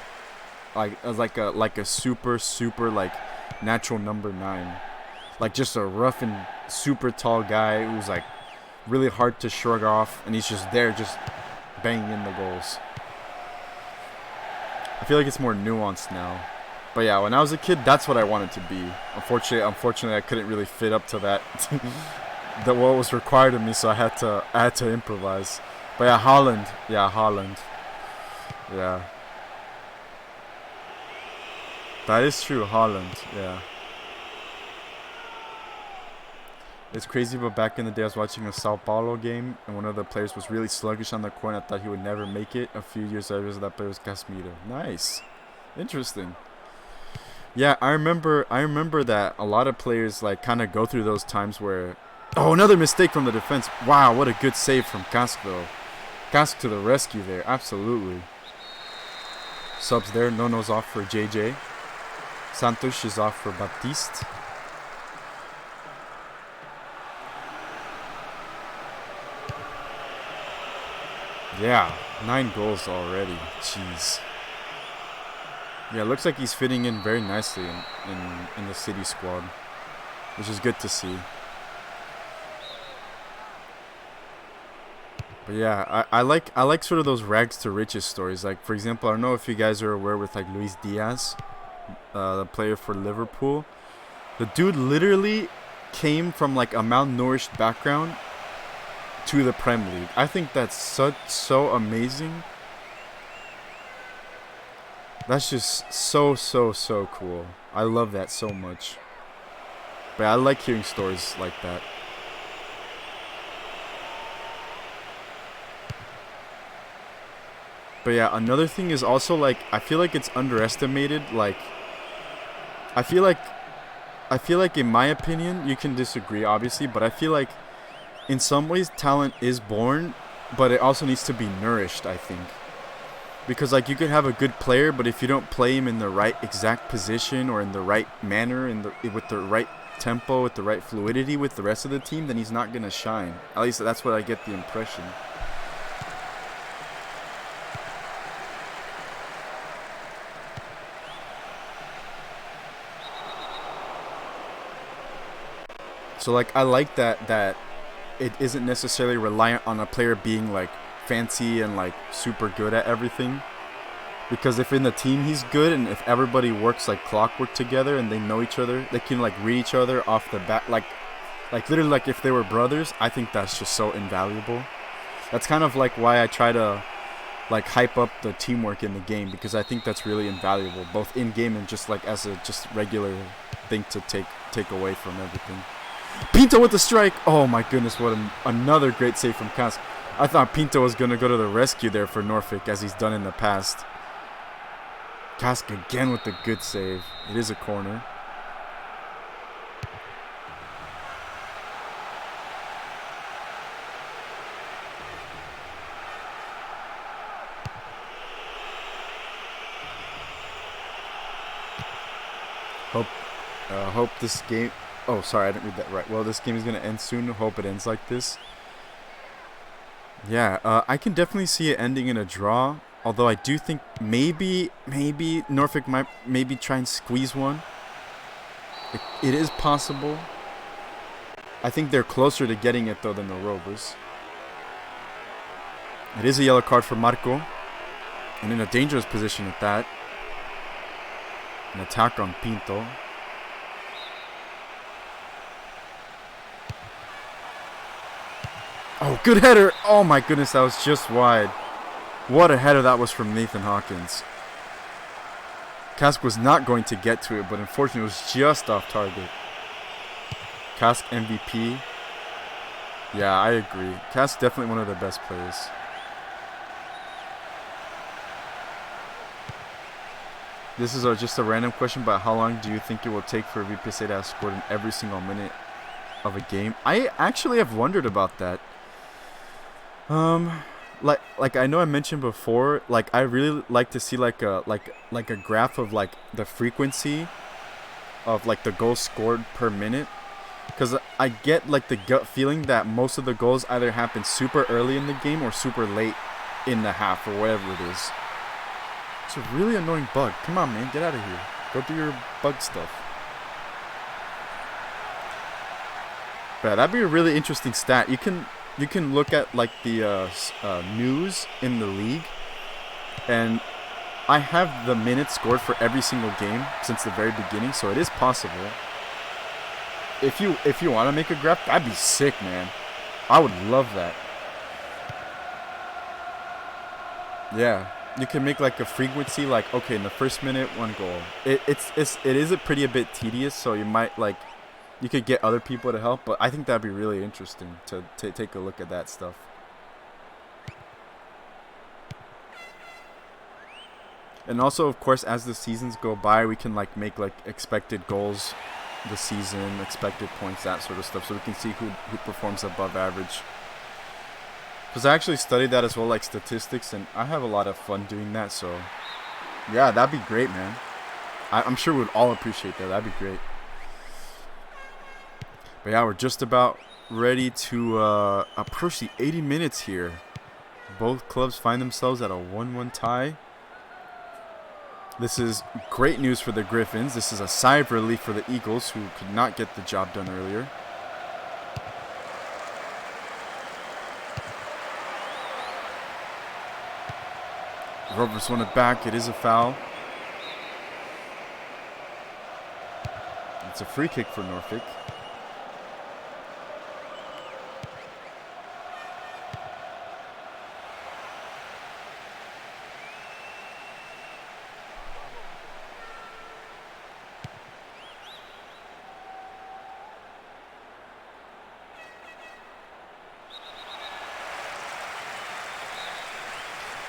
like as like a super like natural number 9, like just a rough and super tall guy who's like really hard to shrug off, and he's just there just banging in the goals. I feel like it's more nuanced now. But yeah, when I was a kid, that's what I wanted to be. Unfortunately, I couldn't really fit up to that. That what was required of me, so I had to improvise. But yeah, Haaland. Yeah. That is true, Haaland. Yeah. It's crazy, but back in the day, I was watching a Sao Paulo game, and one of the players was really sluggish on the corner. I thought he would never make it. A few years later, that player was Casemiro. Nice. Interesting. Yeah, I remember that a lot of players like kind of go through those times where, oh, another mistake from the defense. Wow, what a good save from Kask though. Kask to the rescue there, absolutely. Subs there, Nono's off for JJ. Santos is off for Baptiste. Yeah, 9 goals already. Jeez. Yeah, it looks like he's fitting in very nicely in the City squad, which is good to see. But yeah, I like sort of those rags to riches stories. Like, for example, I don't know if you guys are aware with like Luis Diaz, the player for Liverpool. The dude literally came from like a malnourished background to the Premier League. I think that's so amazing. That's just so cool. I love that so much. But I like hearing stories like that. But yeah, another thing is also like I feel like it's underestimated. Like I feel like in my opinion, you can disagree obviously, but I feel like in some ways talent is born, but it also needs to be nourished, I think. Because like you could have a good player, but if you don't play him in the right exact position or in the right manner, with the right tempo, with the right fluidity with the rest of the team, then he's not gonna shine. At least that's what I get the impression. So like I like that it isn't necessarily reliant on a player being like fancy and like super good at everything, because if in the team he's good and if everybody works like clockwork together and they know each other, they can like read each other off the bat, like literally like if they were brothers. I think that's just so invaluable. That's kind of like why I try to like hype up the teamwork in the game, because I think that's really invaluable, both in game and just like as a just regular thing to take away from everything. Pinto with the strike. Oh my goodness, what another great save from Kask. I thought Pinto was going to go to the rescue there for Norfolk, as he's done in the past. Kask again with the good save. It is a corner. Hope this game... Oh, sorry, I didn't read that right. Well, this game is going to end soon. Hope it ends like this. Yeah, I can definitely see it ending in a draw. Although I do think maybe Norfolk might maybe try and squeeze one. It is possible. I think they're closer to getting it, though, than the Rovers. It is a yellow card for Marco. And in a dangerous position at that. An attack on Pinto. Oh, good header. Oh my goodness, that was just wide. What a header that was from Nathan Hawkins. Kask was not going to get to it, but unfortunately it was just off target. Kask MVP. Yeah, I agree. Kask definitely one of the best players. This is just a random question, but how long do you think it will take for VPESA to have scored in every single minute of a game? I actually have wondered about that. Like I know I mentioned before, like I really like to see like a graph of like the frequency of like the goals scored per minute, because I get like the gut feeling that most of the goals either happen super early in the game or super late in the half or whatever it is. It's a really annoying bug. Come on, man, get out of here. Go do your bug stuff. But that'd be a really interesting stat. You can look at like the news in the league, and I have the minutes scored for every single game since the very beginning, so it is possible. If you want to make a graph, that'd be sick, man. I would love that. Yeah, you can make like a frequency, like okay, in the first minute, 1 goal. It is a bit tedious, so you might like. You could get other people to help, but I think that'd be really interesting to take a look at that stuff. And also, of course, as the seasons go by, we can like make like expected goals the season, expected points, that sort of stuff, so we can see who performs above average. Because I actually studied that as well, like statistics, and I have a lot of fun doing that, so yeah, that'd be great, man. I'm sure we'd all appreciate that. That'd be great. But yeah, we're just about ready to approach the 80 minutes here. Both clubs find themselves at a 1-1 tie. This is great news for the Griffins. This is a sigh of relief for the Eagles, who could not get the job done earlier. Rovers won it back. It is a foul. It's a free kick for Norfolk.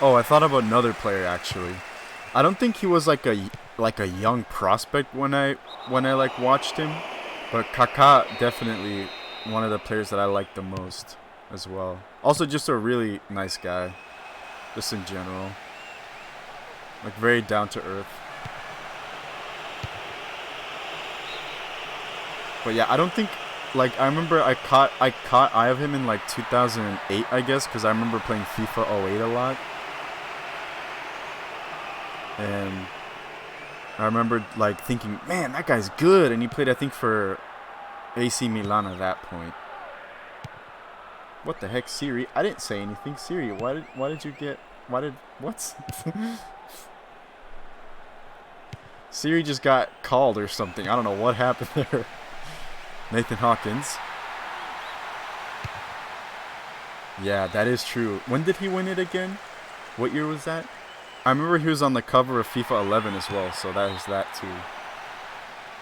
Oh, I thought about another player actually. I don't think he was like a young prospect when I like watched him, but Kaká definitely one of the players that I like the most as well. Also, just a really nice guy, just in general, like very down to earth. But yeah, I don't think like I remember I caught eye of him in like 2008, I guess, because I remember playing FIFA 08 a lot. And I remember like thinking, man, that guy's good. And he played, I think, for AC Milan at that point. What the heck, Siri? I didn't say anything. Siri, what? Siri just got called or something. I don't know what happened there. Nathan Hawkins. Yeah, that is true. When did he win it again? What year was that? I remember he was on the cover of FIFA 11 as well, so that was that too.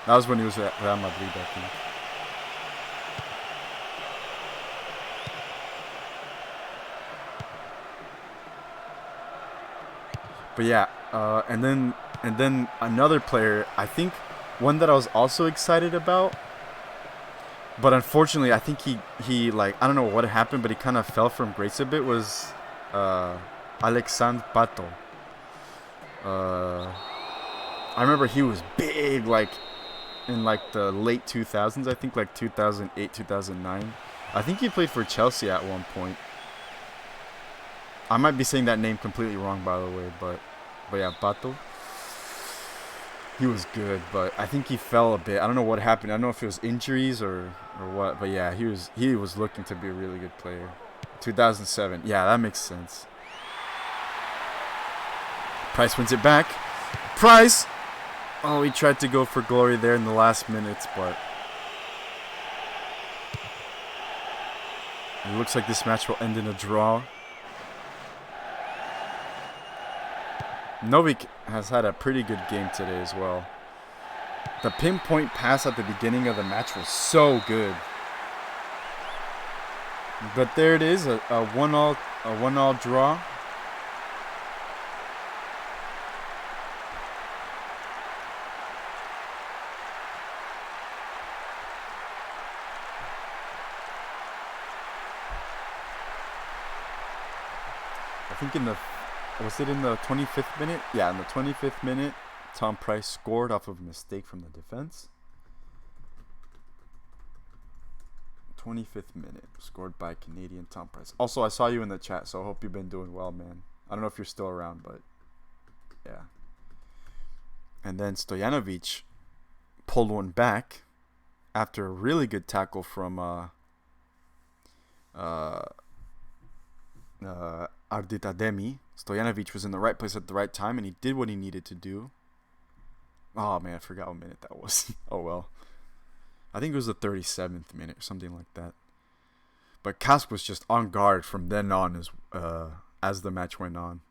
That was when he was at Real Madrid, I think. But yeah, and then another player, I think one that I was also excited about, but unfortunately I think he like, I don't know what happened, but he kind of fell from grace a bit, was Alexandre Pato. I remember he was big, like in like the late 2000s, I think like 2008, 2009. I think he played for Chelsea at one point. I might be saying that name completely wrong, by the way, but yeah, Pato. He was good, but I think he fell a bit. I don't know what happened. I don't know if it was injuries or what, but yeah, he was looking to be a really good player. 2007. Yeah, that makes sense. Price wins it back. Price! Oh, he tried to go for glory there in the last minutes, but it looks like this match will end in a draw. Novik has had a pretty good game today as well. The pinpoint pass at the beginning of the match was so good. But there it is, a 1-1 draw. I think was it in the 25th minute? Yeah, in the 25th minute, Tom Price scored off of a mistake from the defense. 25th minute, scored by Canadian Tom Price. Also, I saw you in the chat, so I hope you've been doing well, man. I don't know if you're still around, but yeah. And then Stojanovic pulled one back after a really good tackle from Ardit Ademi. Stojanovic was in the right place at the right time, and he did what he needed to do. Oh, man, I forgot what minute that was. Oh, well. I think it was the 37th minute or something like that. But Kask was just on guard from then on as the match went on.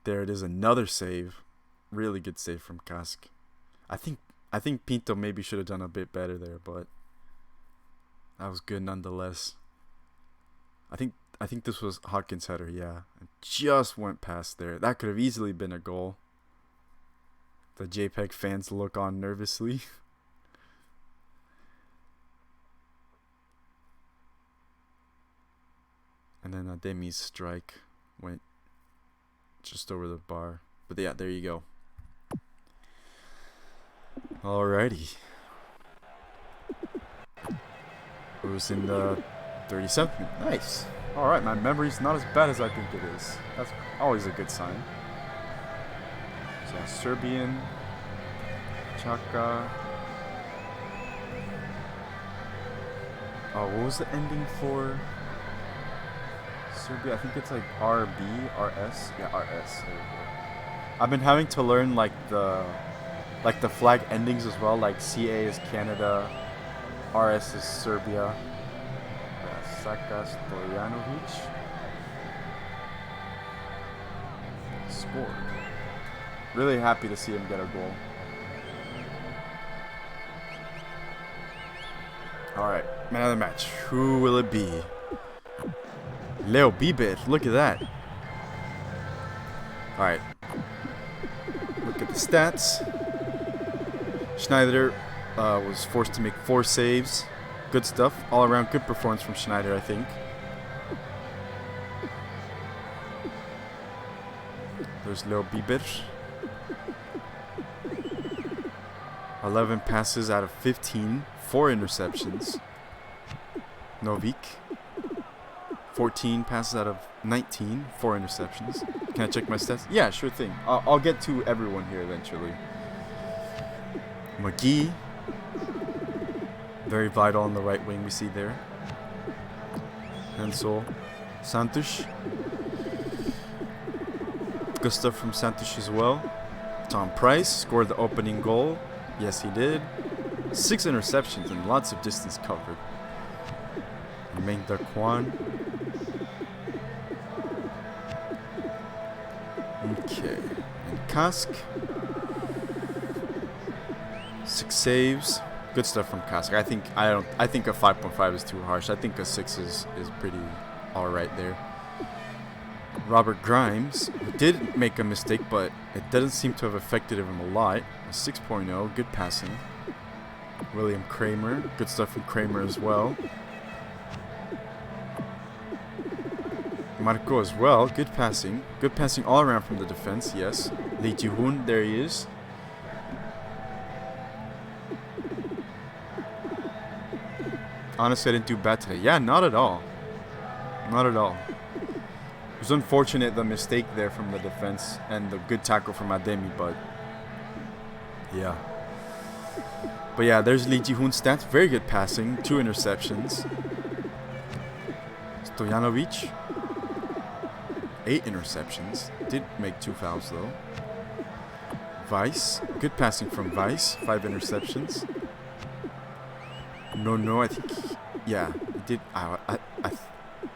There it is, another save. Really good save from Kask. I think Pinto maybe should have done a bit better there, but that was good nonetheless. I think this was Hodgkin's header, yeah. It just went past there. That could have easily been a goal. The JPEG fans look on nervously. And then Ademi's strike went just over the bar. But yeah, there you go. Alrighty. It was in the 37th minute. Nice. Alright, my memory's not as bad as I think it is. That's always a good sign. So Serbian, Chaka. Oh, what was the ending for Serbia? I think it's like RB, RS. Yeah, RS. There we go. I've been having to learn like the flag endings as well. Like CA is Canada, RS is Serbia. Saka Stojanovic scored. Really happy to see him get a goal. Alright, man of the match. Who will it be? Leo Bibet, look at that. Alright. Look at the stats. Schneider was forced to make 4 saves. Good stuff. All around good performance from Schneider, I think. There's Leo Bieber. 11 passes out of 15. 4 interceptions. Novik. 14 passes out of 19. 4 interceptions. Can I check my stats? Yeah, sure thing. I'll get to everyone here eventually. McGee. Very vital on the right wing we see there. Hensel. Santos. Good stuff from Santos as well. Tom Price scored the opening goal. Yes, he did. 6 interceptions and lots of distance covered. Meng Kwan. Okay. And Kask. 6 saves. Good stuff from Kask. I think a 5.5 is too harsh. I think a 6 is pretty alright there. Robert Grimes did make a mistake, but it doesn't seem to have affected him a lot. A 6.0, good passing. William Kramer, good stuff from Kramer as well. Marco as well, good passing. Good passing all around from the defense, yes. Lee Ji-hoon, there he is. Honestly, I didn't do bad today. Yeah, not at all. Not at all. It was unfortunate, the mistake there from the defense and the good tackle from Ademi, but yeah. But yeah, there's Lee Ji-hoon's stats. Very good passing. 2 interceptions. Stojanovic. 8 interceptions. Did make 2 fouls though. Vice. Good passing from Vice. 5 interceptions. No, I think... Yeah, he did...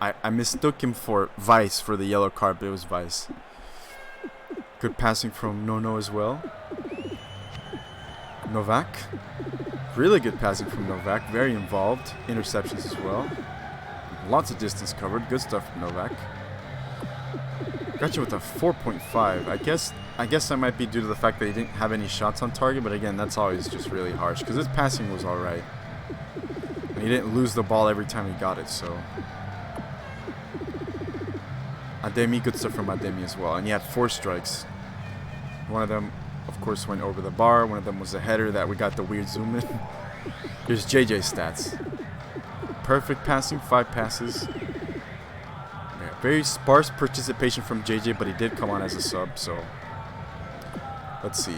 I mistook him for Vice for the yellow card, but it was Vice. Good passing from No as well. Novak. Really good passing from Novak. Very involved. Interceptions as well. Lots of distance covered. Good stuff from Novak. Got you with a 4.5. I guess that might be due to the fact that he didn't have any shots on target, but again, that's always just really harsh because his passing was alright. And he didn't lose the ball every time he got it, so... Ademi, good stuff from Ademi as well. And he had 4 strikes. One of them, of course, went over the bar. One of them was a header that we got the weird zoom in. Here's JJ's stats. Perfect passing, 5 passes. Yeah, very sparse participation from JJ, but he did come on as a sub, so... Let's see.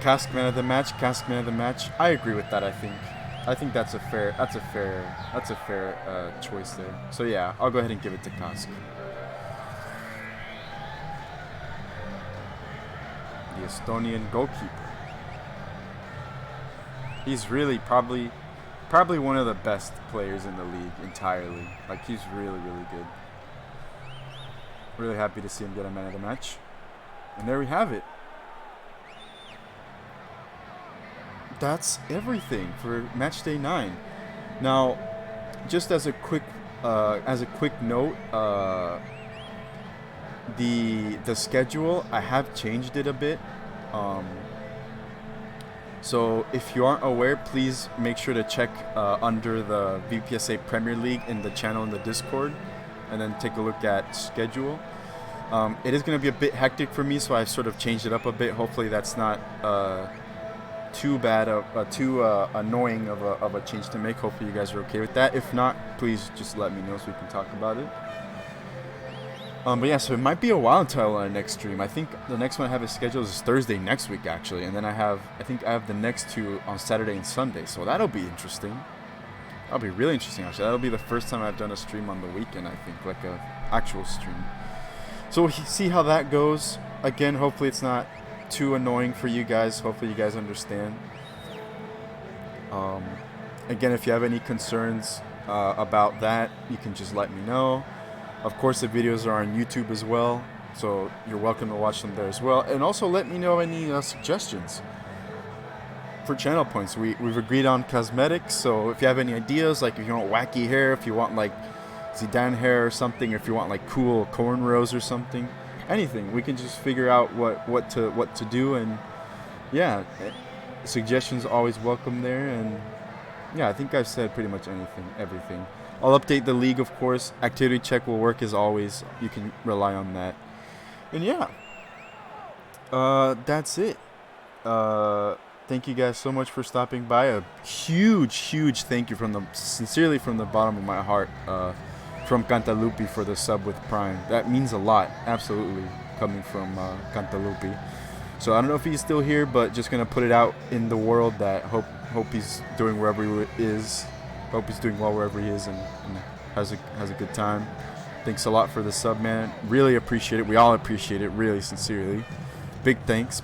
Cask man of the match, Cask man of the match. I agree with that, I think. I think that's a fair choice there. So yeah, I'll go ahead and give it to Kask. The Estonian goalkeeper. He's really probably one of the best players in the league entirely. Like, he's really good. Really happy to see him get a man of the match. And there we have it. That's everything for Matchday 9. Now, just as a quick note, the schedule, I have changed it a bit. So if you aren't aware, please make sure to check under the VPESA Premier League in the channel in the Discord, and then take a look at schedule. It is going to be a bit hectic for me, so I've sort of changed it up a bit. Hopefully that's not too bad, too annoying of a change to make. Hopefully you guys are okay with that. If not, please just let me know so we can talk about it. But yeah, so it might be a while until I learn our next stream. I think the next one I have is scheduled is Thursday next week, actually, and then I think I have the next 2 on Saturday and Sunday, so that'll be interesting. That'll be really interesting, actually. That'll be the first time I've done a stream on the weekend, I think, like a actual stream. So we'll see how that goes. Again, hopefully it's not too annoying for you guys. Hopefully you guys understand. Again, if you have any concerns about that, you can just let me know. Of course, the videos are on YouTube as well, so you're welcome to watch them there as well. And also let me know any suggestions for channel points. We've agreed on cosmetics, so if you have any ideas, like if you want wacky hair, if you want like Ezhdehan hair or something, or if you want like cool cornrows or something, anything, we can just figure out what to do. And yeah, suggestions always welcome there. And yeah, I think I've said pretty much everything. I'll update the league, of course. Activity check will work as always. You can rely on that. And yeah, that's it. Thank you guys so much for stopping by. A huge thank you sincerely from the bottom of my heart, from Cantalupi for the sub with Prime. That means a lot, absolutely, coming from Cantalupi. So I don't know if he's still here, but just gonna put it out in the world that hope he's doing wherever he is. Hope he's doing well wherever he is and has a good time. Thanks a lot for the sub, man. Really appreciate it. We all appreciate it, really sincerely. Big thanks.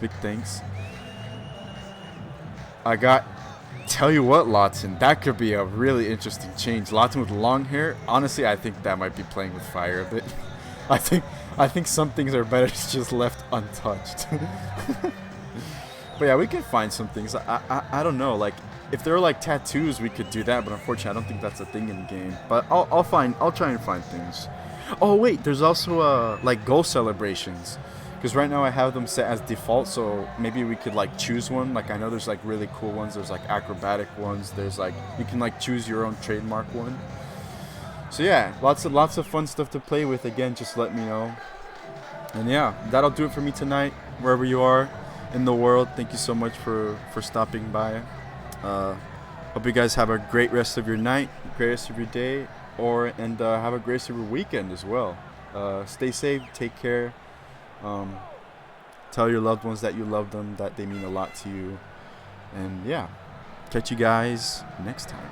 Tell you what, Lawton, that could be a really interesting change. Lawton with long hair. Honestly, I think that might be playing with fire a bit. I think some things are better just left untouched. But yeah, we can find some things. I don't know, like, if there were like tattoos, we could do that, but unfortunately, I don't think that's a thing in the game. But I'll try and find things. Oh wait, there's also like goal celebrations, because right now I have them set as default. So maybe we could like choose one. Like I know there's like really cool ones. There's like acrobatic ones. There's like you can like choose your own trademark one. So yeah, lots of fun stuff to play with. Again, just let me know. And yeah, that'll do it for me tonight. Wherever you are in the world, thank you so much for stopping by. Hope you guys have a great rest of your night, great rest of your day, and have a great rest of your weekend as well. Stay safe, take care. Tell your loved ones that you love them, that they mean a lot to you. And yeah, catch you guys next time.